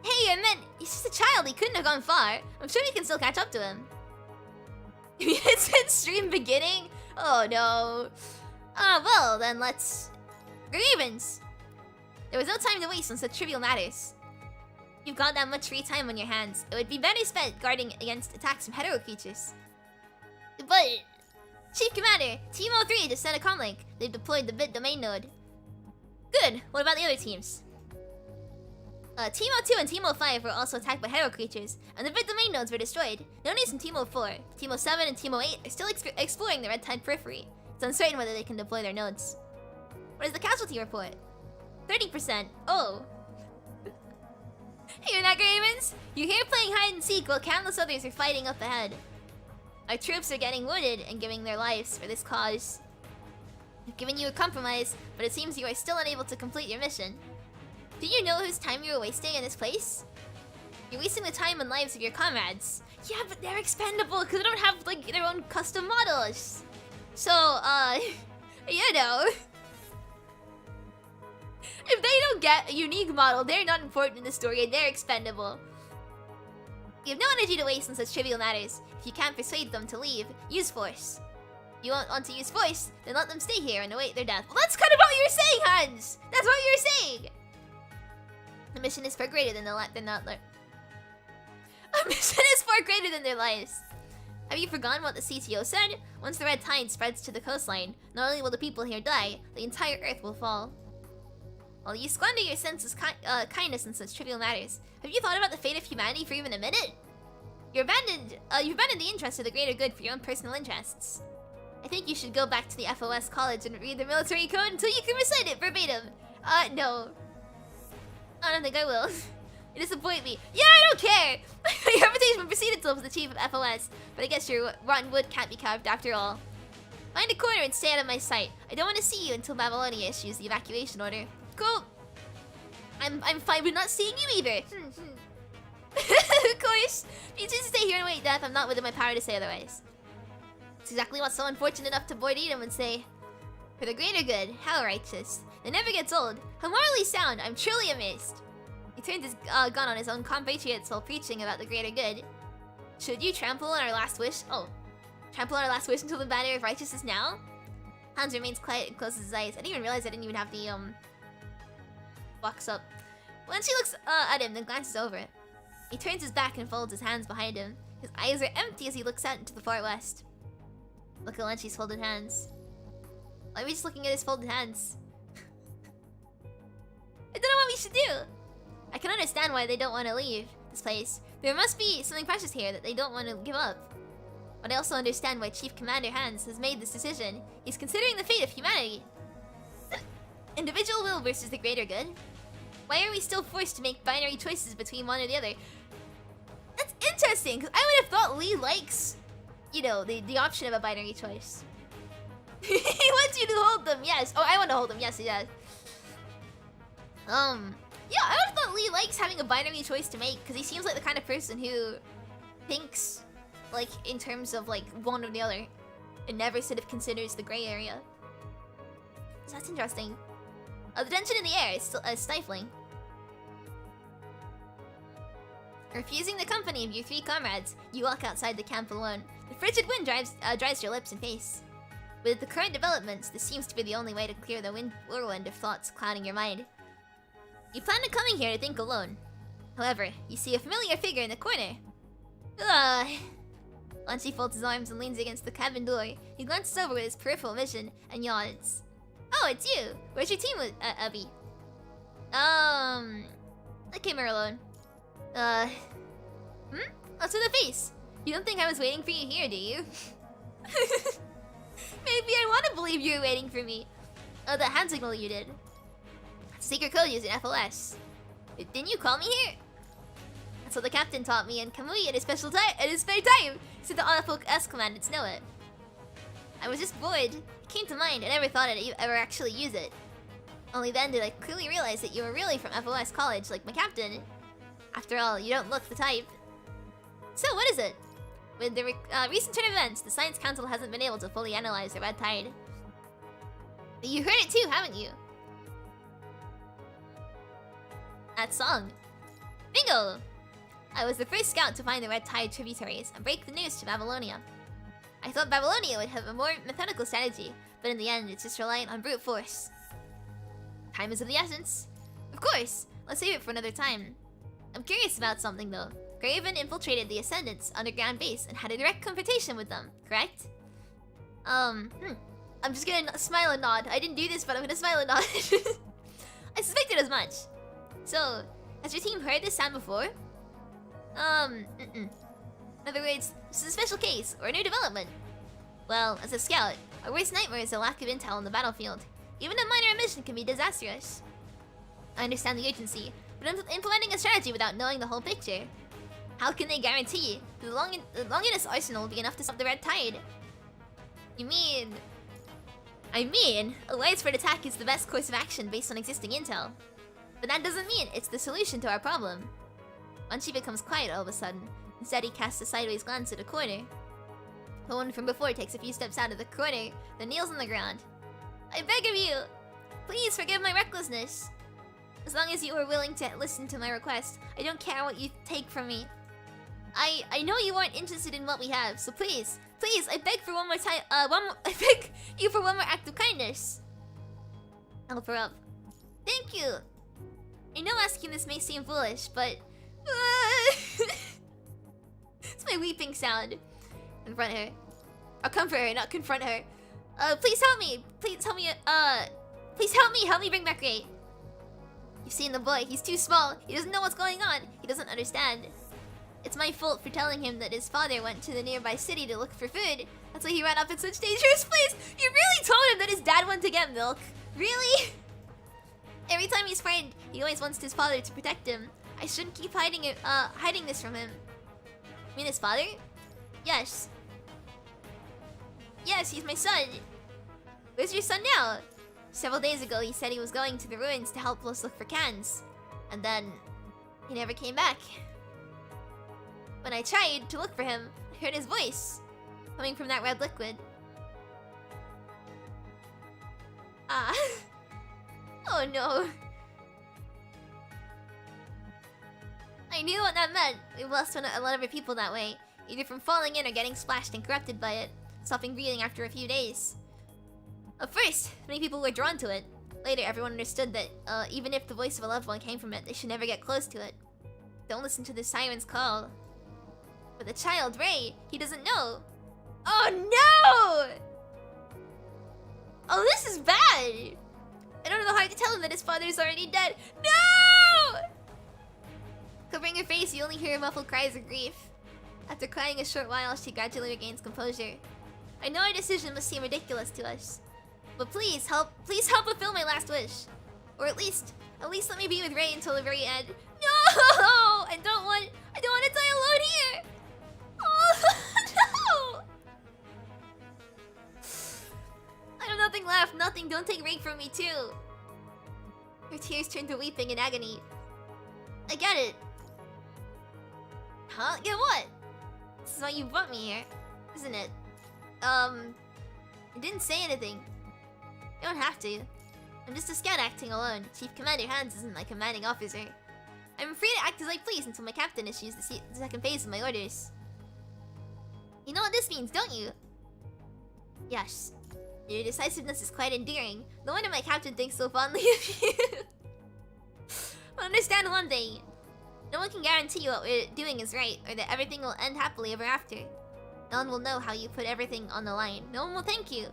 Hey, I meant, he's just a child. He couldn't have gone far. I'm sure we can still catch up to him. It's in stream beginning? Oh no. Well, then let's... Grievance! There was no time to waste on such trivial matters. You've got that much free time on your hands. It would be better spent guarding against attacks from hetero creatures. But... Chief Commander, Team 03 just sent a comlink. They've deployed the bit domain node. Good. What about the other teams? Team 02 and Team 05 were also attacked by hetero creatures, and the bit domain nodes were destroyed. No news from Team 04. Team 07 and Team 08 are still exploring the Red Tide periphery. It's uncertain whether they can deploy their nodes. What is the casualty report? 30%. Oh. Hey, you're not Ravens? You're here playing hide and seek while countless others are fighting up ahead. Our troops are getting wounded and giving their lives for this cause. I've given you a compromise, but it seems you are still unable to complete your mission. Do you know whose time you were wasting in this place? You're wasting the time and lives of your comrades. Yeah, but they're expendable because they don't have, like, their own custom models. So, you know. If they don't get a unique model, they're not important in the story and they're expendable. You have no energy to waste on such trivial matters. If you can't persuade them to leave, use force. If you won't want to use force, then let them stay here and await their death. Well, that's kind of what you're saying, Hans! That's what you're saying! The mission is far greater than A mission is far greater than their lives. Have you forgotten what the CTO said? Once the red tide spreads to the coastline, not only will the people here die, the entire Earth will fall. While you squander your sense of kindness in such trivial matters, have you thought about the fate of humanity for even a minute? You've abandoned the interest of the greater good for your own personal interests. I think you should go back to the FOS college and read the military code until you can recite it verbatim. No. I don't think I will. You disappoint me. Yeah, I don't care! Your reputation proceeded until the chief of FOS, but I guess your rotten wood can't be carved after all. Find a corner and stay out of my sight. I don't want to see you until Babylonia issues the evacuation order. Cool. I'm fine with not seeing you either. Of course. If you choose to stay here and wait death, I'm not within my power to say otherwise. It's exactly what someone fortunate enough to board Edom would say. For the greater good, how righteous. It never gets old. How morally sound, I'm truly amazed. He turned his gun on his own compatriots while preaching about the greater good. Should you trample on our last wish? Oh. Trample on our last wish until the banner of righteousness now? Hans remains quiet and closes his eyes. I didn't even realize I didn't even have the, box up. When she looks at him, then glances over it. He turns his back and folds his hands behind him. His eyes are empty as he looks out into the far west. Look at Wanshi's folded hands. Why are we just looking at his folded hands? I don't know what we should do. I can understand why they don't want to leave this place. There must be something precious here that they don't want to give up. But I also understand why Chief Commander Hans has made this decision. He's considering the fate of humanity. Individual will versus the greater good. Why are we still forced to make binary choices between one or the other? That's interesting, because I would have thought Lee likes, you know, the option of a binary choice. He wants you to hold them, yes. Oh, I want to hold them, yes, he does. Yeah, I would have thought Lee likes having a binary choice to make, because he seems like the kind of person who thinks, like, in terms of, like, one or the other, and never sort of considers the gray area. So that's interesting. The tension in the air is still stifling. Refusing the company of your three comrades, you walk outside the camp alone. The frigid wind dries your lips and face. With the current developments, this seems to be the only way to clear the whirlwind of thoughts clouding your mind. You plan on coming here to think alone. However, you see a familiar figure in the corner. Wanshi folds his arms and leans against the cabin door. He glances over with his peripheral vision and yawns. Oh, it's you! Where's your team with Ebi? I came here alone. What's with the face? You don't think I was waiting for you here, do you? Maybe I want to believe you were waiting for me. Oh, the hand signal you did. Secret code used in FOS. Didn't you call me here? That's what the captain taught me in Kamui at his spare time. So the FOS commandants know it. I was just bored. It came to mind. I never thought I'd ever actually use it. Only then did I clearly realize that you were really from FOS college, like my captain. After all, you don't look the type. So, what is it? With the recent turn of events, the Science Council hasn't been able to fully analyze the Red Tide. You heard it too, haven't you? That song. Bingo! I was the first scout to find the Red Tide tributaries and break the news to Babylonia. I thought Babylonia would have a more methodical strategy, but in the end, it's just reliant on brute force. Time is of the essence. Of course, let's save it for another time. I'm curious about something though. Graven infiltrated the Ascendant's underground base and had a direct confrontation with them, correct? I'm just gonna smile and nod. I didn't do this, but I'm gonna smile and nod. I suspected as much. So, has your team heard this sound before? In other words, this is a special case, or a new development. Well, as a scout, our worst nightmare is the lack of intel on the battlefield. Even a minor omission can be disastrous. I understand the urgency, but implementing a strategy without knowing the whole picture. How can they guarantee that the Longinus arsenal will be enough to stop the Red Tide? You mean... I mean, a widespread attack is the best course of action based on existing intel. But that doesn't mean it's the solution to our problem. Wanshi becomes quiet all of a sudden. Instead, he casts a sideways glance at a corner. The one from before takes a few steps out of the corner, then kneels on the ground. I beg of you! Please forgive my recklessness. As long as you are willing to listen to my request, I don't care what you take from me. I know you aren't interested in what we have, so please, I beg for one more time. I beg you for one more act of kindness. Help her up. Thank you. I know asking this may seem foolish, but it's my weeping sound. Confront her. I'll comfort her, not confront her. Please help me. Please help me. Please help me. Help me bring back Ray. You've seen the boy. He's too small. He doesn't know what's going on. He doesn't understand. It's my fault for telling him that his father went to the nearby city to look for food. That's why he ran off in such dangerous place. You really told him that his dad went to get milk? Really? Every time he's frightened, he always wants his father to protect him. I shouldn't keep hiding this from him. You mean his father? Yes. Yes, he's my son. Where's your son now? Several days ago, he said he was going to the ruins to help us look for cans. And then, he never came back. When I tried to look for him, I heard his voice, coming from that red liquid. Ah. Oh no. I knew what that meant. We lost a lot of our people that way, either from falling in or getting splashed and corrupted by it, stopping breathing after a few days. At first, many people were drawn to it. Later, everyone understood that even if the voice of a loved one came from it, they should never get close to it. Don't listen to the siren's call. But the child, Ray, he doesn't know. Oh no! Oh, this is bad! I don't know how to tell him that his father's already dead. No! Covering her face, you only hear muffled cries of grief. After crying a short while, she gradually regains composure. I know our decision must seem ridiculous to us, but please help fulfill my last wish. Or at least let me be with Ray until the very end. No! I don't want to die alone here! Oh, no! I have nothing left, nothing. Don't take Ray from me too. Her tears turn to weeping in agony. I get it. Huh? Get what? This is why you brought me here, isn't it? I didn't say anything. You don't have to. I'm just a scout acting alone. Chief Commander Hans isn't my commanding officer. I'm free to act as I please until my captain issues the second phase of my orders. You know what this means, don't you? Yes. Your decisiveness is quite endearing. No wonder my captain thinks so fondly of you. But understand one thing. No one can guarantee what we're doing is right, or that everything will end happily ever after. No one will know how you put everything on the line. No one will thank you.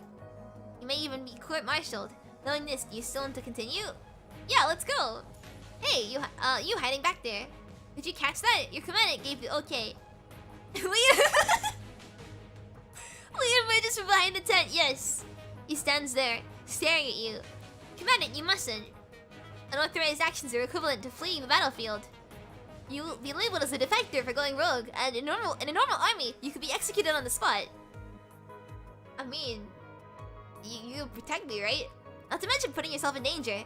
You may even be court-martialed. Knowing this, do you still want to continue? Yeah, let's go. Hey, you hiding back there. Did you catch that? Your commandant gave the okay. Liam emerges from behind the tent, yes. He stands there, staring at you. Commandant, you mustn't. Unauthorized actions are equivalent to fleeing the battlefield. You will be labeled as a defector for going rogue, and in a normal army, you could be executed on the spot. I mean, you protect me, right? Not to mention putting yourself in danger.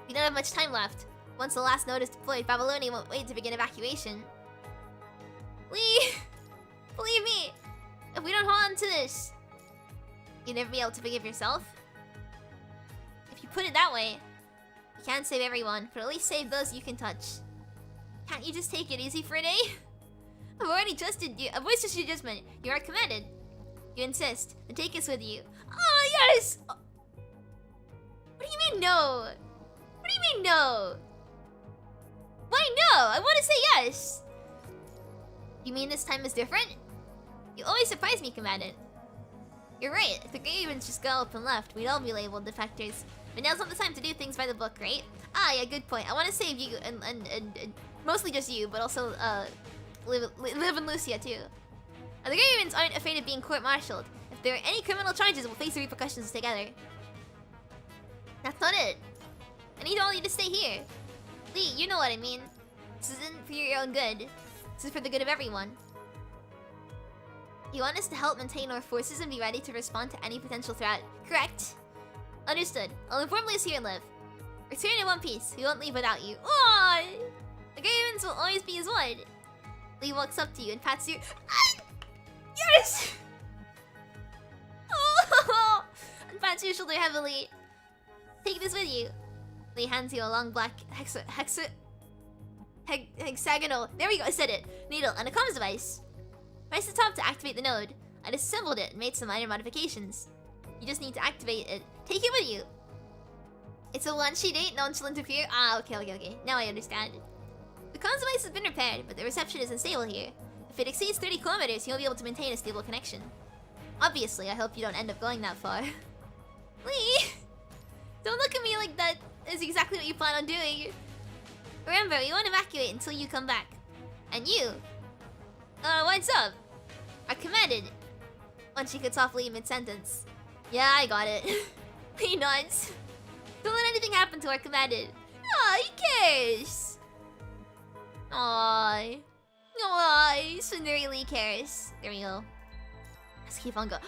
We don't have much time left. Once the last node is deployed, Babylonia won't wait to begin evacuation. Believe me, if we don't hold on to this, you'll never be able to forgive yourself. you put it that way, you can't save everyone, but at least save those you can touch. Can't you just take it easy for a day? I've already trusted you. I've always trusted your judgment. You are commanded. You insist. Then take us with you. Oh, yes! What do you mean no? What do you mean no? Why no? I want to say yes. You mean this time is different? You always surprise me, Commandant. You're right. If the Ravens just got up and left, we'd all be labeled defectors. But now's not the time to do things by the book, right? Ah, yeah, good point. I want to save you and mostly just you, but also Liv and Lucia too. The Ravens aren't afraid of being court-martialed. If there are any criminal charges, we'll face the repercussions together. That's not it. I need all of you to stay here. Lee, you know what I mean. This isn't for your own good. This is for the good of everyone. You want us to help maintain our forces and be ready to respond to any potential threat. Correct. Understood. I'll inform Lucy and Liv. Return in one piece. We won't leave without you. Aww! The Ravens will always be as one. Lee walks up to you and pats you. Yes! Oh! And pats your shoulder heavily. Take this with you. Lee hands you a long black hexagonal. There we go, I said it. Needle and a comms device. Press the top to activate the node. I disassembled it and made some minor modifications. You just need to activate it. Take it with you. It's a Wanshi date, no one shall interfere. Ah, okay. Now I understand. The comms device has been repaired, but the reception is unstable here. If it exceeds 30 kilometers, you won't be able to maintain a stable connection. Obviously, I hope you don't end up going that far. Lee! Don't look at me like that is exactly what you plan on doing. Remember, we won't evacuate until you come back. And you... what's up? Are commanded. Once she cuts off Lee mid-sentence. Yeah, I got it. Lee nods. Don't let anything happen to our commanded. Aw, he cares. Aww. Aww, Sundari Lee cares. There we go. Let's keep on going.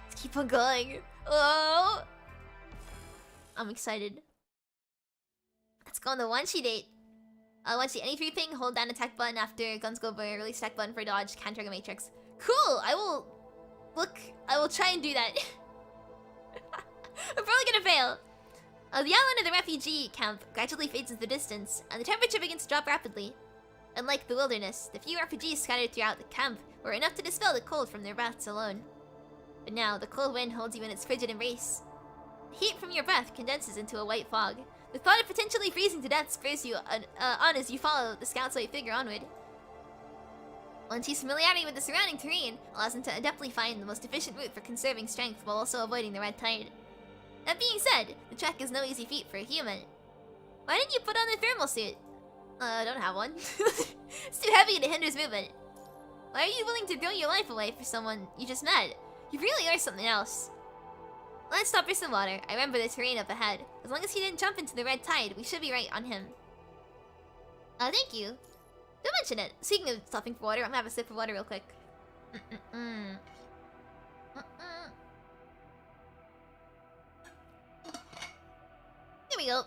Let's keep on going. Oh! I'm excited. Let's go on the Wanshi date. Wanshi, any free ping, hold down attack button after guns go by, release attack button for dodge, can't trigger matrix. Cool! I will try and do that. I'm probably gonna fail. The outline of the refugee camp gradually fades into the distance, and the temperature begins to drop rapidly. Unlike the wilderness, the few refugees scattered throughout the camp were enough to dispel the cold from their breaths alone. But now, the cold wind holds you in its frigid embrace. The heat from your breath condenses into a white fog. The thought of potentially freezing to death spurs you on as you follow the scout's white figure onward. Wanshi's familiarity with the surrounding terrain allows him to adeptly find the most efficient route for conserving strength while also avoiding the red tide. That being said, the trek is no easy feat for a human. Why didn't you put on the thermal suit? I don't have one. It's too heavy and it hinders movement. Why are you willing to throw your life away for someone you just met? You really are something else. Let's stop for some water. I remember the terrain up ahead. As long as he didn't jump into the red tide, we should be right on him. Thank you. Don't mention it. Speaking of stopping for water, I'm gonna have a sip of water real quick. There we go.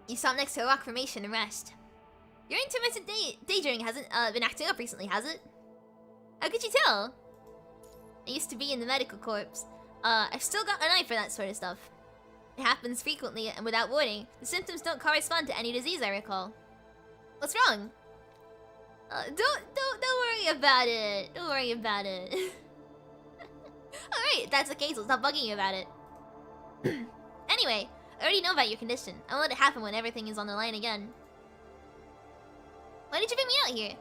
You stop next to a rock formation and rest. Your intermittent daydreaming hasn't been acting up recently, has it? How could you tell? I used to be in the medical corps. I've still got an eye for that sort of stuff. It happens frequently and without warning. The symptoms don't correspond to any disease I recall. What's wrong? Don't worry about it. Don't worry about it. Alright, if that's the case, I'll stop bugging you about it. Anyway, I already know about your condition. I won't let it happen when everything is on the line again. Why did you bring me out here?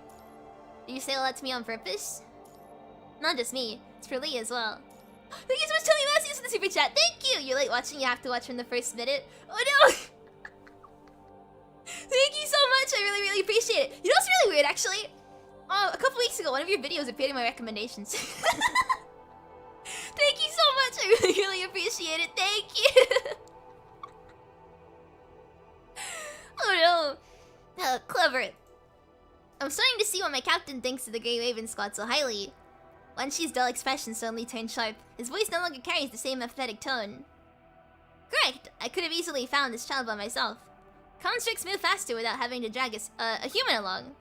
Did you say all that to me on purpose? Not just me, it's for Lee as well. Thank you so much, Tony Massius, for the super chat. Thank you! You're late watching, you have to watch from the first minute. Oh no! Thank you so much, I really, really appreciate it. You know what's really weird, actually? A couple weeks ago, one of your videos appeared in my recommendations. Thank you so much, I really, really appreciate it. Thank you! Oh no! Clever. I'm starting to see why my captain thinks of the Grey Raven squad so highly. Wanshi's dull expression suddenly turned sharp. His voice no longer carries the same apathetic tone. Correct! I could have easily found this child by myself. Constructs move faster without having to drag a human along.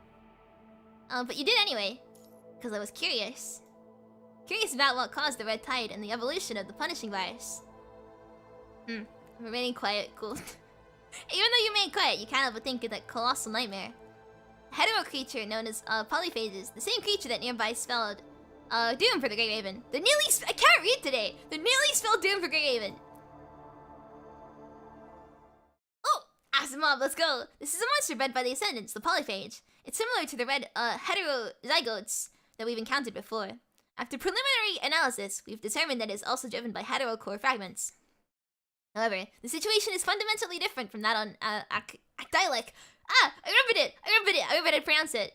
But you did anyway. Because I was curious. Curious about what caused the red tide and the evolution of the punishing virus. Remaining quiet, cool. Even though you remain quiet, you can't help but think of that colossal nightmare. A hetero creature known as polyphages, the same creature that nearby spelled doom for the Great Raven. I can't read today! The nearly spelled doom for Great Raven. Oh! Asimov, let's go! This is a monster bred by the Ascendants, the polyphage. It's similar to the red heterozygotes that we've encountered before. After preliminary analysis, we've determined that it is also driven by heterocore fragments. However, the situation is fundamentally different from that on Actylec. I remembered how to pronounce it.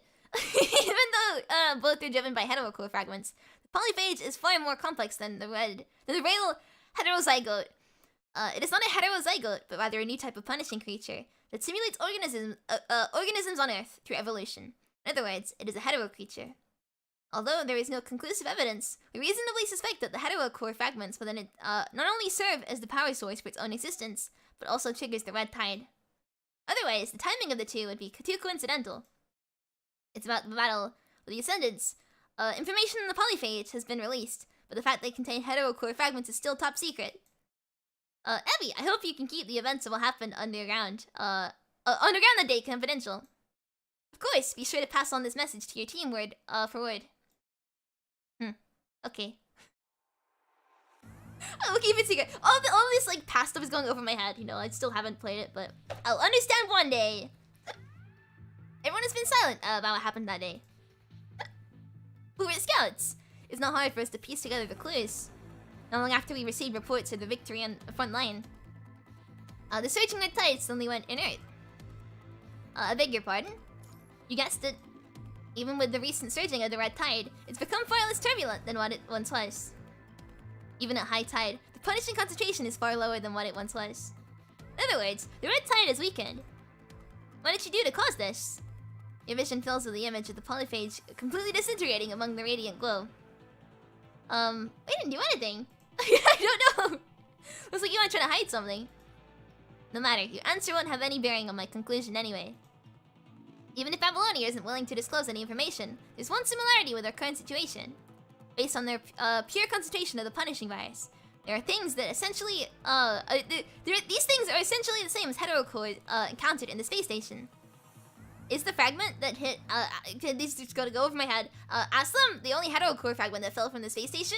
Even though both are driven by heterocore fragments, the polyphage is far more complex than the rail heterozygote. It is not a heterozygote, but rather a new type of punishing creature that simulates organisms on Earth through evolution. In other words, it is a hetero creature. Although there is no conclusive evidence, we reasonably suspect that the heterocore fragments within it not only serve as the power source for its own existence, but also triggers the red tide. Otherwise, the timing of the two would be too coincidental. It's about the battle with the Ascendants. Information on the polyphage has been released, but the fact they contain heterocore fragments is still top secret. Ebi, I hope you can keep the events that will happen underground that day confidential. Of course, be sure to pass on this message to your team word for word. Okay. I'll keep it secret. All this like past stuff is going over my head. You know, I still haven't played it, but I'll understand one day. Everyone has been silent about what happened that day. Who were the scouts? It's not hard for us to piece together the clues. Not long after we received reports of the victory on the front line, the surging red tide suddenly went inert. I beg your pardon? You guessed it. Even with the recent surging of the red tide, it's become far less turbulent than what it once was. Even at high tide, the punishing concentration is far lower than what it once was. In other words, the red tide is weakened. What did you do to cause this? Your vision fills with the image of the polyphage completely disintegrating among the radiant glow. We didn't do anything. I don't know. Looks like you might try to hide something. No matter, your answer won't have any bearing on my conclusion anyway. Even if Babylonia isn't willing to disclose any information, there's one similarity with our current situation. Based on their pure concentration of the punishing virus, there are things that essentially, these things are essentially the same as heterocore encountered in the space station. Is the fragment that hit, these just gotta go over my head, Aslam the only heterocore fragment that fell from the space station?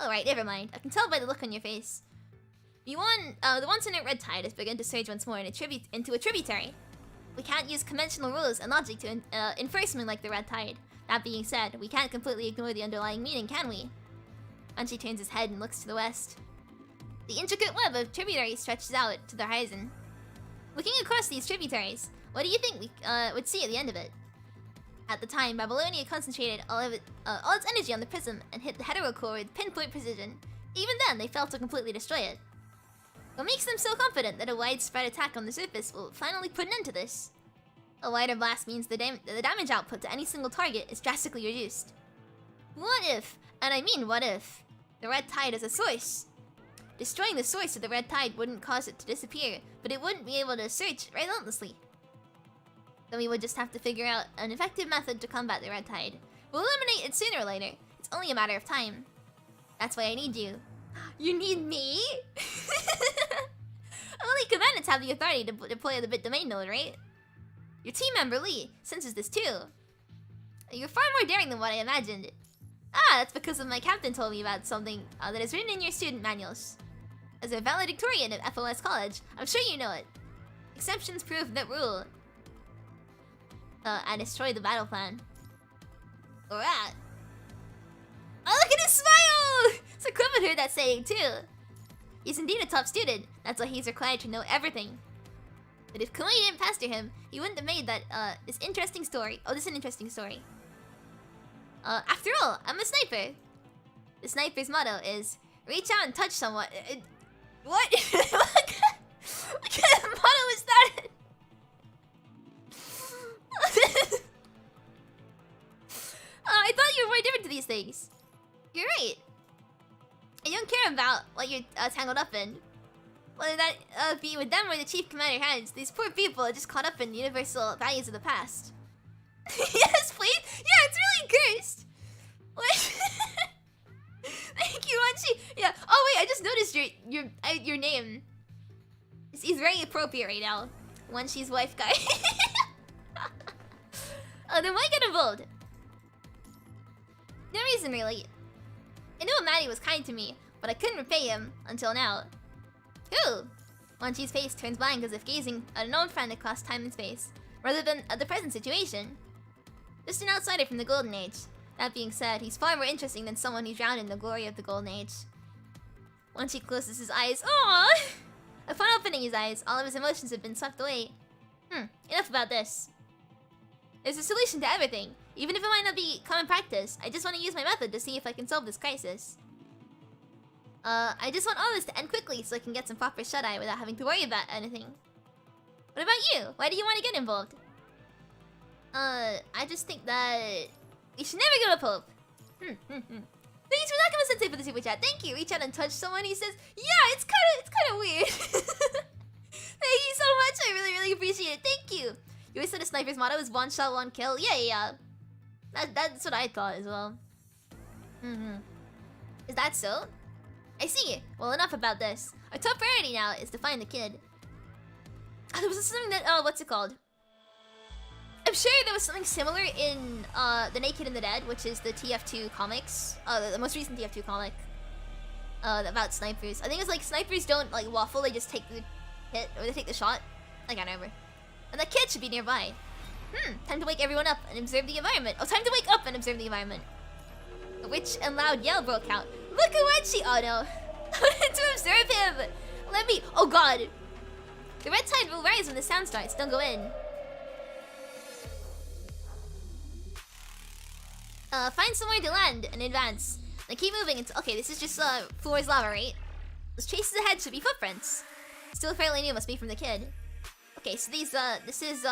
Alright, never mind. I can tell by the look on your face. The once inert red tide has begun to surge once more into a tributary. We can't use conventional rules and logic to infer something like the red tide. That being said, we can't completely ignore the underlying meaning, can we? Wanshi turns his head and looks to the west. The intricate web of tributaries stretches out to the horizon. Looking across these tributaries, what do you think we would see at the end of it? At the time, Babylonia concentrated all its energy on the prism and hit the heterocore with pinpoint precision. Even then, they failed to completely destroy it. What makes them so confident that a widespread attack on the surface will finally put an end to this? A wider blast means the damage output to any single target is drastically reduced. What if, and I mean what if, the red tide is a source? Destroying the source of the red tide wouldn't cause it to disappear, but it wouldn't be able to search relentlessly. Then we would just have to figure out an effective method to combat the red tide. We'll eliminate it sooner or later. It's only a matter of time. That's why I need you. You need me? Only commandants have the authority to deploy the bit domain node, right? Your team member Lee senses this too. You're far more daring than what I imagined. That's because my captain told me about something that is written in your student manuals. As a valedictorian at FOS College, I'm sure you know it. Exceptions prove that rule. I destroyed the battle plan. Alright. Oh, look at his smile! Sakuma heard that saying too. He's indeed a top student. That's why he's required to know everything. But if Kamui didn't pester him, he wouldn't have made that, this interesting story. Oh, this is an interesting story. After all, I'm a sniper. The sniper's motto is, reach out and touch someone. What? What kind of motto is that? I thought you were more different to these things. You're right. I don't care about what you're tangled up in. Whether that be with them or the chief commander hands, these poor people are just caught up in universal values of the past. Yes, please. Yeah, it's really cursed. What? Thank you, Wanshi. Yeah. Oh wait, just noticed your name. He's very appropriate right now. Wanshi's wife guy. Oh, then why get involved? No reason really. I knew Maddie was kind to me, but I couldn't repay him until now. Who? Wanshi's face turns blank as if gazing at an old friend across time and space, rather than at the present situation. Just an outsider from the Golden Age. That being said, he's far more interesting than someone who drowned in the glory of the Golden Age. Wanshi closes his eyes. Aww! Upon opening his eyes, all of his emotions have been swept away. Enough about this. There's a solution to everything. Even if it might not be common practice, I just want to use my method to see if I can solve this crisis. I just want all this to end quickly so I can get some proper shut-eye without having to worry about anything. What about you? Why do you want to get involved? I just think that we should never give up hope. Thanks for Nakama-sensei for the super chat. Thank you. Reach out and touch someone. He says, yeah, it's kind of weird. Thank you so much. I really appreciate it. Thank you. You always said a sniper's motto is one shot, one kill. Yeah. That's what I thought as well. Is that so? I see. Well, enough about this. Our top priority now is to find the kid. There was something that, what's it called? I'm sure there was something similar in The Naked and the Dead, which is the TF2 comics. The most recent TF2 comic. About snipers. I think it's like snipers don't like waffle, they just take the hit, or they take the shot. I can't remember. And the kid should be nearby. Time to wake everyone up and observe the environment. Oh, time to wake up and observe the environment. A rich and loud yell broke out. Look at Wanshi! Oh no. To observe him! Let me. Oh god! The red tide will rise when the sound starts. Don't go in. Find somewhere to land and advance. Then keep moving until. Okay, this is just floor's lava, right? Those traces ahead should be footprints. Still fairly new, must be from the kid. Okay, so these this is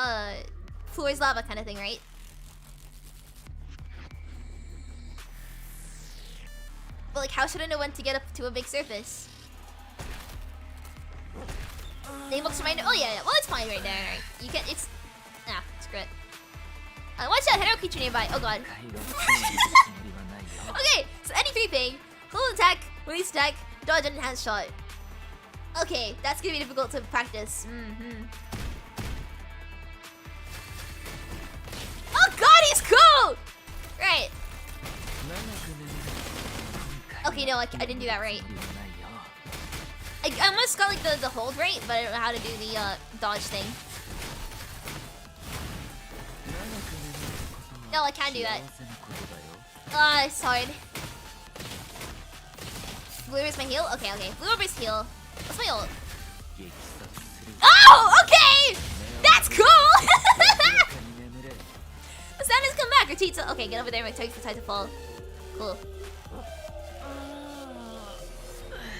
floor's lava kind of thing, right? But like, how should I know when to get up to a big surface? Name looks reminder. Oh yeah. Well, it's fine right there. Right? You can. It's. Nah, screw it. Watch out, Henlo creature nearby. Oh god. Okay, so any three thing: hold attack, release attack, dodge, and enhance shot. Okay, that's gonna be difficult to practice. Oh god, he's cool! Right. Okay, no, I didn't do that right. I almost got like the hold right, but I don't know how to do the dodge thing. No, I can't do that. It's hard. Blue is my heal? Okay. Blue Orber's heal. What's my ult? Oh, okay! That's cool! The sound has come back. Or Tita. Okay, get over there. My takes the time to fall. Cool.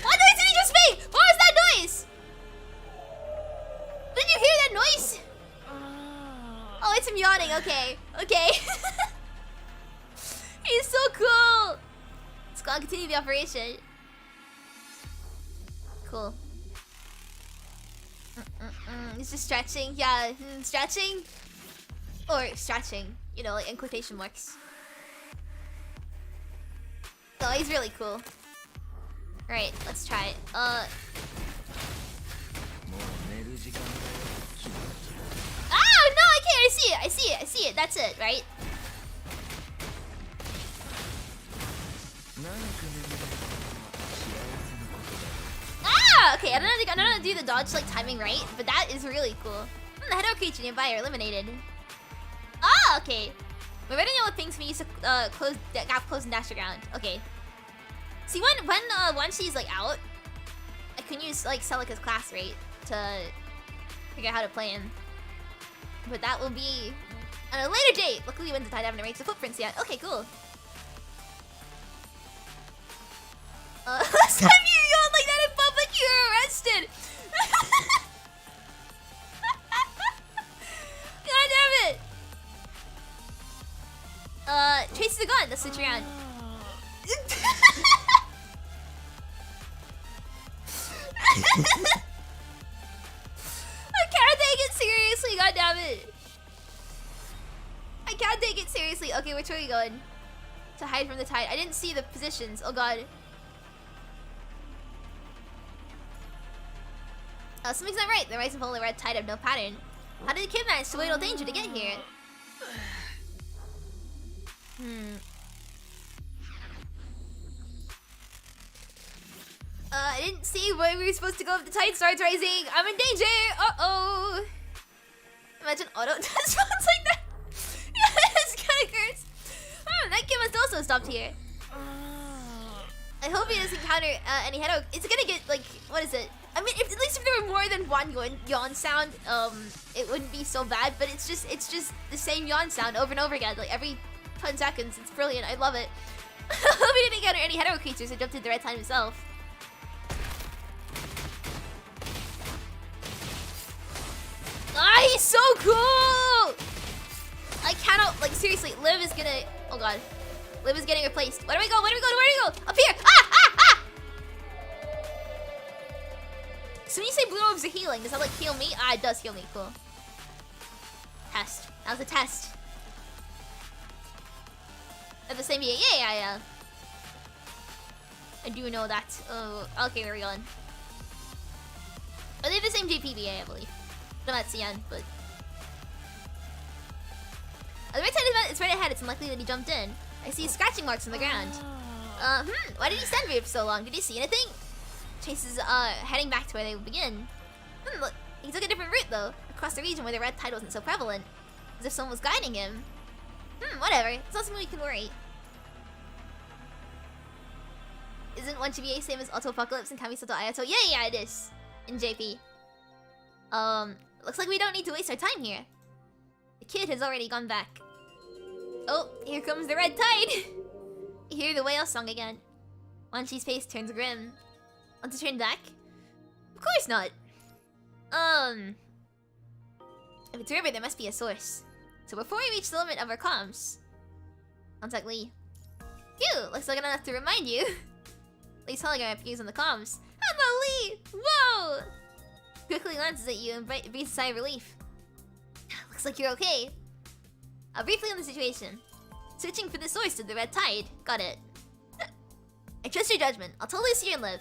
What noise did he just make? What was that noise? Did you hear that noise? Oh, it's him yawning. Okay. He's so cool. Let's go on, continue the operation. Cool. He's just stretching. Yeah, stretching. Or stretching. You know, like in quotation marks. Oh, he's really cool. Right, let's try it. Ah, no, I can't. I see it. That's it, right? Ah, okay. I don't know how to do the dodge like timing right, but that is really cool. The Henlo creature nearby are eliminated. Ah, okay. My red and yellow pings me use to close that gap, close and dash around. Okay. See, when Wanshi's like out, I can use like Celica's class rate to figure out how to play him. But that will be on a later date. Luckily, when the tide haven't erased the footprints yet. Okay, cool. Last time you yawned like that in public, you were arrested. God damn it. Traces are gone. Let's switch around. I can't take it seriously, god damn it. I can't take it seriously. Okay, which way are we going? To hide from the tide. I didn't see the positions. Oh god. Something's not right. The rise and fall of the red tide have no pattern. How did the kid manage to avoid danger to get here? I didn't see where we were supposed to go if the tide starts rising. I'm in danger. Uh-oh. Imagine auto response like that. Yeah, it's kind of gross. That kid must also have stopped here. I hope he doesn't encounter any head. It's gonna get like, what is it? I mean, at least if there were more than one yawn sound, it wouldn't be so bad. But it's just the same yawn sound over and over again, like every 10 seconds. It's brilliant. I love it. I hope he didn't encounter any hetero creatures and jumped at the right time himself. Ah, he's so cool! I cannot, like, seriously, Liv is gonna, oh god. Liv is getting replaced. Where do we go? Where do we go? Where do we go? Up here! Ah! Ah! Ah! So when you say blue orbs are healing, does that like heal me? Ah, it does heal me. Cool. Test. That was a test. At the same yeah. I do know that. Oh, okay, where are we going? Are they the same JPBA, I believe? No, that's Cian, but... Oh, the right side of it's right ahead. It's unlikely that he jumped in. I see scratching marks on the ground. Why did he stand here for so long? Did he see anything? Chase is heading back to where they would begin. Look, he took a different route though, across the region where the red tide wasn't so prevalent. As if someone was guiding him. Whatever. It's not something we can worry. Isn't Wanshi the same as Auto Apocalypse and Kamisato Ayato? Yeah, it is. In JP. Looks like we don't need to waste our time here. The kid has already gone back. Oh, here comes the red tide! You hear the whale song again. Wanshi's face turns grim. Want to turn back? Of course not. If it's a river, there must be a source. So before we reach the limit of our comms, contact Lee. Phew, looks like enough to remind you. Lee's hologram appears on the comms. Hello, Lee! Whoa! Quickly glances at you and breathes a sigh of relief. Looks like you're okay. Briefly on the situation. Searching for the source of the red tide. Got it. I trust your judgment. I'll totally see you and live.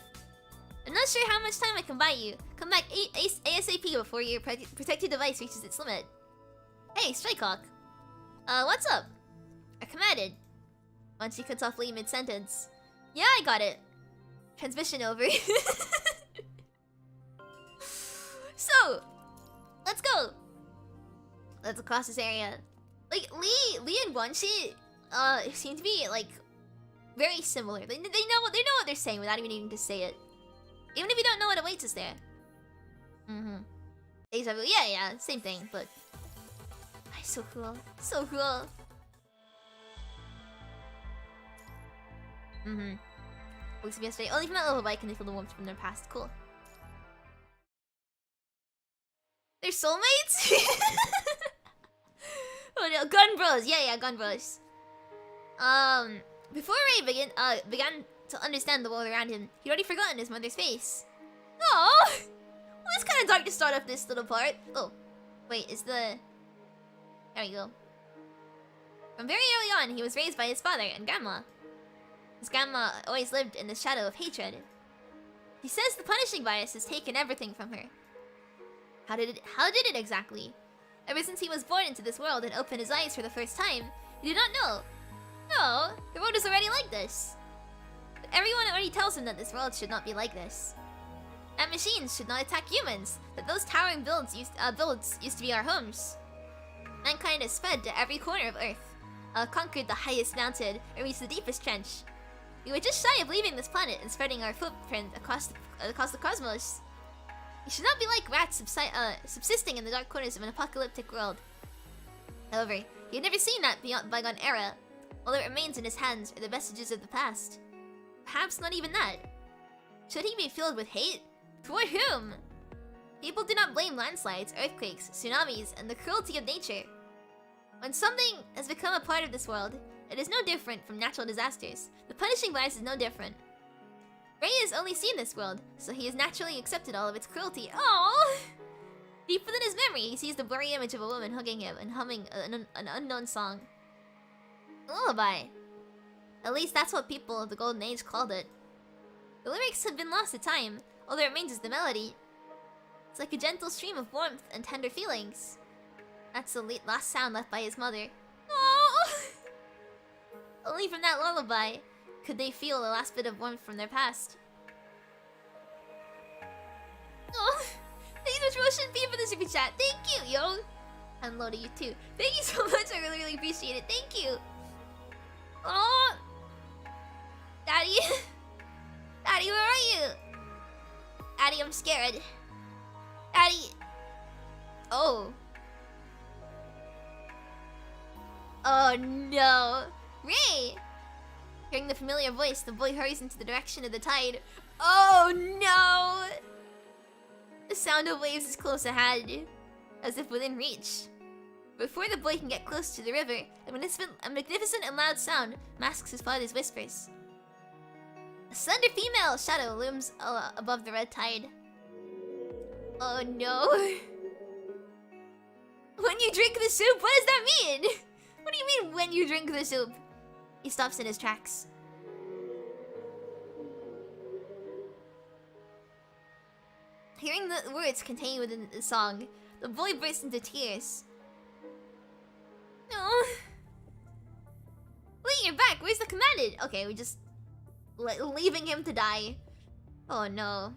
I'm not sure how much time I can buy you. Come back ASAP before your protected device reaches its limit. Hey, Strikehawk. What's up? I commanded. Wanshi cuts off Lee mid-sentence. Yeah, I got it. Transmission over. So, let's go. Let's cross this area. Like Lee and Wanshi, seem to be like very similar. They know what they're saying without even needing to say it. Even if you don't know what awaits us there. Exactly. Yeah, same thing. But so cool, so cool. Weeks of yesterday. Only from that little bike can they feel the warmth from their past. Cool. They're soulmates? Oh no, Gun Bros. Yeah, Gun Bros. Before Ray began to understand the world around him, he'd already forgotten his mother's face. Oh, well, it's kind of dark to start off this little part. Oh, wait, is the... There we go. From very early on, he was raised by his father and grandma. His grandma always lived in the shadow of hatred. He says the punishing bias has taken everything from her. How did it exactly? Ever since he was born into this world and opened his eyes for the first time, he did not know. No, the world is already like this. But everyone already tells him that this world should not be like this. That machines should not attack humans. That those towering builds used to be our homes. Mankind has spread to every corner of Earth, conquered the highest mountain, and reached the deepest trench. We were just shy of leaving this planet and spreading our footprint across the cosmos. We should not be like rats subsisting in the dark corners of an apocalyptic world. However, he had never seen that bygone era. All that remains in his hands are the vestiges of the past. Perhaps not even that. Should he be filled with hate? Toward whom? People do not blame landslides, earthquakes, tsunamis, and the cruelty of nature. When something has become a part of this world, it is no different from natural disasters. The punishing bias is no different. Ray has only seen this world, so he has naturally accepted all of its cruelty. Oh! Deep within his memory, he sees the blurry image of a woman hugging him and humming an unknown song. A lullaby. At least that's what people of the Golden Age called it. The lyrics have been lost to time. All that remains is the melody. It's like a gentle stream of warmth and tender feelings. That's the last sound left by his mother. Oh! Only from that lullaby could they feel the last bit of warmth from their past. Oh, thank you so much, Motion B, for the super chat. Thank you, yo. Henlo to you too. Thank you so much. I really, really appreciate it. Thank you. Oh, Daddy, Daddy, where are you? Daddy, I'm scared. Daddy. Oh. Oh no. Ray! Hearing the familiar voice, the boy hurries into the direction of the tide. Oh no! The sound of waves is close ahead, as if within reach. Before the boy can get close to the river, a magnificent and loud sound masks his father's whispers. A slender female shadow looms above the red tide. Oh no. When you drink the soup, what does that mean? What do you mean, when you drink the soup? He stops in his tracks. Hearing the words contained within the song, the boy bursts into tears. No. Wait, you're back. Where's the commandant? Okay, we just leaving him to die. Oh no.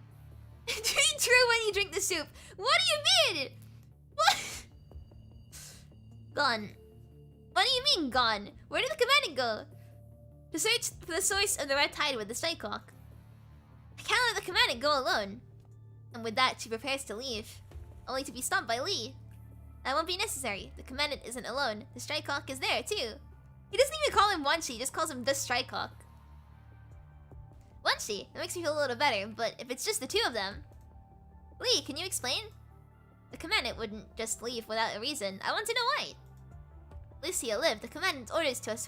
Drink true when you drink the soup. What do you mean? What? Gone. What do you mean gone? Where did the commandant go? To search for the source of the red tide with the strike clock. I can't let the commandant go alone. And with that, she prepares to leave, only to be stopped by Lee. That won't be necessary. The commandant isn't alone. The strike clock is there too. He doesn't even call him Wanshi, he just calls him the strike clock. Wanshi, that makes me feel a little better, but if it's just the two of them... Lee, can you explain? The commandant wouldn't just leave without a reason. I want to know why. Lucia lived. The commandant orders us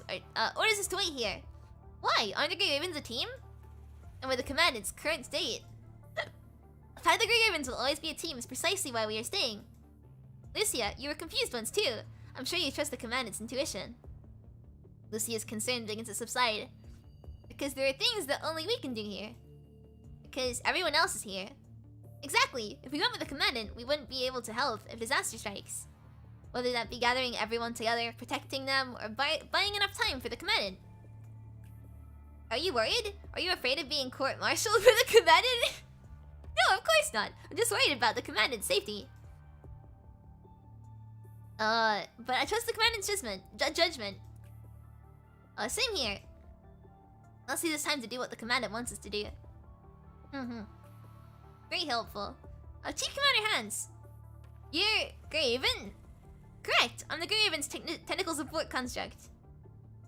to wait here. Why? Aren't the Grey Ravens a team? And with the commandant's current state, the fact the Grey Ravens will always be a team is precisely why we are staying. Lucia, you were confused once too. I'm sure you trust the commandant's intuition. Lucia's concern begins to subside. Because there are things that only we can do here. Because everyone else is here. Exactly. If we went with the commandant, we wouldn't be able to help if disaster strikes. Whether that be gathering everyone together, protecting them, or buying enough time for the commandant. Are you worried? Are you afraid of being court-martialed for the commandant? No, of course not. I'm just worried about the commandant's safety. But I trust the commandant's judgment. Same here. Let's see this time to do what the commandant wants us to do. Very helpful. Chief Commander Hans. You're Grey Raven? Correct. I'm the Grey Raven's technical support construct.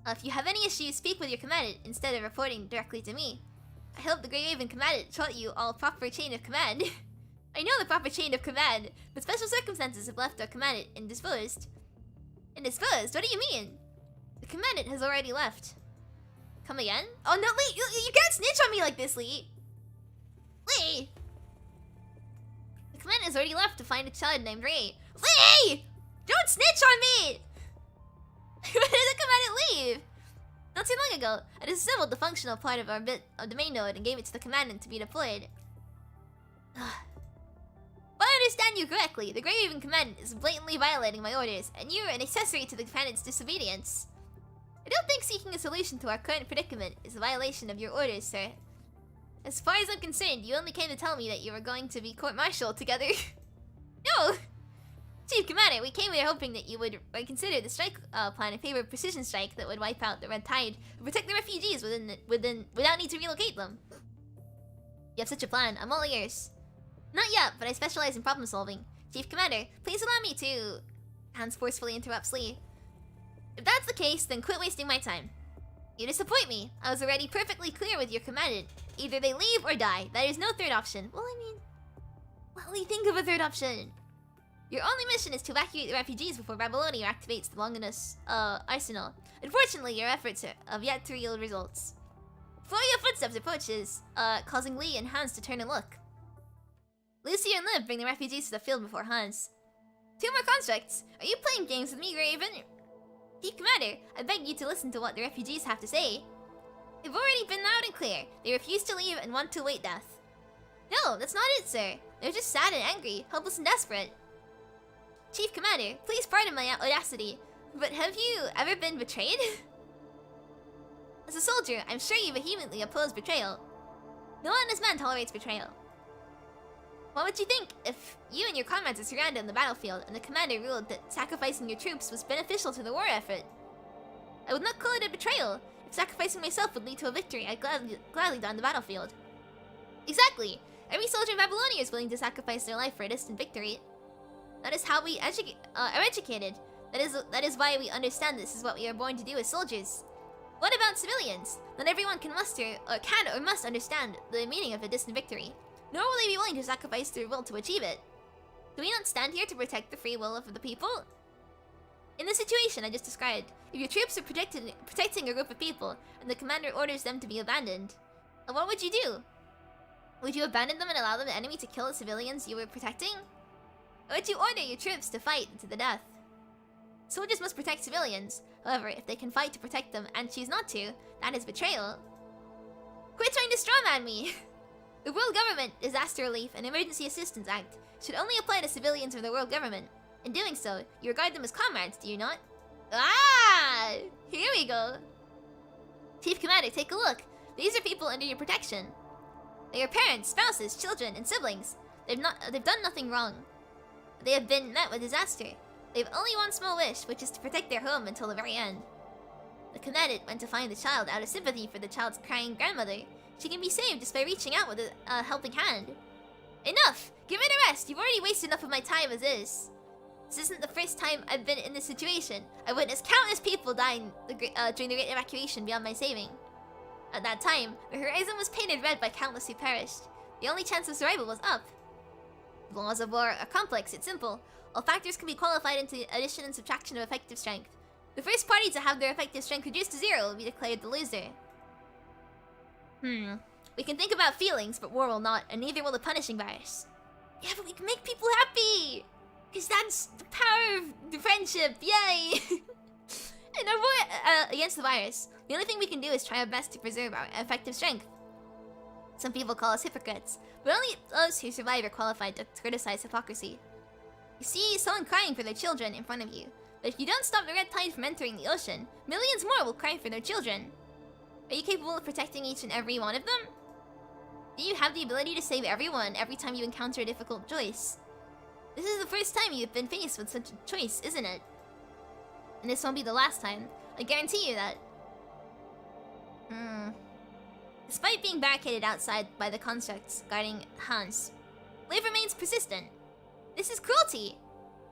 If you have any issues, speak with your commandant instead of reporting directly to me. I hope the Grey Raven commandant taught you all proper chain of command. I know the proper chain of command, but special circumstances have left our commandant indisposed. Indisposed? What do you mean? The commandant has already left. Come again? Oh no, Lee! You can't snitch on me like this, Lee! Lee! The commandant has already left to find a child named Ray. Lee! Don't snitch on me! When did the commandant leave? Not too long ago, I disassembled the functional part of our bit of the main node and gave it to the commandant to be deployed. If I understand you correctly, the Grey Raven commandant is blatantly violating my orders, and you are an accessory to the commandant's disobedience. I don't think seeking a solution to our current predicament is a violation of your orders, sir. As far as I'm concerned, you only came to tell me that you were going to be court-martialed together. No! Chief Commander, we came here hoping that you would reconsider the strike plan in favor of precision strike that would wipe out the red tide and protect the refugees without need to relocate them. You have such a plan. I'm all ears. Not yet, but I specialize in problem solving. Chief Commander, please allow me to... Hans forcefully interrupts Lee. If that's the case, then quit wasting my time. You disappoint me. I was already perfectly clear with your commandant. Either they leave or die. There is no third option. Well, Lee, think of a third option. Your only mission is to evacuate the refugees before Babylonia activates the Longinus arsenal. Unfortunately, your efforts have yet to yield results. Flurry of footsteps approaches, causing Lee and Hans to turn and look. Lucy and Liv bring the refugees to the field before Hans. 2 more constructs. Are you playing games with me, Raven? Chief Commander, I beg you to listen to what the refugees have to say. They've already been loud and clear. They refuse to leave and want to await death. No, that's not it, sir. They're just sad and angry, helpless and desperate. Chief Commander, please pardon my audacity, but have you ever been betrayed? As a soldier, I'm sure you vehemently oppose betrayal. No one as man tolerates betrayal. What would you think if you and your comrades are surrounded on the battlefield and the commander ruled that sacrificing your troops was beneficial to the war effort? I would not call it a betrayal. If sacrificing myself would lead to a victory, I'd gladly die on the battlefield. Exactly! Every soldier in Babylonia is willing to sacrifice their life for a distant victory. That is how we are educated. That is why we understand this is what we are born to do as soldiers. What about civilians? Not everyone can or must understand the meaning of a distant victory, nor will they be willing to sacrifice their will to achieve it. Do we not stand here to protect the free will of the people? In the situation I just described, if your troops are protecting a group of people, and the commander orders them to be abandoned, what would you do? Would you abandon them and allow the enemy to kill the civilians you were protecting? Or would you order your troops to fight to the death? Soldiers must protect civilians. However, if they can fight to protect them and choose not to, that is betrayal. Quit trying to strawman me! The World Government Disaster Relief and Emergency Assistance Act should only apply to civilians of the world government. In doing so, you regard them as comrades, do you not? Ah! Here we go! Chief Commander, take a look. These are people under your protection. They are parents, spouses, children, and siblings. They've done nothing wrong. They have been met with disaster. They have only one small wish, which is to protect their home until the very end. The commandant went to find the child out of sympathy for the child's crying grandmother. She can be saved just by reaching out with a helping hand. Enough! Give it a rest! You've already wasted enough of my time as is. This isn't the first time I've been in this situation. I witnessed countless people dying during the great evacuation beyond my saving. At that time, the horizon was painted red by countless who perished. The only chance of survival was up. The laws of war are complex yet simple. All factors can be qualified into addition and subtraction of effective strength. The first party to have their effective strength reduced to 0 will be declared the loser. We can think about feelings, but war will not, and neither will the punishing virus. Yeah, but we can make people happy! Because that's the power of the friendship, yay! In our war against the virus, the only thing we can do is try our best to preserve our effective strength. Some people call us hypocrites, but only those who survive are qualified to criticize hypocrisy. You see someone crying for their children in front of you, but if you don't stop the red tide from entering the ocean, millions more will cry for their children. Are you capable of protecting each and every one of them? Do you have the ability to save everyone every time you encounter a difficult choice? This is the first time you've been faced with such a choice, isn't it? And this won't be the last time. I guarantee you that. Despite being barricaded outside by the constructs guarding Hans, Liv remains persistent. This is cruelty!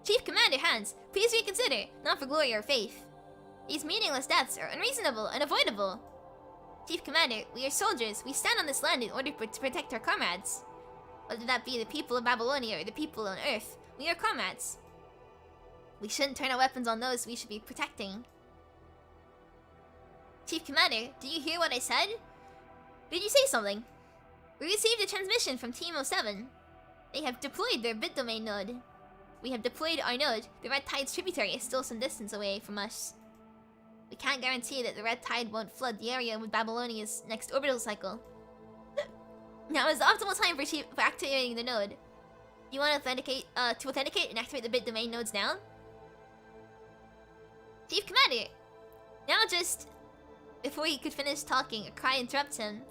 Chief Commander Hans, please reconsider, not for glory or faith. These meaningless deaths are unreasonable and avoidable. Chief Commander, we are soldiers. We stand on this land in order to protect our comrades. Whether that be the people of Babylonia or the people on Earth, we are comrades. We shouldn't turn our weapons on those we should be protecting. Chief Commander, do you hear what I said? Did you say something? We received a transmission from Team 07. They have deployed their bit domain node. We have deployed our node. The Red Tide's tributary is still some distance away from us. We can't guarantee that the Red Tide won't flood the area with Babylonia's next orbital cycle. Now is the optimal time for activating the node. Do you want to authenticate and activate the bit domain nodes now? Chief Commander! Now just... Before he could finish talking, a cry interrupts him.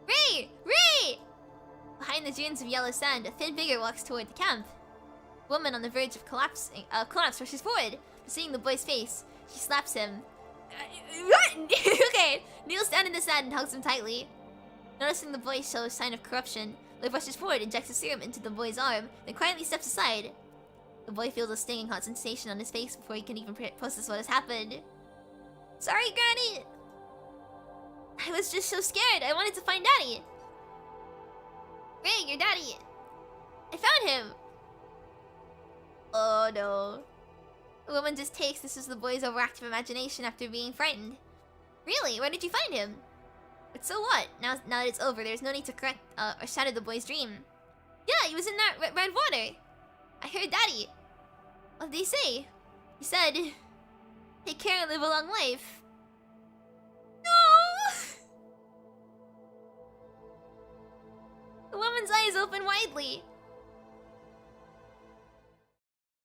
Ray! Ray! Behind the dunes of yellow sand, a thin figure walks toward the camp. A woman on the verge of collapse rushes forward. Seeing the boy's face, she slaps him. What? Okay, kneels down in the sand and hugs him tightly. Noticing the boy shows a sign of corruption, Liv rushes forward, injects a serum into the boy's arm, then quietly steps aside. The boy feels a stinging hot sensation on his face before he can even process what has happened. Sorry, Granny! I was just so scared. I wanted to find Daddy. Ray, your daddy. I found him. Oh no. The woman just takes this as the boy's overactive imagination after being frightened. Really? Where did you find him? But so what? Now that it's over, there's no need to correct or shatter the boy's dream. Yeah, he was in that red water. I heard Daddy. What did he say? He said, take care and live a long life. No! The woman Everyone's eyes open widely.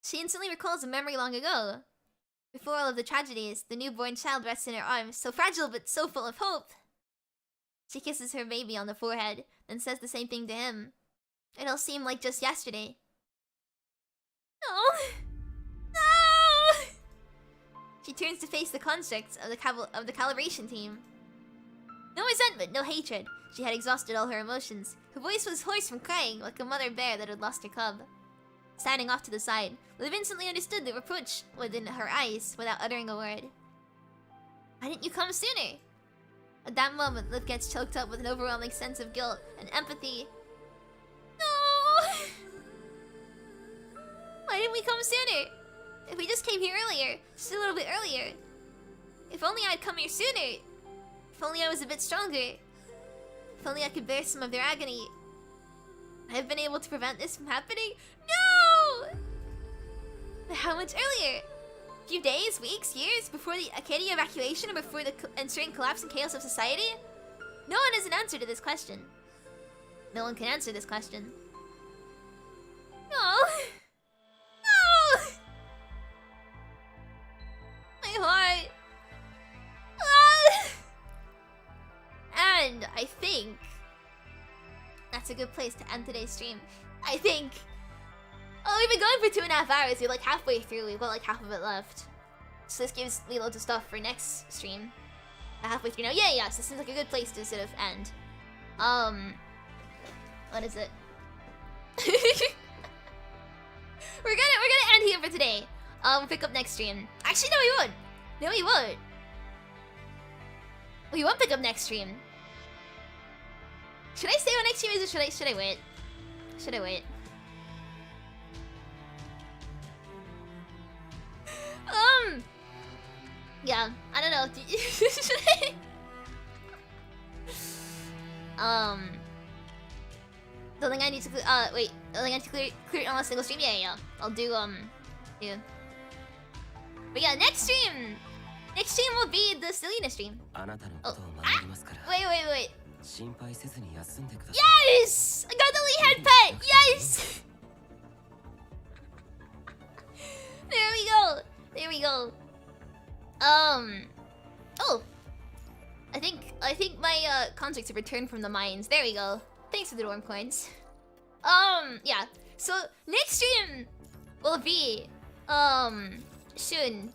She instantly recalls a memory long ago. Before all of the tragedies, the newborn child rests in her arms, so fragile but so full of hope. She kisses her baby on the forehead, then says the same thing to him. It all seemed like just yesterday. No! No! She turns to face the constructs of the calibration team. No resentment, no hatred. She had exhausted all her emotions. Her voice was hoarse from crying, like a mother bear that had lost her cub. Standing off to the side, Liv instantly understood the reproach within her eyes without uttering a word. Why didn't you come sooner? At that moment, Liv gets choked up with an overwhelming sense of guilt and empathy. No! Why didn't we come sooner? If we just came here earlier, just a little bit earlier. If only I'd come here sooner. If only I was a bit stronger. If only I could bear some of their agony. I've been able to prevent this from happening. No! But how much earlier? A few days, weeks, years before the Acadia evacuation or before the ensuing collapse and chaos of society? No one has an answer to this question. No one can answer this question. No! No! My heart. Ah! And I think that's a good place to end today's stream. I think. Oh, we've been going for 2.5 hours. We're like halfway through. We've got like half of it left. So this gives me loads of stuff for next stream. Halfway through now. Yeah. So this seems like a good place to sort of end. What is it? we're gonna end here for today. We'll pick up next stream. Actually, no, we won't. No, we won't. We won't pick up next stream. Should I say what next stream is, or should I wait? Should I wait? Yeah, I don't know. Should I? Don't think I need to wait. Don't think I need to clear it on a single stream. Yeah. I'll do yeah. But yeah, next stream will be the Selena stream. Oh. Wait. Yes! I got the Lee head pet! Yes! There we go. Oh. I think my contacts have returned from the mines. There we go. Thanks for the dorm coins. Yeah. So next stream will be soon.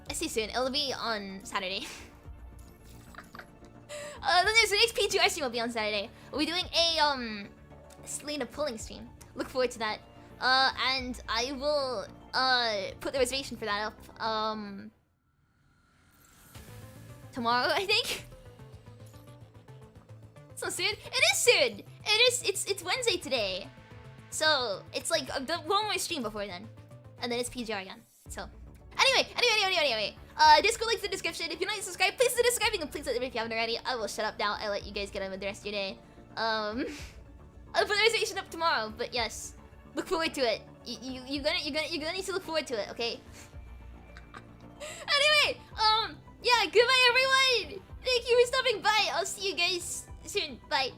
I say soon. It'll be on Saturday. Then there's the next P2I stream will be on Saturday. We'll be doing a Selena pulling stream. Look forward to that. And I will put the reservation for that up tomorrow, I think. So soon? It is soon. It's Wednesday today. So it's like one more stream before then. And then it's PGR again. So anyway. Discord link's in the description. If you're not subscribed, please consider subscribing and please let me if you haven't already. I will shut up now. I'll let you guys get on with the rest of your day. I'll put the reservation up tomorrow, but yes. Look forward to it. You're gonna need to look forward to it, okay? Anyway, yeah, goodbye everyone! Thank you for stopping by. I'll see you guys soon. Bye.